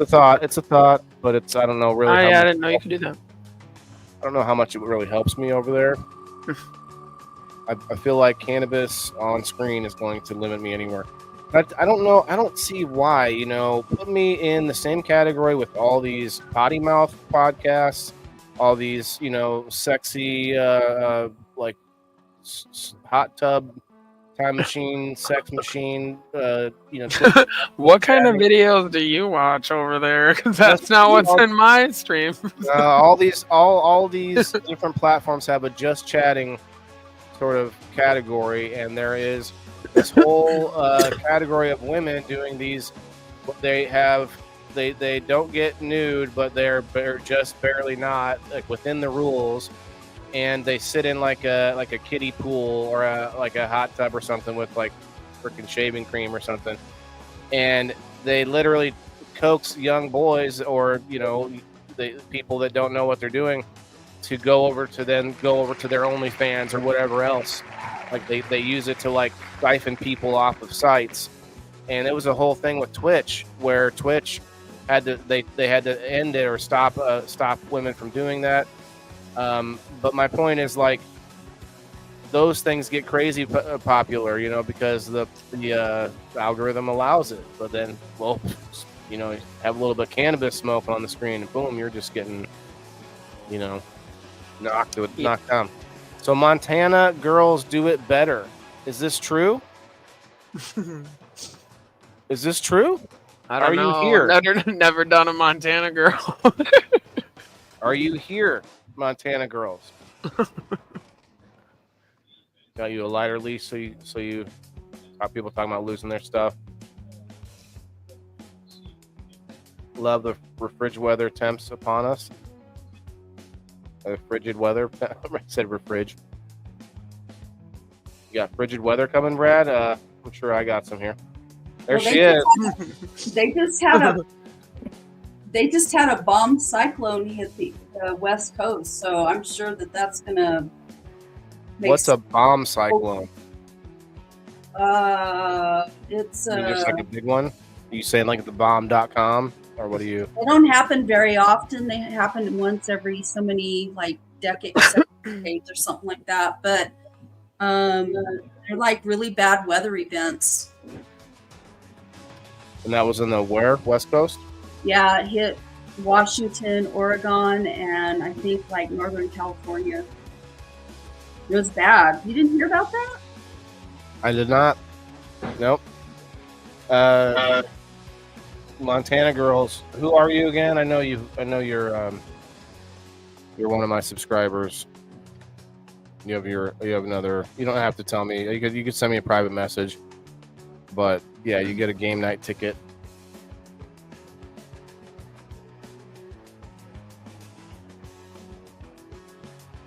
It's a thought, but I don't know really. I didn't know you could do that. I don't know how much it really helps me over there. I feel like cannabis on screen is going to limit me anywhere. I don't know. I don't see why. Put me in the same category with all these potty mouth podcasts, all these sexy like hot tub, time machine, sex machine. What kind of videos do you watch over there? Because that's not what's in my stream. all these different platforms have a just chatting sort of category, and there is this whole category of women doing these. They don't get nude, but they're just barely not like within the rules. And they sit in like a kiddie pool or like a hot tub or something with like freaking shaving cream or something, and they literally coax young boys or the people that don't know what they're doing to go over to their OnlyFans or whatever else. Like they use it to like siphon people off of sites, and it was a whole thing with Twitch where Twitch had to end it or stop women from doing that. But my point is, like, those things get crazy popular, because the algorithm allows it. But then, well, you have a little bit of cannabis smoke on the screen, and boom, you're just getting, knocked down. So Montana girls do it better. Is this true? Is this true? I don't know. You here? Never done a Montana girl. Are you here, Montana girls? Got you a lighter lease, so you have people talking about losing their stuff. Love the frigid weather temps upon us. Frigid weather. I said refrig. You got frigid weather coming, Brad? I'm sure I got some here. There she is. They just had a bomb cyclone hit the west coast, so I'm sure that's gonna. What's a bomb cyclone? It's just like a big one. Are you saying like the bomb.com, or what do you? They don't happen very often. They happen once every so many like decades or something like that. But they're like really bad weather events. And that was in the where? West Coast? Yeah, it hit Washington, Oregon, and I think like Northern California. It was bad. You didn't hear about that? I did not. Nope. Montana girls. Who are you again? I know you. I know you're one of my subscribers. You have another. You don't have to tell me. You could send me a private message. But yeah, you get a game night ticket.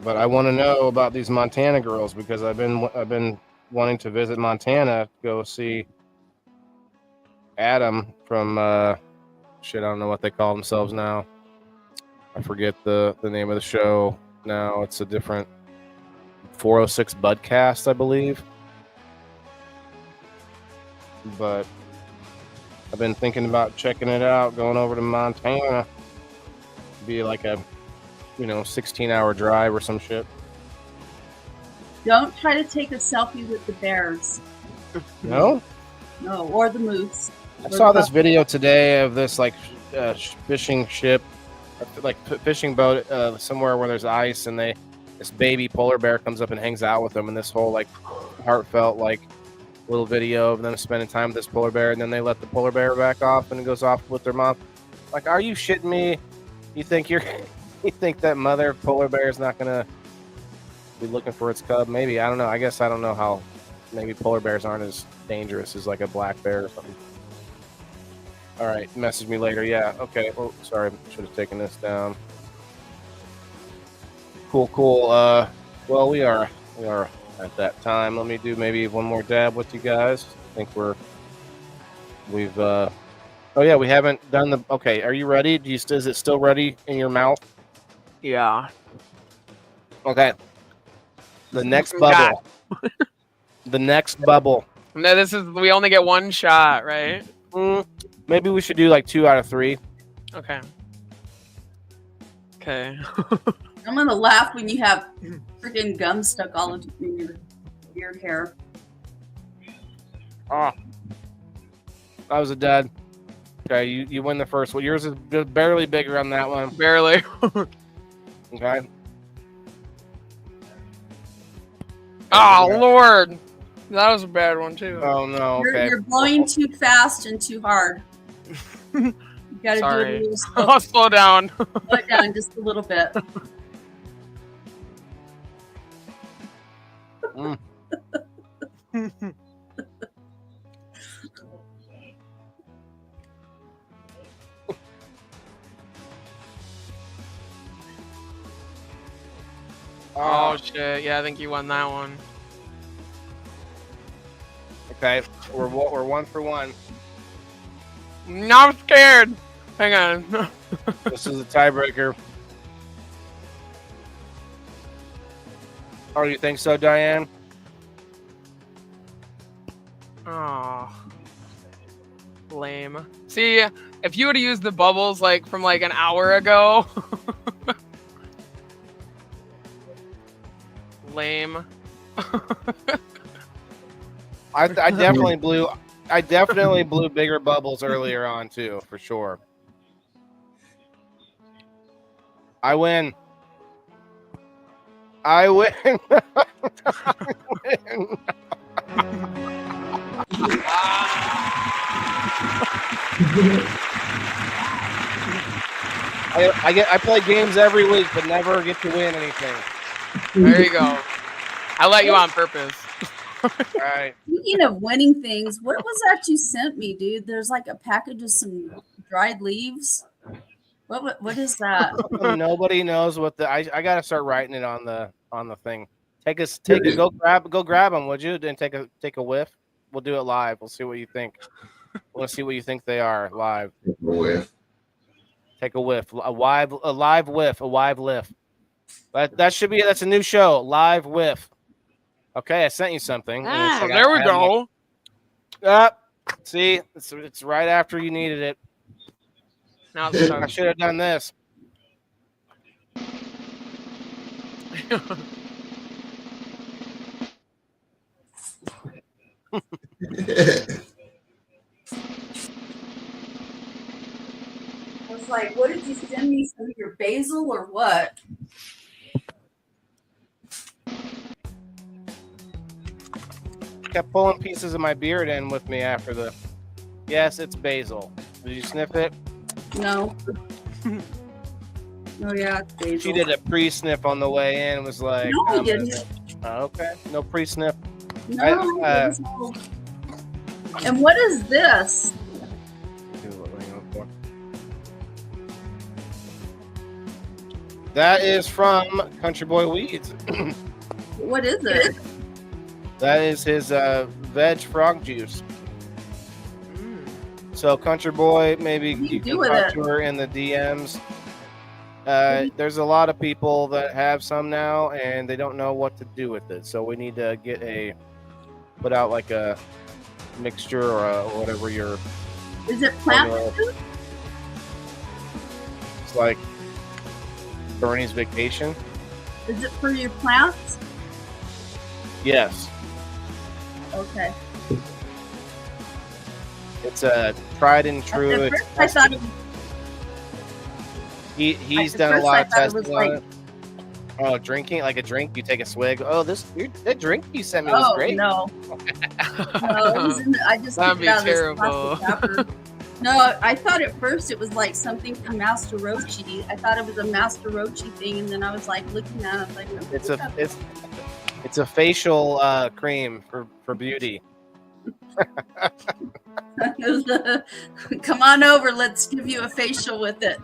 But I want to know about these Montana girls because I've been wanting to visit Montana, go see Adam from I don't know what they call themselves now. I forget the name of the show now. It's a different 406 Budcast, I believe. But I've been thinking about checking it out, going over to Montana. Be like a 16-hour drive or some shit. Don't try to take a selfie with the bears. No? No, or the moose. I saw this video today of this like fishing ship, like fishing boat somewhere where there's ice, and this baby polar bear comes up and hangs out with them, and this whole like heartfelt like little video of them spending time with this polar bear, and then they let the polar bear back off and it goes off with their mom. Like, are you shitting me? You think that mother polar bear is not gonna be looking for its cub? Maybe. I don't know. I guess I don't know how. Maybe polar bears aren't as dangerous as like a black bear or something. All right, message me later. Yeah. Okay. Oh, sorry. Should have taken this down. Cool. Well, we are at that time. Let me do maybe one more dab with you guys. I think we've. Oh yeah, we haven't done the. Okay, are you ready? Is it still ready in your mouth? Yeah. Okay. The next bubble. The next bubble. No, we only get one shot, right? Maybe we should do like 2 out of 3. Okay. Okay. I'm gonna laugh when you have freaking gum stuck all in your hair. Oh. That was a dud. Okay, you win the first one. Yours is barely bigger on that one. Barely. Okay. Oh, Lord. That was a bad one, too. Oh, no. Okay. You're blowing too fast and too hard. You gotta do it a little slow. I'll slow down. Slow it down just a little bit. Oh, shit. Yeah, I think you won that one. Okay, we're 1 for 1. Now I'm scared. Hang on. This is a tiebreaker. Oh, you think so, Diane? Oh, lame. See, if you would have used the bubbles like from like an hour ago. Lame. I definitely blew bigger bubbles earlier on too, for sure. I win. I win. I play games every week, but never get to win anything. There you go. I let you on purpose. All right. Speaking of winning things, what was that you sent me, dude? There's like a package of some dried leaves. What is that? Nobody knows what the. I gotta start writing it on the thing. Go grab them, would you? Then take a whiff. We'll do it live. We'll see what you think. We'll see what you think they are live. With Take a whiff. A live whiff. A live lift. That's a new show. Live whiff. Okay, I sent you something. There we go. See, it's right after you needed it. Now it's I should have done this. I was like, what did you send me? Some of your basil or what? Kept pulling pieces of my beard in with me after the. Yes, it's basil. Did you sniff it? No. Oh yeah, it's basil. She did a pre-sniff on the way in. Was like, No, I didn't. Okay, no pre-sniff. No. And what is this? That is from Country Boy Weeds. What is it? That is his veg frog juice. So Country Boy, maybe you can talk to her in the DMs. There's a lot of people that have some now, and they don't know what to do with it. So we need to put out like a mixture or whatever your. Is it plant food? It's like Bernie's Vacation. Is it for your plants? Yes. Okay. It's a tried and true. At first I thought it was, he's done a lot of testing on it. Oh, drinking like a drink. You take a swig. Oh, that drink you sent me was great. No. I just That'd took it out be terrible. of this plastic wrapper. No, I thought at first it was like something from Master Rochi. I thought it was a Master Rochi thing, and then I was like looking at it like it's a facial cream for beauty. Come on over, let's give you a facial with it.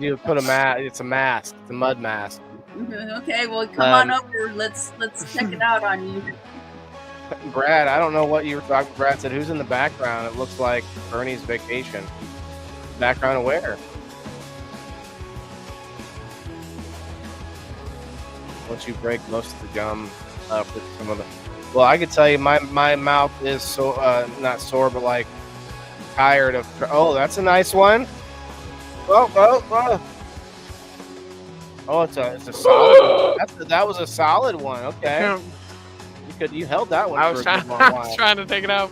You put a mask. It's a mask. It's a mud mask. Okay, well come on over. Let's check it out on you. Brad, I don't know what you were talking. Brad said, "Who's in the background?" It looks like Bernie's Vacation. Background of where? Once you break most of the gum with some of the. Well, I could tell you, my mouth is so not sore, but like tired of. Oh, that's a nice one. Oh, it's a solid one. That was a solid one. Okay. You held that one. I was trying to take it out.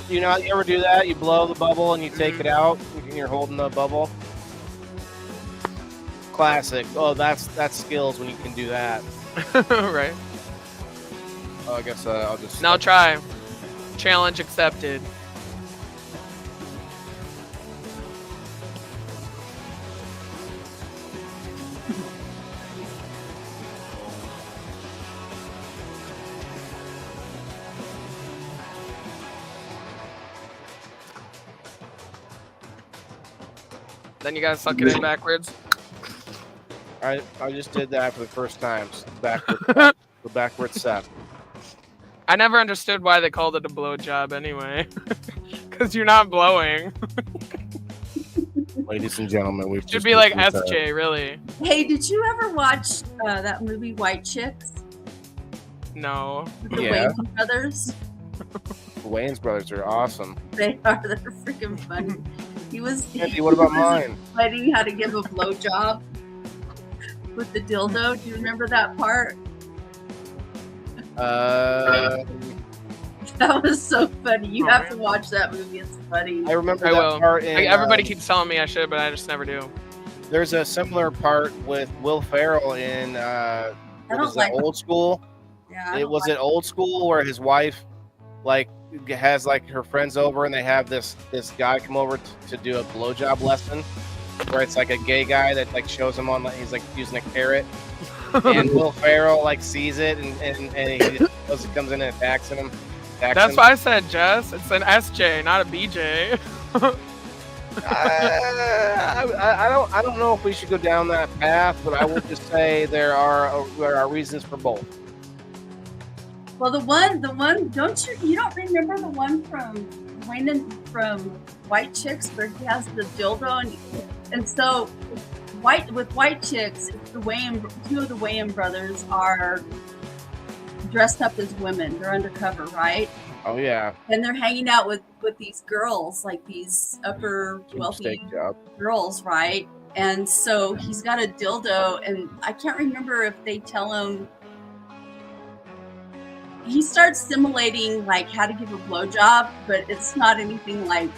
You ever do that? You blow the bubble and you take it out, and you're holding the bubble. Classic. Oh, that's skills when you can do that. Right. Oh, I guess I'll just. Now try. Challenge accepted. Then you gotta suck it in backwards. I just did that for the first time. The backward step. I never understood why they called it a blowjob anyway. Because you're not blowing. Ladies and gentlemen, we should be like SJ, really. Hey, did you ever watch that movie White Chicks? No. The Wayans brothers. The Wayans brothers are awesome. They are. They're freaking funny. Andy, what about mine? Learning how to give a blowjob with the dildo. Do you remember that part? That was so funny. You have to watch that movie. It's funny. I remember that part. Everybody keeps telling me I should, but I just never do. There's a similar part with Will Ferrell in Old School. Yeah. It was Old School where his wife has her friends over and they have this guy come over to do a blowjob lesson where it's like a gay guy that shows him on he's using a carrot And Will Ferrell like sees it and he just comes in and attacks him. That's why I said Jess. It's an SJ, not a BJ. I don't know if we should go down that path, but I will just say there are reasons for both. Well, the one, don't you don't remember the one from Wayne from White Chicks where he has the dildo and so with White Chicks, two of the Wayans brothers are dressed up as women. They're undercover, right? Oh yeah. And they're hanging out with these girls, like these upper wealthy girls, right? And so he's got a dildo, and I can't remember if they tell him. He starts simulating like how to give a blowjob, but it's not anything like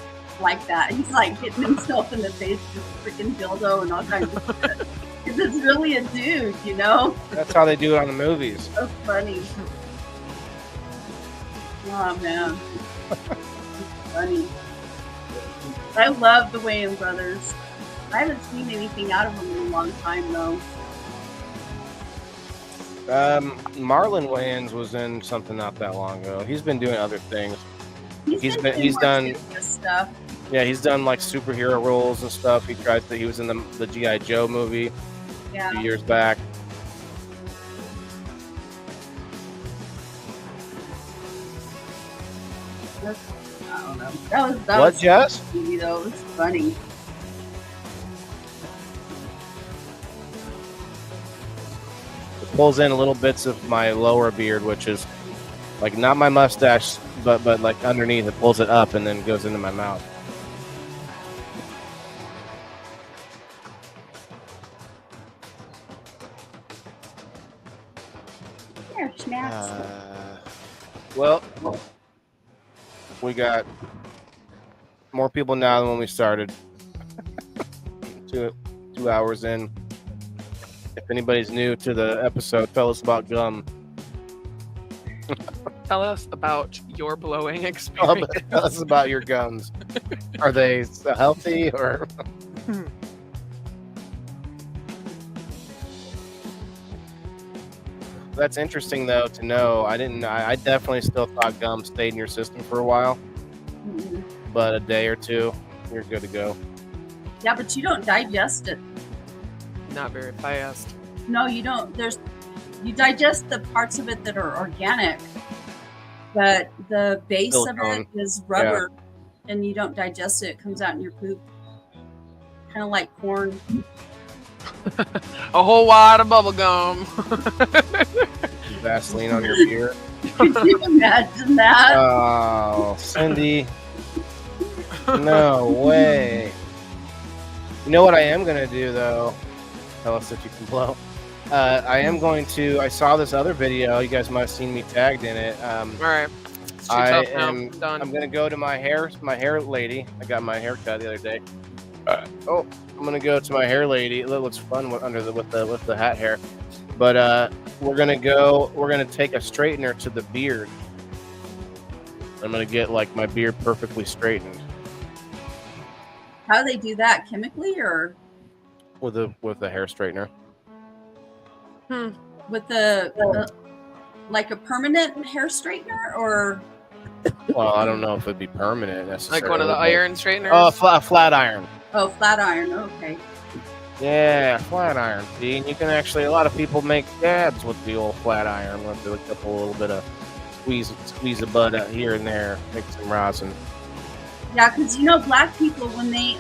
that. He's like hitting himself in the face with a freaking dildo and all kinds of shit. Because it's really a dude, you know? That's how they do it on the movies. So funny. Oh man. It's funny. I love the Wayans brothers. I haven't seen anything out of them in a long time though. Marlon Wayans was in something not that long ago. He's been doing other things. He's done stuff. Yeah, he's done like superhero roles and stuff. He was in the G.I. Joe movie a few years back. I don't know. That What, was Jess? TV though. It was funny. It pulls in little bits of my lower beard, which is like not my mustache, but like underneath. It pulls it up and then goes into my mouth. There, snaps. Well, we got more people now than when we started. 2 hours in. If anybody's new to the episode, tell us about gum. Tell us about your blowing experience. Tell us about your gums. Are they healthy or? That's interesting though to know. I definitely still thought gum stayed in your system for a while, but a day or two, you're good to go. Yeah, but you don't digest it. Not very fast. No, you don't. You digest the parts of it that are organic, but the base Silicone. of it is rubber, and you don't digest it. It comes out in your poop, kind of like corn. A whole wad of bubble gum. Vaseline on your beard. Could you imagine that? Oh, Cindy. No way. You know what I am going to do, though? Tell us if you can blow. I saw this other video. You guys might have seen me tagged in it. All right. It's too tough now. I'm Done. going to go to my hair lady. I got my hair cut the other day. I'm going to go to my hair lady. It looks fun with the hat hair. But we're going to take a straightener to the beard. I'm going to get like my beard perfectly straightened. How do they do that? Chemically or With the hair straightener. with the like a permanent hair straightener or? Well, I don't know if it'd be permanent necessarily. Like one of the iron straighteners? Oh, flat iron. Oh, flat iron. Okay. Yeah, flat iron. See, and you can actually, a lot of people make dabs with the old flat iron with a little bit of squeeze a bud out here and there, make some rosin. Yeah, because black people when they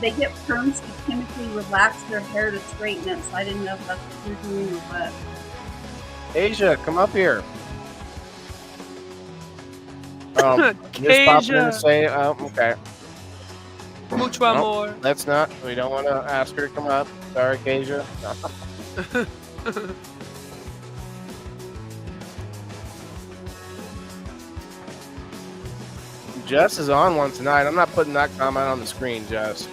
get perms to chemically relax their hair to straighten it. So I didn't know if that's what you're doing or what. Asia, come up here. Just pop in and say, okay. Mucho amor. That's not. We don't want to ask her to come up. Sorry, Kasia. Jess is on one tonight. I'm not putting that comment on the screen, Jess.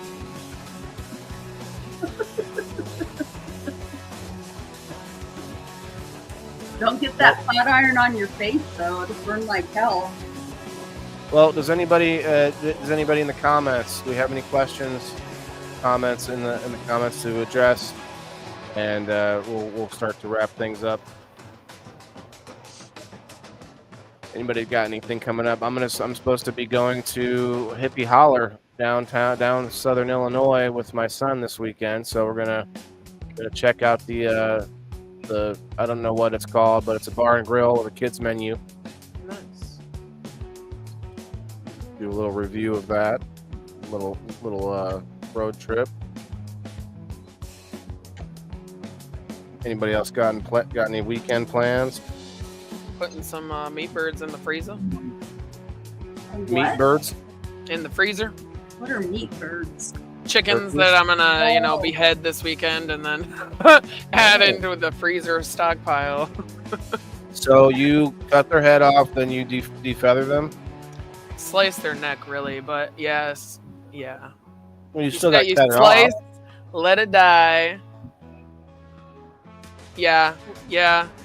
Don't get that flat iron on your face though; it'll burn like hell. Well, does anybody in the comments? Do we have any questions, comments in the comments to address? and we'll start to wrap things up. Anybody got anything coming up? I'm supposed to be going to Hippie Holler down Southern Illinois with my son this weekend. So we're gonna check out the I don't know what it's called, but it's a bar and grill with a kids menu. Nice. Do a little review of that. Little road trip. Anybody else got any weekend plans? Putting some meat birds in the freezer. Meat birds? In the freezer. What are meat birds? Chickens that I'm gonna, behead this weekend and then add into the freezer stockpile. So you cut their head off, then you defeather them? Slice their neck, really, but yes, yeah. Well, you still got to you cut it slice, off. let it die. Yeah,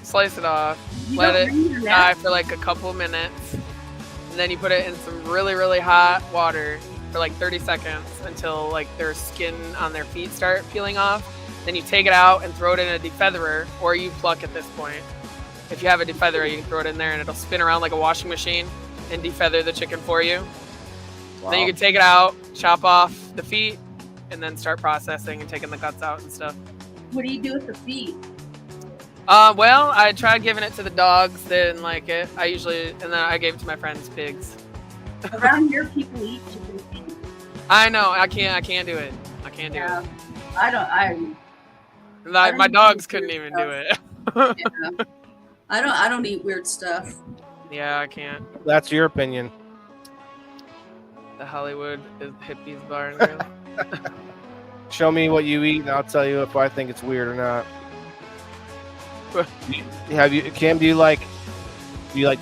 slice it off. Let it die for like a couple of minutes. And then you put it in some really, really hot water for like 30 seconds until like their skin on their feet start peeling off. Then you take it out and throw it in a defeatherer, or you pluck at this point. If you have a defeatherer, you can throw it in there and it'll spin around like a washing machine and defeather the chicken for you. Wow. Then you can take it out, chop off the feet, and then start processing and taking the guts out and stuff. What do you do with the feet? Well, I tried giving it to the dogs. They didn't like it. And then I gave it to my friends' pigs. Around here, people eat chicken feet. I know. I can't do it. I can't do it. My dogs couldn't even do it. Yeah. I don't eat weird stuff. Yeah, I can't. That's your opinion. The Hollywood is hippies bar and grill. Show me what you eat, and I'll tell you if I think it's weird or not. Cam? Do you like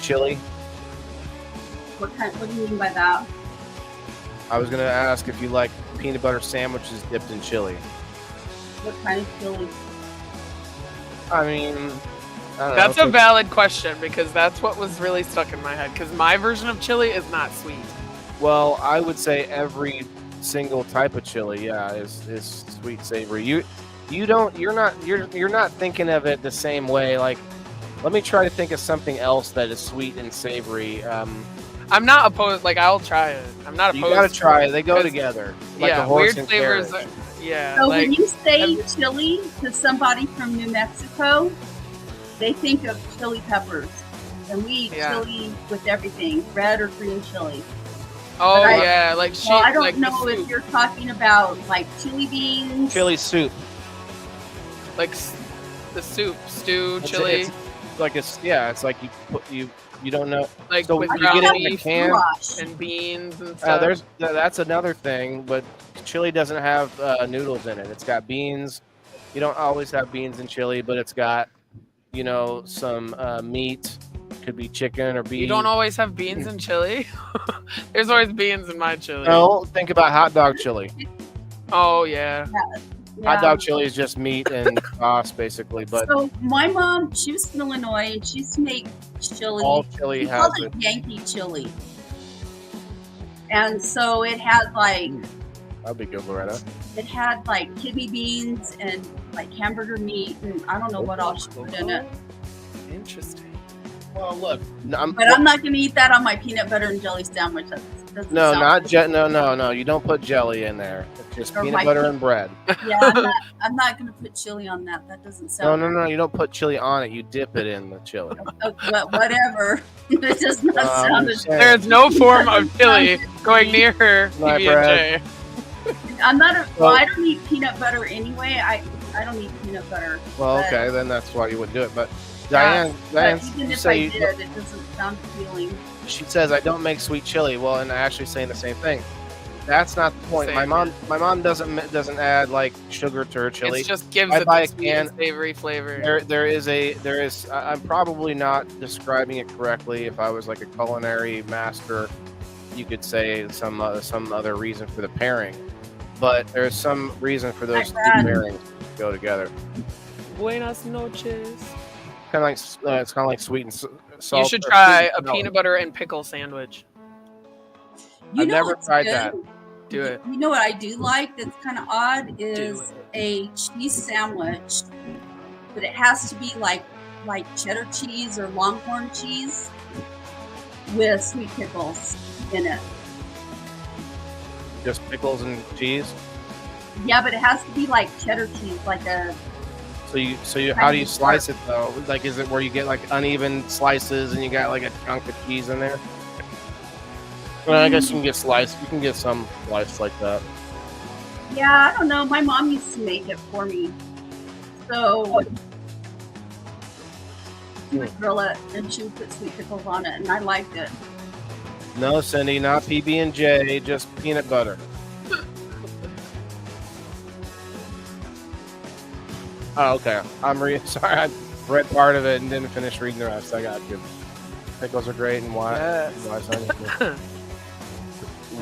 chili? What do you mean by that? I was gonna ask if you like peanut butter sandwiches dipped in chili. What kind of chili? I mean, I don't That's know. a valid question because that's what was really stuck in my head. Because my version of chili is not sweet. Well, I would say every single type of chili, is sweet savory. You're not thinking of it the same way. Like, let me try to think of something else that is sweet and savory. I'm not opposed. Like, I'll try it. I'm not opposed. You gotta try it. They go together. Like a horse weird and flavors. carriage. So when you say chili to somebody from New Mexico, they think of chili peppers, and we eat chili with everything, red or green chili. Oh I don't like know if you're talking about like chili beans, Chili soup. like the soup, stew, It's chili, it's like you don't know. like So with you get it in the beef can. goulash. and beans and stuff. That's another thing, but chili doesn't have noodles in it. It's got beans. You don't always have beans in chili, but it's got some meat. Could be chicken or beef. You don't always have beans in chili. There's always beans in my chili. No, think about hot dog chili. Oh yeah. Hot dog chili is just meat and sauce, basically. But So my mom, she was from Illinois, and she used to make chili. all chili She has called it. it Yankee chili. And so it had like That'd be good, Loretta. kidney beans and like hamburger meat, and I don't know what else she put in it. Interesting. Well, look, But I'm not going to eat that on my peanut butter and jelly sandwich. That doesn't no, sound not good. no. You don't put jelly in there. It's just Or peanut my butter pe- and bread. Yeah, I'm not going to put chili on that. That doesn't sound No. You don't put chili on it. You dip it in the chili. But whatever. It does not I'm sound just as saying. There's no form of chili going near My PB&J. I'm not a, Well- I don't eat peanut butter anyway. I don't eat peanut butter. Well, but- okay, then that's why you wouldn't do it. But But Diane, even you if say I did, it doesn't sound appealing. she says I don't make sweet chili. Well, and Ashley's saying the same thing. That's not the point. Same. My mom doesn't add like sugar to her chili. It just gives I it buy the a sweet and can- savory flavor. There is. I'm probably not describing it correctly. If I was like a culinary master, you could say some other reason for the pairing. But there's some reason for those two pairings to go together. Buenas noches. Kind of like it's kind of like sweet and salt. You should or try sweet a and salty. peanut butter and pickle sandwich. You I've know never what's tried good? that. Do it. You know what I do like that's kind of odd is a cheese sandwich, but it has to be like cheddar cheese or Longhorn cheese with sweet pickles in it. Just pickles and cheese. Yeah, but it has to be like cheddar cheese, like a. So you how do you slice it though? Like, is it where you get like uneven slices and you got like a chunk of cheese in there? Well, I guess you can get sliced. You can get some sliced like that. Yeah, I don't know. My mom used to make it for me, so she would grill it and she would put sweet pickles on it, and I liked it. No, Cindy, not PB&J, just peanut butter. Oh, okay. Sorry, I read part of it and didn't finish reading the rest. I got you. Pickles are great and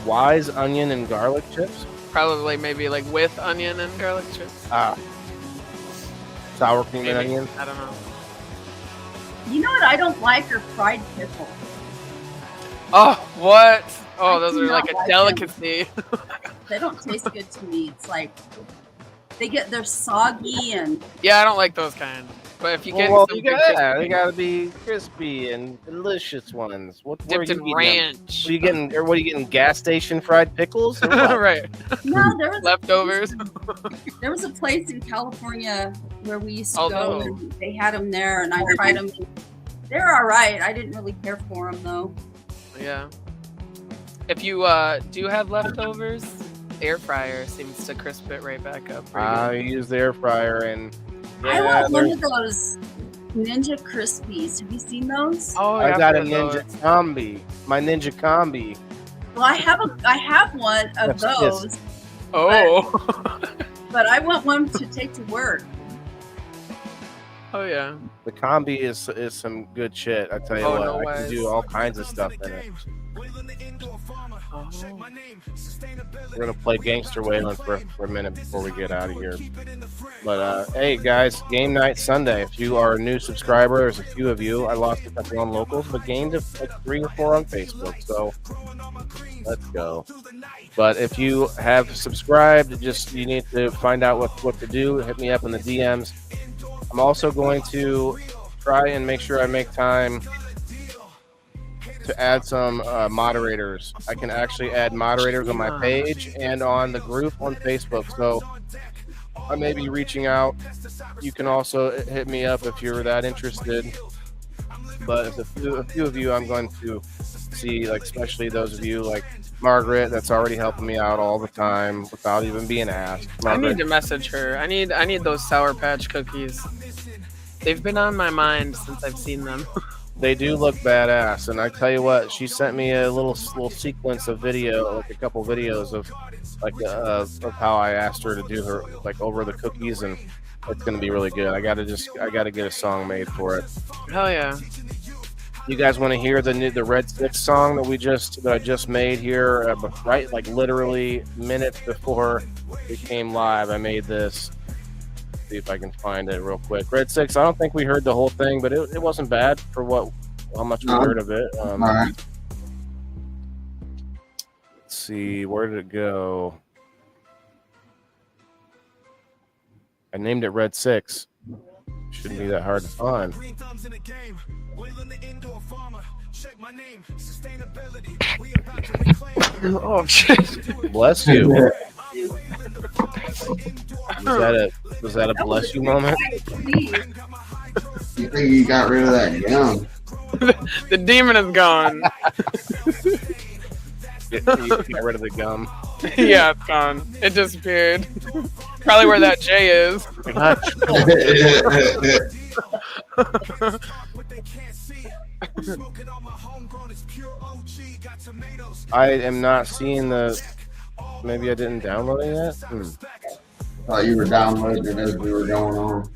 wise onion and garlic chips. Probably maybe like with onion and garlic chips. Sour cream and onion. I don't know. You know what I don't like are fried pickles. Oh, what? Oh, I those do are like not a like delicacy. They don't taste good to me. It's like they're soggy and. Yeah, I don't like those kind. But if you get they gotta be crispy and delicious ones. dipped in ranch. What are you getting? Gas station fried pickles? Right. No, there was leftovers. There was a place in California where we used to go. Oh. And they had them there, and I tried them. They're all right. I didn't really care for them though. Yeah. If you do have leftovers, air fryer seems to crisp it right back up. I use the air fryer and. I want one of those Ninja Krispies. Have you seen those? Oh, I got a Ninja Combi. My Ninja Combi. Well, I have one of those. Oh. But I want one to take to work. Oh yeah. The Combi is some good shit. I tell you what, no I can do all kinds of stuff in it. Oh. We're gonna play Gangster Waylon for a minute before we get out of here. But hey guys, game night Sunday. If you are a new subscriber, there's a few of you. I lost a couple on locals, but gained like 3 or 4 on Facebook. So let's go. But if you have subscribed, you need to find out what to do. Hit me up in the DMs. I'm also going to try and make sure I make time to add some moderators. I can actually add moderators on my page and on the group on Facebook. So I may be reaching out. You can also hit me up if you're that interested. But if a few of you, I'm going to see, like especially those of you like Margaret, that's already helping me out all the time without even being asked. Margaret. I need to message her. I need those Sour Patch cookies. They've been on my mind since I've seen them. They do look badass, and I tell you what, she sent me a little sequence of video, like a couple videos of of how I asked her to do her like over the cookies, and it's gonna be really good. I gotta get a song made for it. Hell yeah! You guys want to hear the Red 6 song that I just made here, right like literally minutes before it came live? I made this. See if I can find it real quick. Red 6. I don't think we heard the whole thing, but it wasn't bad for how much we heard of it. All right. Let's see, where did it go? I named it Red 6. Shouldn't be that hard to find. Oh shit! Bless you. Was that a bless you moment? You think you got rid of that gum? The demon is gone. You got rid of the gum. Yeah, it's gone. It disappeared. Probably where that J is. I am not seeing the. Maybe I didn't download it yet. Thought you were downloading it as we were going on.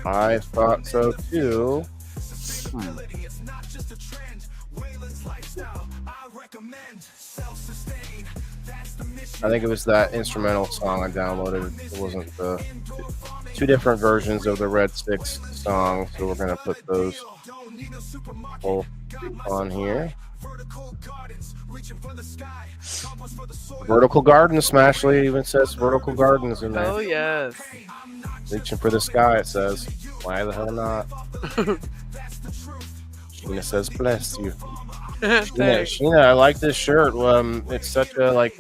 I thought so too. I think it was that instrumental song I downloaded. It wasn't the two different versions of the Red Six song, so we're gonna put those both on here. Vertical Gardens, Smashley even says Vertical Gardens in there. Oh yes. Reaching for the sky, it says. Why the hell not? Sheena says, bless you. Sheena, I like this shirt. It's such a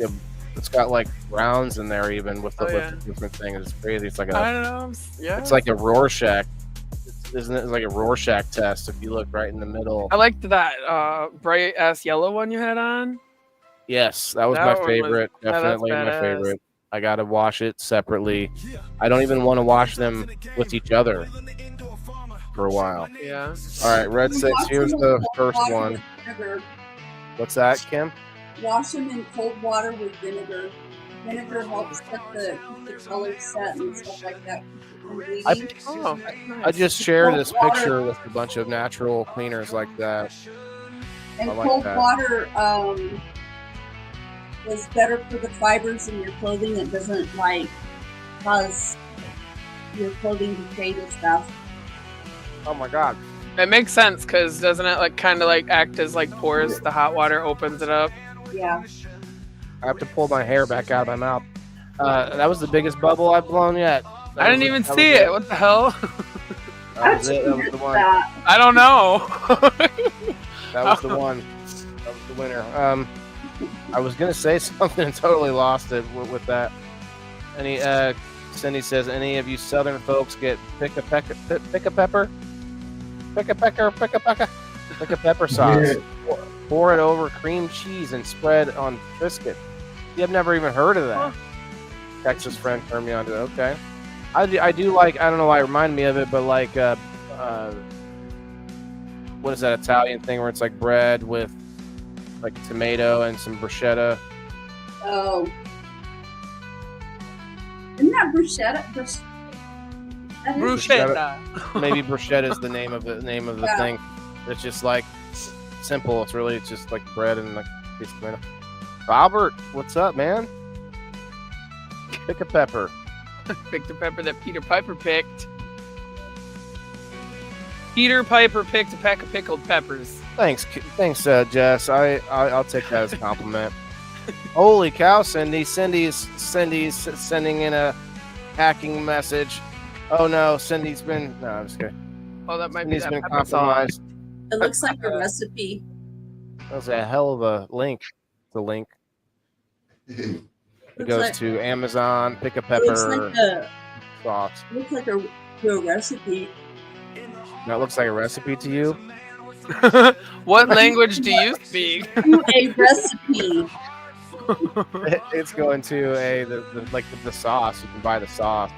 it's got like rounds in there even with the different things. It's crazy. It's like I don't know. Yeah. It's like a Rorschach. Isn't it? It's like a Rorschach test if you look right in the middle. I liked that bright ass yellow one you had on. Yes, that was my favorite. Definitely my favorite. I gotta wash it separately. I don't even want to wash them with each other for a while. Yeah. All right, Red Six. Here's the first one. What's that, Kim? Wash them in cold water with vinegar. Vinegar helps get the color set and stuff like that. I just shared this picture with a bunch of natural cleaners like that. And like cold that. water is better for the fibers in your clothing. It doesn't cause your clothing to fade as fast. Oh my God. It makes sense because doesn't it kind of act as pores? The hot water opens it up. Yeah. I have to pull my hair back out of my mouth. That was the biggest bubble I've blown yet. I didn't even see it. What the hell? That was it. That was the one. I don't know. That was the one. That was the winner. I was gonna say something and totally lost it with that. Cindy says, any of you Southern folks get pick a pepper sauce. Pour it over cream cheese and spread on Triscuit. I've never even heard of that. Texas friend turned me on to it. Okay. I do like, I don't know why it reminded me of it, but what is that Italian thing where it's like bread with tomato and some bruschetta? Oh. Isn't that bruschetta? Bruschetta. Maybe bruschetta is the name of the thing. It's just simple. It's just like bread and a piece of tomato. Robert, what's up, man? Pick a pepper. Pick the pepper that Peter Piper picked. Peter Piper picked a pack of pickled peppers. Thanks, Jess. I'll take that as a compliment. Holy cow, Cindy! Cindy's sending in a hacking message. Oh no, Cindy's been. No, I'm just kidding. Oh, that might Cindy's be been that compromised. It looks like a recipe. That was a hell of a link. The link. It goes to Amazon. Pick a pepper sauce. Looks like a recipe. That looks like a recipe to you. What language do you speak? A recipe. It's going to the sauce. You can buy the sauce.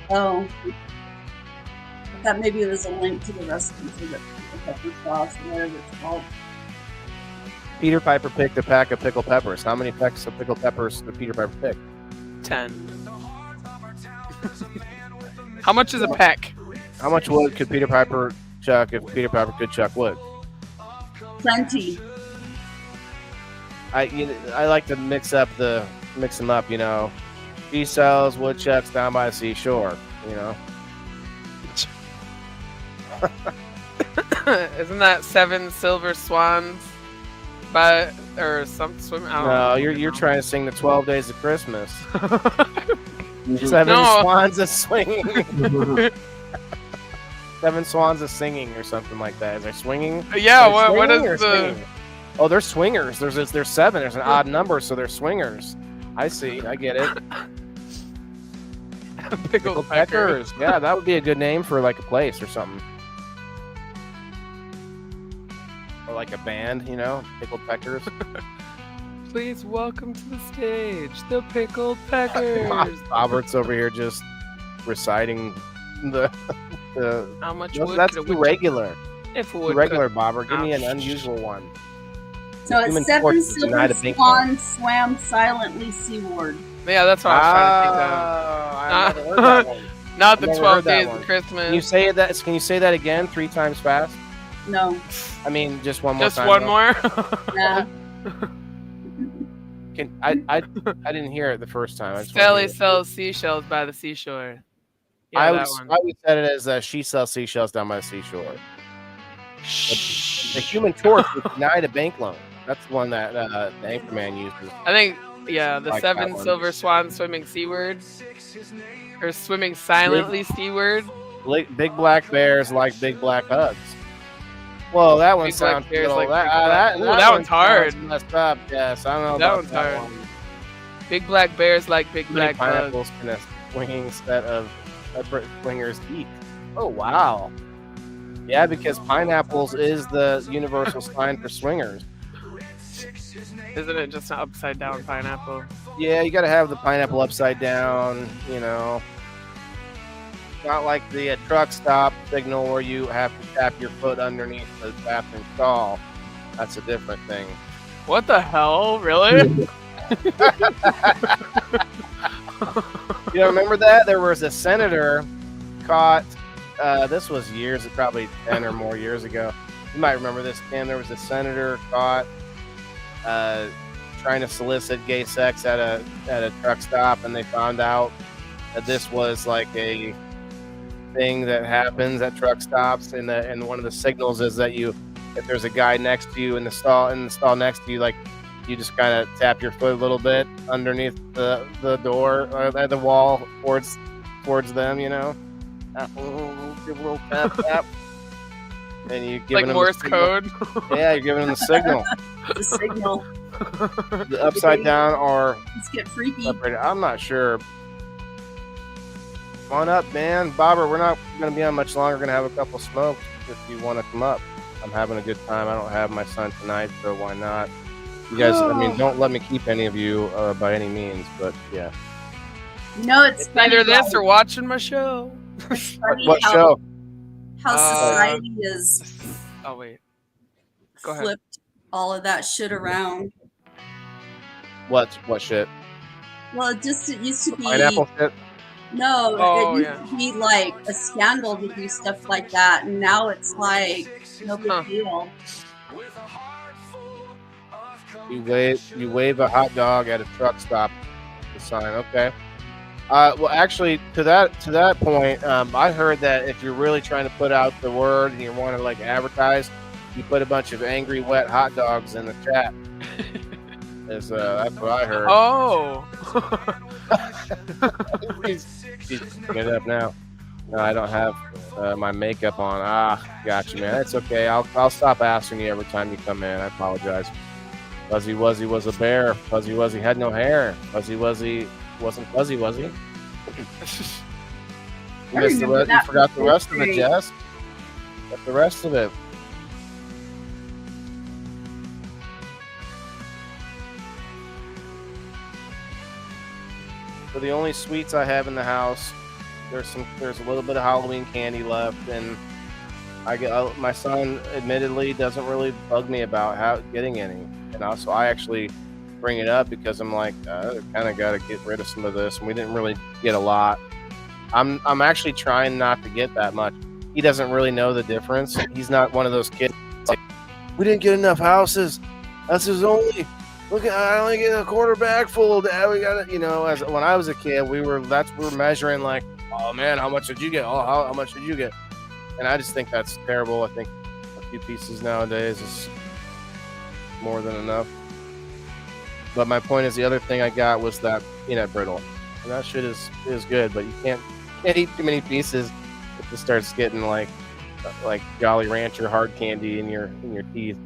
Oh. I thought maybe it was a link to the recipe for the pepper sauce or whatever it's called. Peter Piper picked a pack of pickled peppers. How many packs of pickled peppers did Peter Piper pick? 10. How much is a peck? How much wood could Peter Piper chuck if Peter Piper could chuck wood? Plenty. I like to mix them up, Bee cells, woodchucks down by the seashore, Isn't that 7 silver swans? Or some swim? No, you're trying to sing the 12 Days of Christmas. 7 swans a swinging. 7 swans a singing or something like that. Is there swinging? Yeah. What is the? Swinging? Oh, they're swingers. There's 7. There's an odd number, so they're swingers. I see. I get it. Pickled peppers. Yeah, that would be a good name for a place or something. Or a band, Pickled Peckers. Please welcome to the stage, the Pickled Peckers. Robert's over here just reciting the How much no, wood? That's too regular. If wood Regular, Bobber. Give me an unusual one. So it's 7 silver swans swam silently seaward. Yeah, that's what I was I never heard that one. Not the 12 Days of Christmas. Can you say that again 3 times fast? No. I mean, just one more Just time. one more? Nah. I didn't hear it the first time. I just wanna Sally hear it. sells seashells by the seashore. Yeah, I that would one. said it as she sells seashells down by the seashore. The Human Torch was denied a bank loan. That's the one that the Anchorman uses. I think, yeah, the Like that 7 one. silver swans swimming seaward. Or swimming silently seaward. Big black bears like big black hugs. Well, that one Big black sounds bears little, like that, big black- Ooh, that one one's hard. sounds messed up. Yes, I don't know That about one's that hard. one. Big black bears like big How many black bugs. pineapples can a swinging set of separate swingers eat? Oh wow. Yeah, because pineapples is the universal sign for swingers. Isn't it just an upside down pineapple? Yeah, you got to have the pineapple upside down, you know. Not like the truck stop signal where you have to tap your foot underneath the bathroom stall. That's a different thing. What the hell? Really? You know, remember that? There was a senator caught, this was years, probably 10 or more years ago. You might remember this, Tim. There was a senator caught trying to solicit gay sex at a truck stop, and they found out that this was like a thing that happens at truck stops, and one of the signals is that if there's a guy next to you in the stall next to you, like you just kind of tap your foot a little bit underneath the door or at the wall towards them, you know. Give a little tap tap, and you give Like them Morse the signal. code? Yeah, you're giving them the signal. The signal. The upside down or Let's get freaky. separated. I'm not sure. Come on up, man. Bobber, we're not going to be on much longer. We're going to have a couple smokes if you want to come up. I'm having a good time. I don't have my son tonight, so why not? You guys, I mean, don't let me keep any of you by any means, but yeah. You know, it's funny, Either this like, or watching my show. it's funny What how, show? how society is Oh, wait. Go ahead. flipped all of that shit around. What shit? Well, it used to be Pineapple shit? no, Oh, it used to be like a scandal to do stuff like that, and now it's like no big Huh. deal. You wave a hot dog at a truck stop. The sign, okay. Well, actually, to that point, I heard that if you're really trying to put out the word and you want to like advertise, you put a bunch of angry, wet hot dogs in the chat. That's what I heard. Oh. He's get it up now. No, I don't have my makeup on. Gotcha, man. It's okay. I'll stop asking you every time you come in. I apologize. Fuzzy Wuzzy was a bear. Fuzzy Wuzzy had no hair. Fuzzy Wuzzy wasn't fuzzy, was he? You forgot the rest of it, Jess. Got the rest of it. So the only sweets I have in the house, there's a little bit of Halloween candy left, and my son admittedly doesn't really bug me about getting any, and also I actually bring it up because I'm like, I kind of got to get rid of some of this, and we didn't really get a lot. I'm actually trying not to get that much. He doesn't really know the difference. He's not one of those kids like, we didn't get enough houses. That's his only. Look, I only get a quarter bag full. Dad, we got it. You know, as when I was a kid, we were measuring like, oh man, how much did you get? Oh, how much did you get? And I just think that's terrible. I think a few pieces nowadays is more than enough. But my point is, the other thing I got was that peanut brittle, and that shit is good. But you can't eat too many pieces. It just starts getting like Jolly Rancher hard candy in your teeth.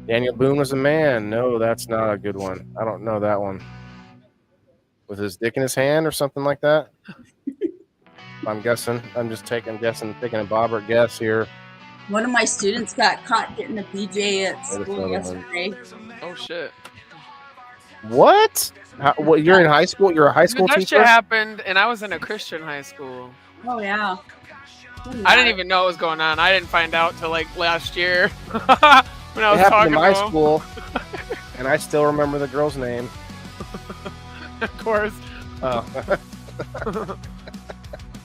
Daniel Boone was a man. No, that's not a good one. I don't know that one. With his dick in his hand or something like that. I'm guessing. Taking a Bobbert guess here. One of my students got caught getting a BJ at school yesterday. Oh shit! What? You're in high school? You're a high school That teacher? shit happened, and I was in a Christian high school. Oh yeah. I didn't even know what was going on. I didn't find out till like last year when I was It happened talking in my to him. school, and I still remember the girl's name. Of course. Oh.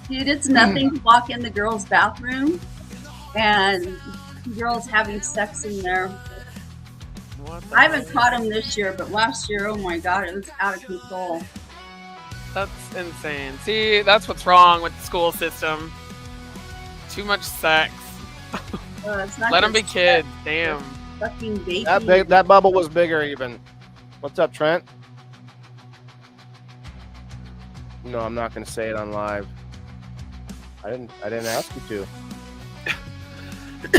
Dude, it's nothing to walk in the girls' bathroom and girls having sex in there. What the I haven't hell? caught them this year, but last year, oh my god, it was out of control. That's insane. See, that's what's wrong with the school system. Too much sex. It's not Let them be just kids. Damn. fucking baby. That bubble was bigger even. What's up, Trent? No, I'm not going to say it on live. I didn't ask you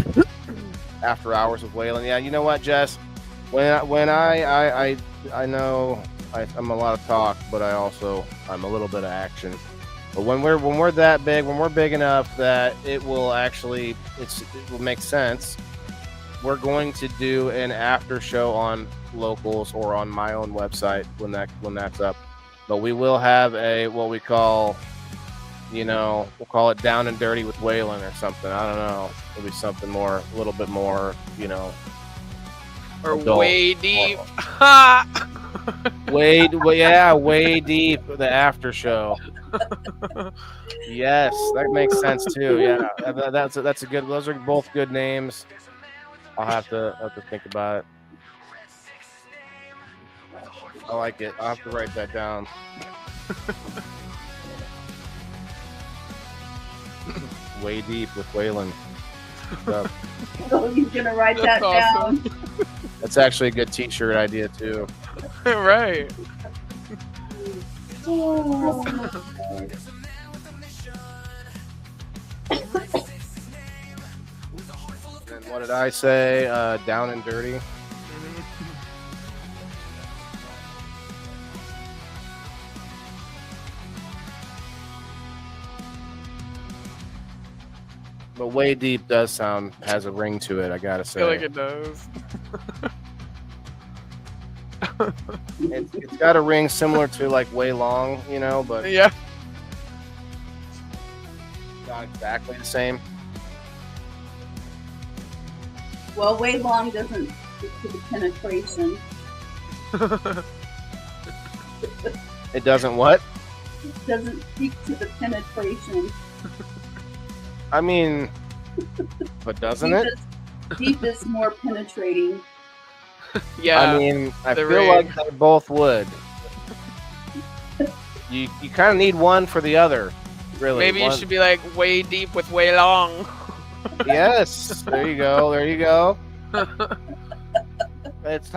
to. After hours with Waylon. Yeah, you know what, Jess? When I know I'm a lot of talk, but I'm a little bit of action. But when we're that big, when we're big enough that it will make sense, we're going to do an after show on Locals or on my own website when that's up. But we will have what we call, we'll call it Down and Dirty with Waylon or something. I don't know. It'll be something more, a little bit more, Or adult. way deep. way deep. The after show. Yes, that makes sense too. Yeah, that's a good. Those are both good names. I'll have to think about it. I like it. I'll have to write that down. Way deep with Waylon. So he's gonna write that That's awesome. down. That's actually a good T-shirt idea too. Right. Oh. And what did I say? Down and dirty. But way deep has a ring to it. I gotta I say. feel like it does. It's got a ring similar to like way long, but Yeah. not exactly the same. Well, way long doesn't get to the penetration. It doesn't what? It doesn't speak to the penetration. I mean, but doesn't it? Deep is more penetrating. Yeah. I mean, I the feel ring. like they both would. You kind of need one for the other, really. Maybe you should be like way deep with way long. Yes, there you go. There you go. It's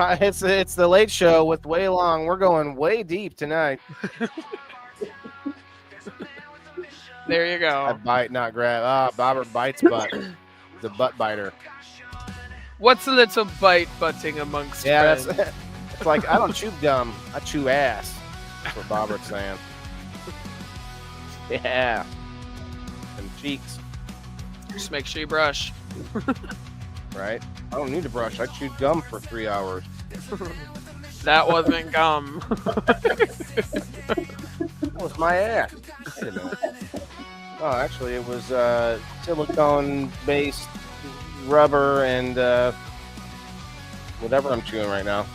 the late show with way long. We're going way deep tonight. There you I go. bite, not grab. Bobber bites butt. He's a butt biter. What's a little bite butting amongst Yeah, friends? that's. It's like I don't chew gum. I chew ass. That's what Bobber's saying. Yeah. And cheeks, Just make sure you brush. right? I don't need to brush. I chewed gum for 3 hours. That wasn't gum. That was my ass. Wait a minute. Oh, actually, it was silicone-based rubber and whatever I'm chewing right now.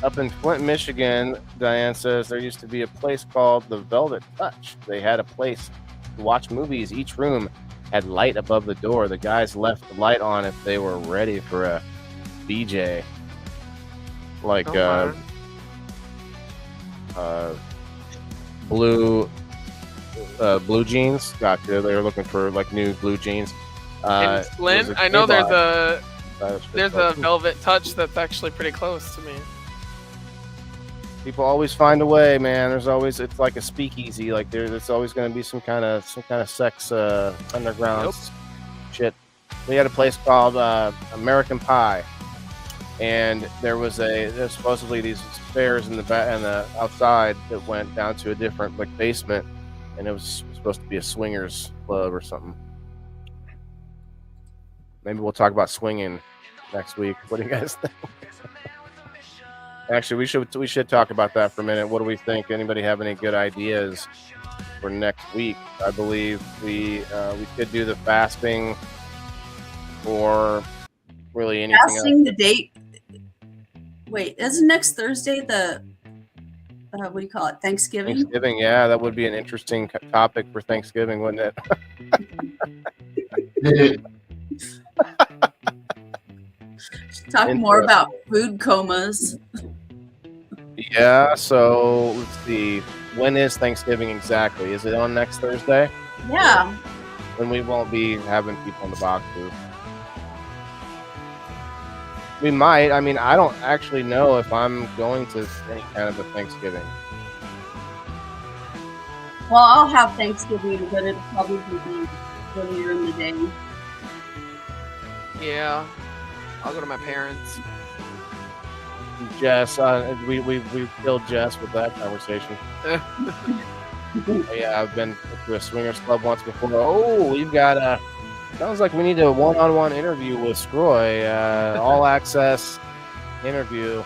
Up in Flint, Michigan, Diane says there used to be a place called the Velvet Touch. They had a place to watch movies. Each room had light above the door. The guys left the light on if they were ready for a BJ. Like Oh, blue jeans. Gotcha. They were looking for like new blue jeans. In Flint, I know there's a There's Velvet Touch that's actually pretty close to me. People always find a way, man. It's like a speakeasy. Like there's always going to be some kind of sex underground Nope. shit. We had a place called American Pie, and there's supposedly these stairs in the outside that went down to a different like basement, and it was supposed to be a swingers club or something. Maybe we'll talk about swinging next week. What do you guys think? Actually, we should talk about that for a minute. What do we think? Anybody have any good ideas for next week? I believe we could do the fasting or really anything Passing the date. Wait, isn't next Thursday the what do you call it? else. Thanksgiving? Thanksgiving, yeah, that would be an interesting topic for Thanksgiving, wouldn't it? Talk more about food comas. Yeah, so let's see. When is Thanksgiving exactly? Is it on next Thursday? Yeah. Then we won't be having people in the boxes. We might. I mean, I don't actually know if I'm going to any kind of a Thanksgiving. Well, I'll have Thanksgiving, but it'll probably be earlier in the day. Yeah. I'll go to my parents. Jess, we killed Jess with that conversation. Yeah, I've been to a swingers club once before. Oh, we've got sounds like we need a one-on-one interview with Scroy, all access interview.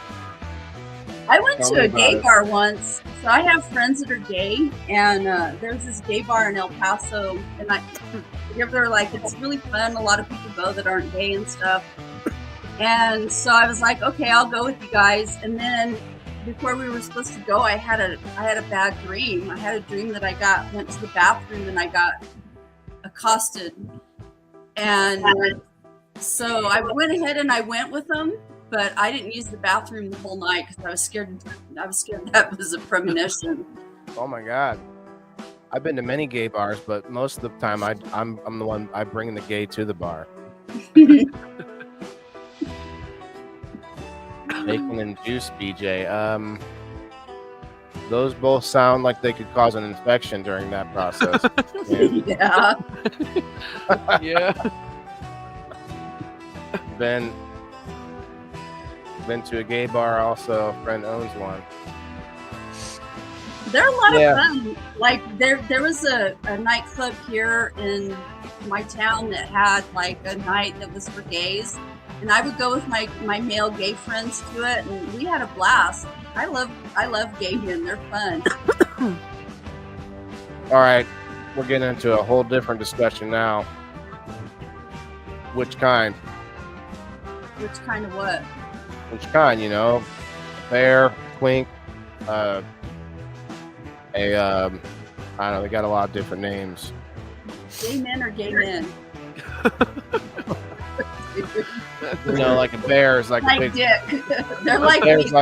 I went to a gay bar once, so I have friends that are gay, and there's this gay bar in El Paso, and they're like, it's really fun. A lot of people go that aren't gay and stuff. And so I was like, okay, I'll go with you guys. And then before we were supposed to go, I had a bad dream. I had a dream that I went to the bathroom and I got accosted. And so I went ahead and I went with them, but I didn't use the bathroom the whole night because I was scared that was a premonition. Oh my God. I've been to many gay bars, but most of the time I'm the one, I bring the gay to the bar. Bacon and juice, BJ. Those both sound like they could cause an infection during that process. Yeah. Yeah. Been to a gay bar also. A friend owns one. They're a lot of fun. Like there was a nightclub here in my town that had like a night that was for gays. And I would go with my male gay friends to it, and we had a blast. I love gay men; they're fun. All right, we're getting into a whole different discussion now. Which kind? Which kind of what? Which kind? You know, fair, twink, I don't know. They got a lot of different names. Gay men or gay men? You know, like a bear is like a big dick. They're like dick.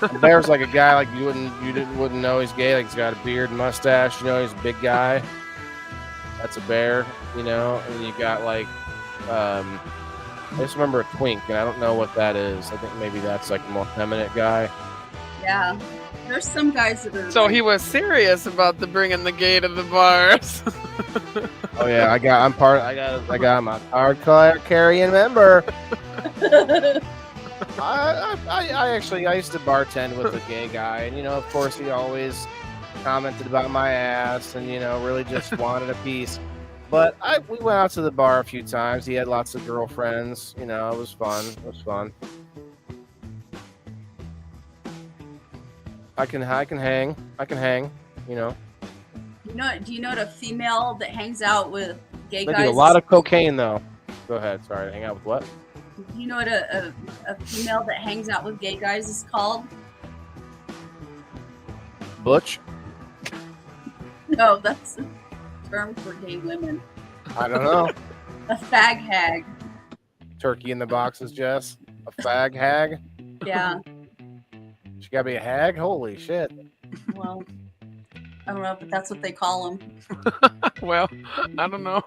A bear's like a guy like you wouldn't know he's gay. Like he's got a beard and mustache. You know, he's a big guy. That's a bear. You know, and you got like I just remember a twink, and I don't know what that is. I think maybe that's like a more feminine guy. Yeah, there's some guys that are. So he was serious about bringing the gay to the bars. Oh yeah, I'm a card carrying member. I used to bartend with a gay guy, and you know, of course, he always commented about my ass, and you know, really just wanted a piece. But we went out to the bar a few times. He had lots of girlfriends. You know, it was fun. I can hang. You know. Do you know what a female that hangs out with gay guys? They do a lot of cocaine, though. Go ahead. Sorry, hang out with what? Do you know what a female that hangs out with gay guys is called? Butch? No, that's a term for gay women. I don't know. A fag hag. Turkey in the boxes, Jess. A fag hag? Yeah. She gotta be a hag? Holy shit. Well, I don't know, but that's what they call them. Well, I don't know.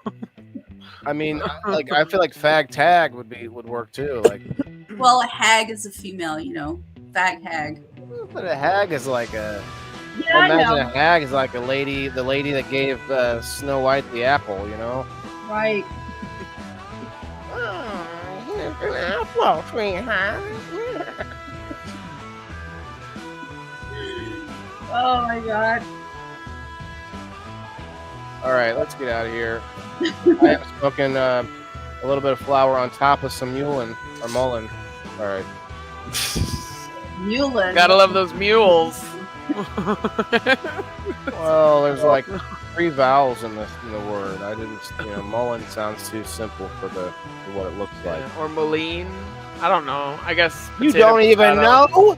I mean, like, I feel like fag tag would work too. Like, well, a hag is a female, you know, fag hag. But a hag is like a. Yeah, I imagine I know. a hag is like the lady that gave Snow White the apple, you know? Right. Oh, here's an apple, sweetheart. Oh my God. All right, let's get out of here. I have smoking a little bit of flour on top of some mullein. All right. Mullein. Gotta love those mules. Well, there's like 3 vowels in the word. I didn't, mullein sounds too simple for what it looks like. Or Moline. I don't know. I guess You potato, don't even know.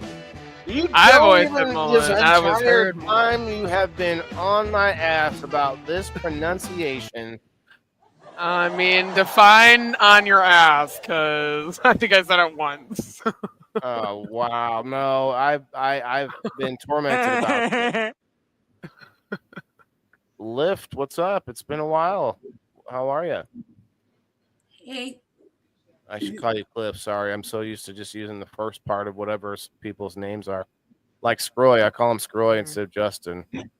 I've always said mullein. This I was entire heard time you have been on my ass about this pronunciation. I mean, define on your ass, because I think I said it once. Oh wow, no, I've been tormented about it. Lift, what's up? It's been a while. How are you? Hey, I should call you Cliff. Sorry, I'm so used to just using the first part of whatever people's names are. Like Scroy, I call him Scroy instead of Justin. It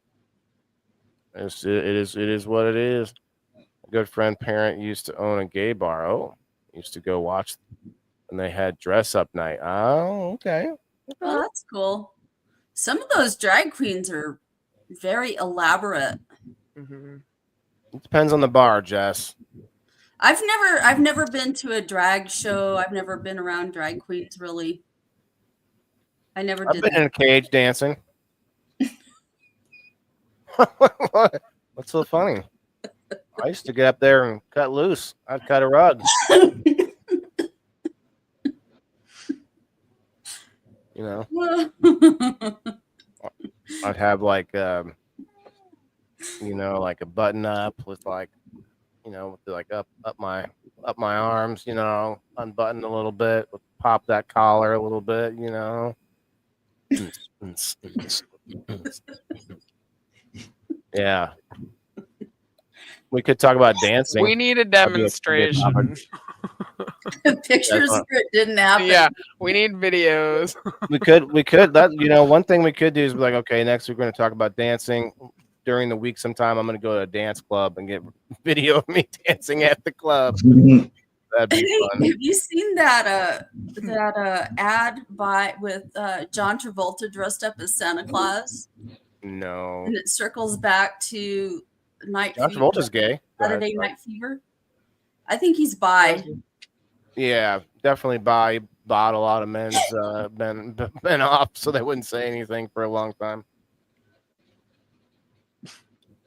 is what it is. A good friend parent used to own a gay bar. Oh, used to go watch, and they had dress up night. Oh, okay. oh, that's cool. Some of those drag queens are very elaborate. Mhm. It depends on the bar, Jess. I've never been to a drag show. I've never been around drag queens really. I never I've did been in that. a cage dancing. What's so funny? I used to get up there and cut loose. I'd cut a rug. You know, I'd have like, you know, like a button up with like, you know, with like up my arms. You know, unbutton a little bit, pop that collar a little bit. You know. Yeah. We could talk about dancing. We need a demonstration. Pictures for it didn't happen. Yeah, we need videos. we could that, you know, one thing we could do is be like, okay, next we're going to talk about dancing. During the week sometime I'm going to go to a dance club and get video of me dancing at the club. That'd be fun. Have you seen that ad with John Travolta dressed up as Santa Claus? No. And it circles back to Night John Fever. Travolta's gay. Saturday Night Fever. I think he's bi. Yeah, definitely bi. Bought a lot of men's been off, so they wouldn't say anything for a long time.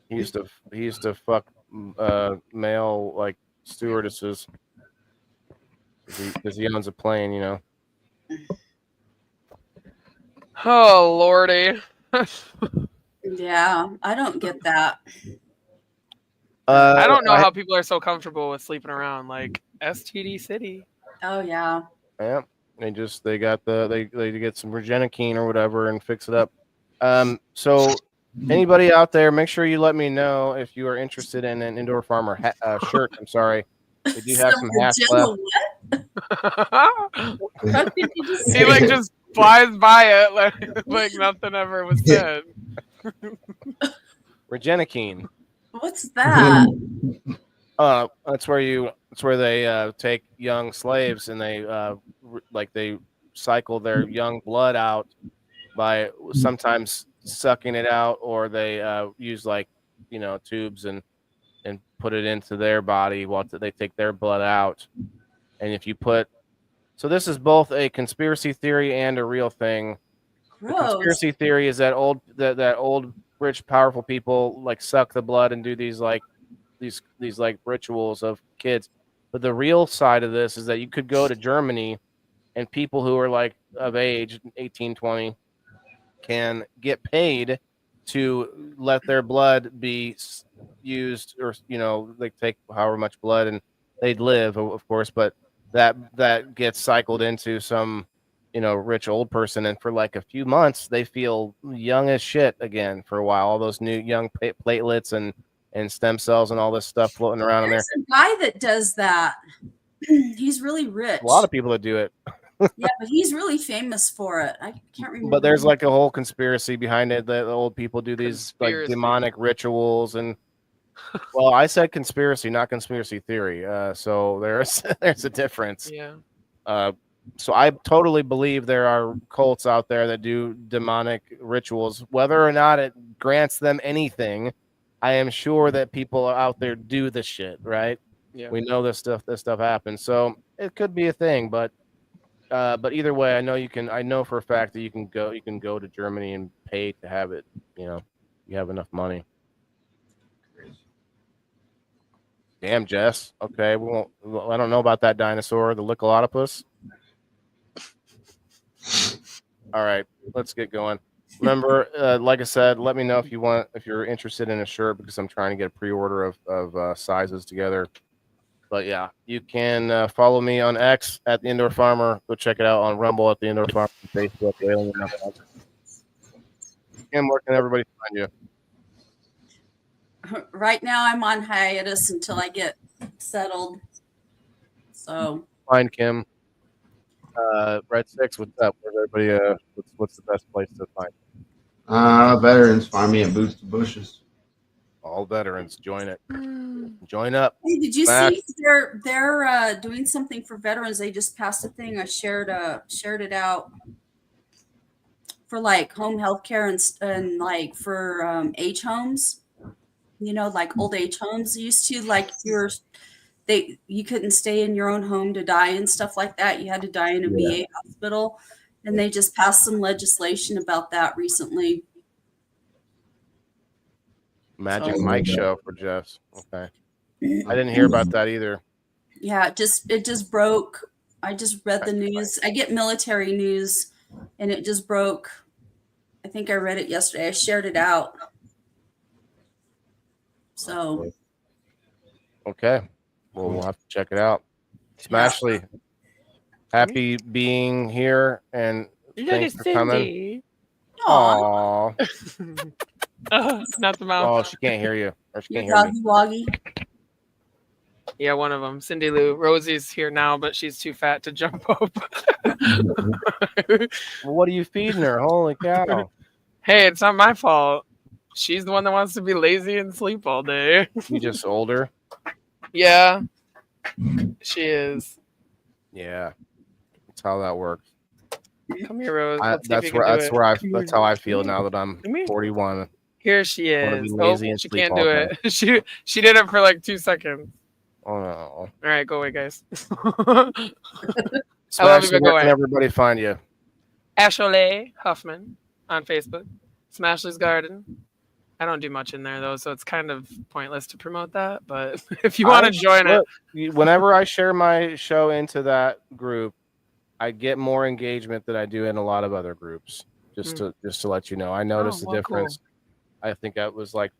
He used to fuck male like stewardesses because he owns a plane, you know. Oh lordy. Yeah, I don't get that. I don't know how people are so comfortable with sleeping around like STD City. Oh yeah. Yeah, they get some Regenikine or whatever and fix it up. So anybody out there, make sure you let me know if you are interested in an Indoor Farmer shirt. I'm sorry, we do have some hats left. What did you just He say? like just flies by it like nothing ever was said. Regenikine. What's that? That's where they take young slaves and they cycle their young blood out by sometimes sucking it out, or they use like, you know, tubes and put it into their body while they take their blood out. And if you so this is both a conspiracy theory and a real thing. The Gross. conspiracy theory is that old rich powerful people like suck the blood and do these like rituals of kids. But the real side of this is that you could go to Germany and people who are like of age 18, 20 can get paid to let their blood be used, or, you know, they take however much blood and they'd live, of course, but that gets cycled into some, you know, rich old person, and for like a few months they feel young as shit again for a while. All those new young platelets and stem cells and all this stuff floating around in there. There's a guy that does that. He's really rich. A lot of people that do it. Yeah, but he's really famous for it. I can't remember. But there's like a whole conspiracy behind it that the old people do these like Conspiracy. demonic rituals. And well, I said conspiracy, not conspiracy theory. So there's a difference. Yeah. So I totally believe there are cults out there that do demonic rituals. Whether or not it grants them anything, I am sure that people out there do this shit, right? Yeah. We know this stuff happens. So it could be a thing, but either way, I know for a fact that you can go to Germany and pay to have it, you know, you have enough money. Damn, Jess. Okay, I don't know about that dinosaur, the Licholotopus. All right, let's get going. Remember, like I said, let me know if you're interested in a shirt, because I'm trying to get a pre-order of sizes together. But yeah, you can follow me on X at the Indoor Farmer. Go check it out on Rumble at the Indoor Farmer, Facebook. And where can everybody find you? Right now, I'm on hiatus until I get settled. So Find Kim. Red Six, what's up? Where's everybody? What's the best place to find? Veterans find me at Boots to Bushes. All veterans, join it. Join up. hey, did you Matt. see they're doing something for veterans? They just passed a thing. I shared it out for like home health care and like for age homes. You know, like old age homes used to, like you couldn't stay in your own home to die and stuff like that. You had to die in a VA hospital. And they just passed some legislation about that recently. Magic Mike show for Jeffs. Okay. I didn't hear about that either. Yeah, it just broke. I just read the news. I get military news and it just broke. I think I read it yesterday. I shared it out. So Okay. Well, we'll have to check it out. Smashley, happy being here and thanks for coming. Aw. Aww. Oh, not the mouth. Oh, she can't hear you. Or she Your can't hear me. doggy woggy. Yeah, one of them. Cindy Lou. Rosie's here now, but she's too fat to jump up. Well, what are you feeding her? Holy cow. Hey, it's not my fault. She's the one that wants to be lazy and sleep all day. You just older? Yeah, she is. Yeah. That's how that works. Come here, Rose. Let's see if you can do it. That's how I feel now that I'm 41. Here she Wanna be is. lazy Oh, and she sleep can't all do day. it. She did it for like 2 seconds. Oh no. All right, go away, guys. Smash, I love you, but go where can away. everybody find you? Ashley Huffman on Facebook. Smashley's Garden. I don't do much in there though, so it's kind of pointless to promote that. But if you want to join it, Whenever I share my show into that group, I get more engagement than I do in a lot of other groups. Just to let you know, I noticed the difference. Cool. I think that was like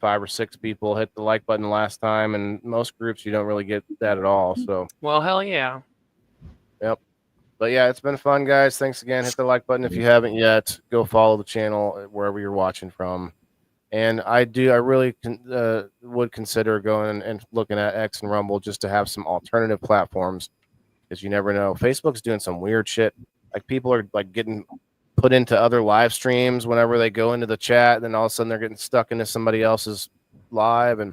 5 or 6 people hit the like button last time, and most groups you don't really get that at all. So, well, hell yeah. Yep. But yeah, it's been fun, guys. Thanks again. Hit the like button if you haven't yet. Go follow the channel wherever you're watching from. And I really would consider going and looking at X and Rumble just to have some alternative platforms, because you never know. Facebook's doing some weird shit. Like people are like getting put into other live streams whenever they go into the chat, and then all of a sudden they're getting stuck into somebody else's live, and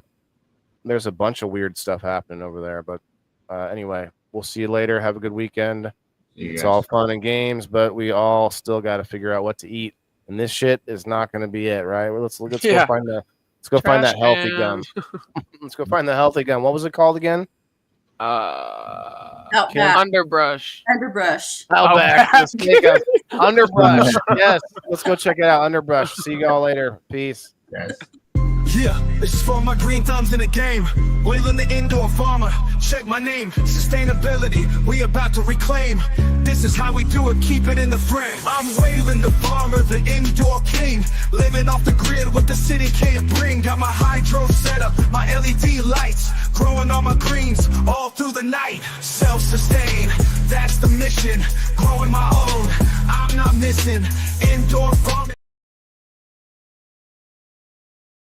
there's a bunch of weird stuff happening over there. But anyway, we'll see you later. Have a good weekend. It's all fun and games, but we all still got to figure out what to eat. And this shit is not going to be it, right? Well, let's go find that healthy gum. Let's go find the healthy gum. What was it called again? Underbrush. Outback. Underbrush. Yes. Let's go check it out. Underbrush. See you all later. Peace. Yes. Yeah, this is for my green thumbs in the game. Wailing the indoor farmer. Check my name. Sustainability, we about to reclaim. This is how we do it, keep it in the frame. I'm wailing the farmer, the indoor king. Living off the grid, what the city can't bring. Got my hydro setup, my LED lights. Growing all my greens, all through the night. Self-sustain, that's the mission. Growing my own, I'm not missing. Indoor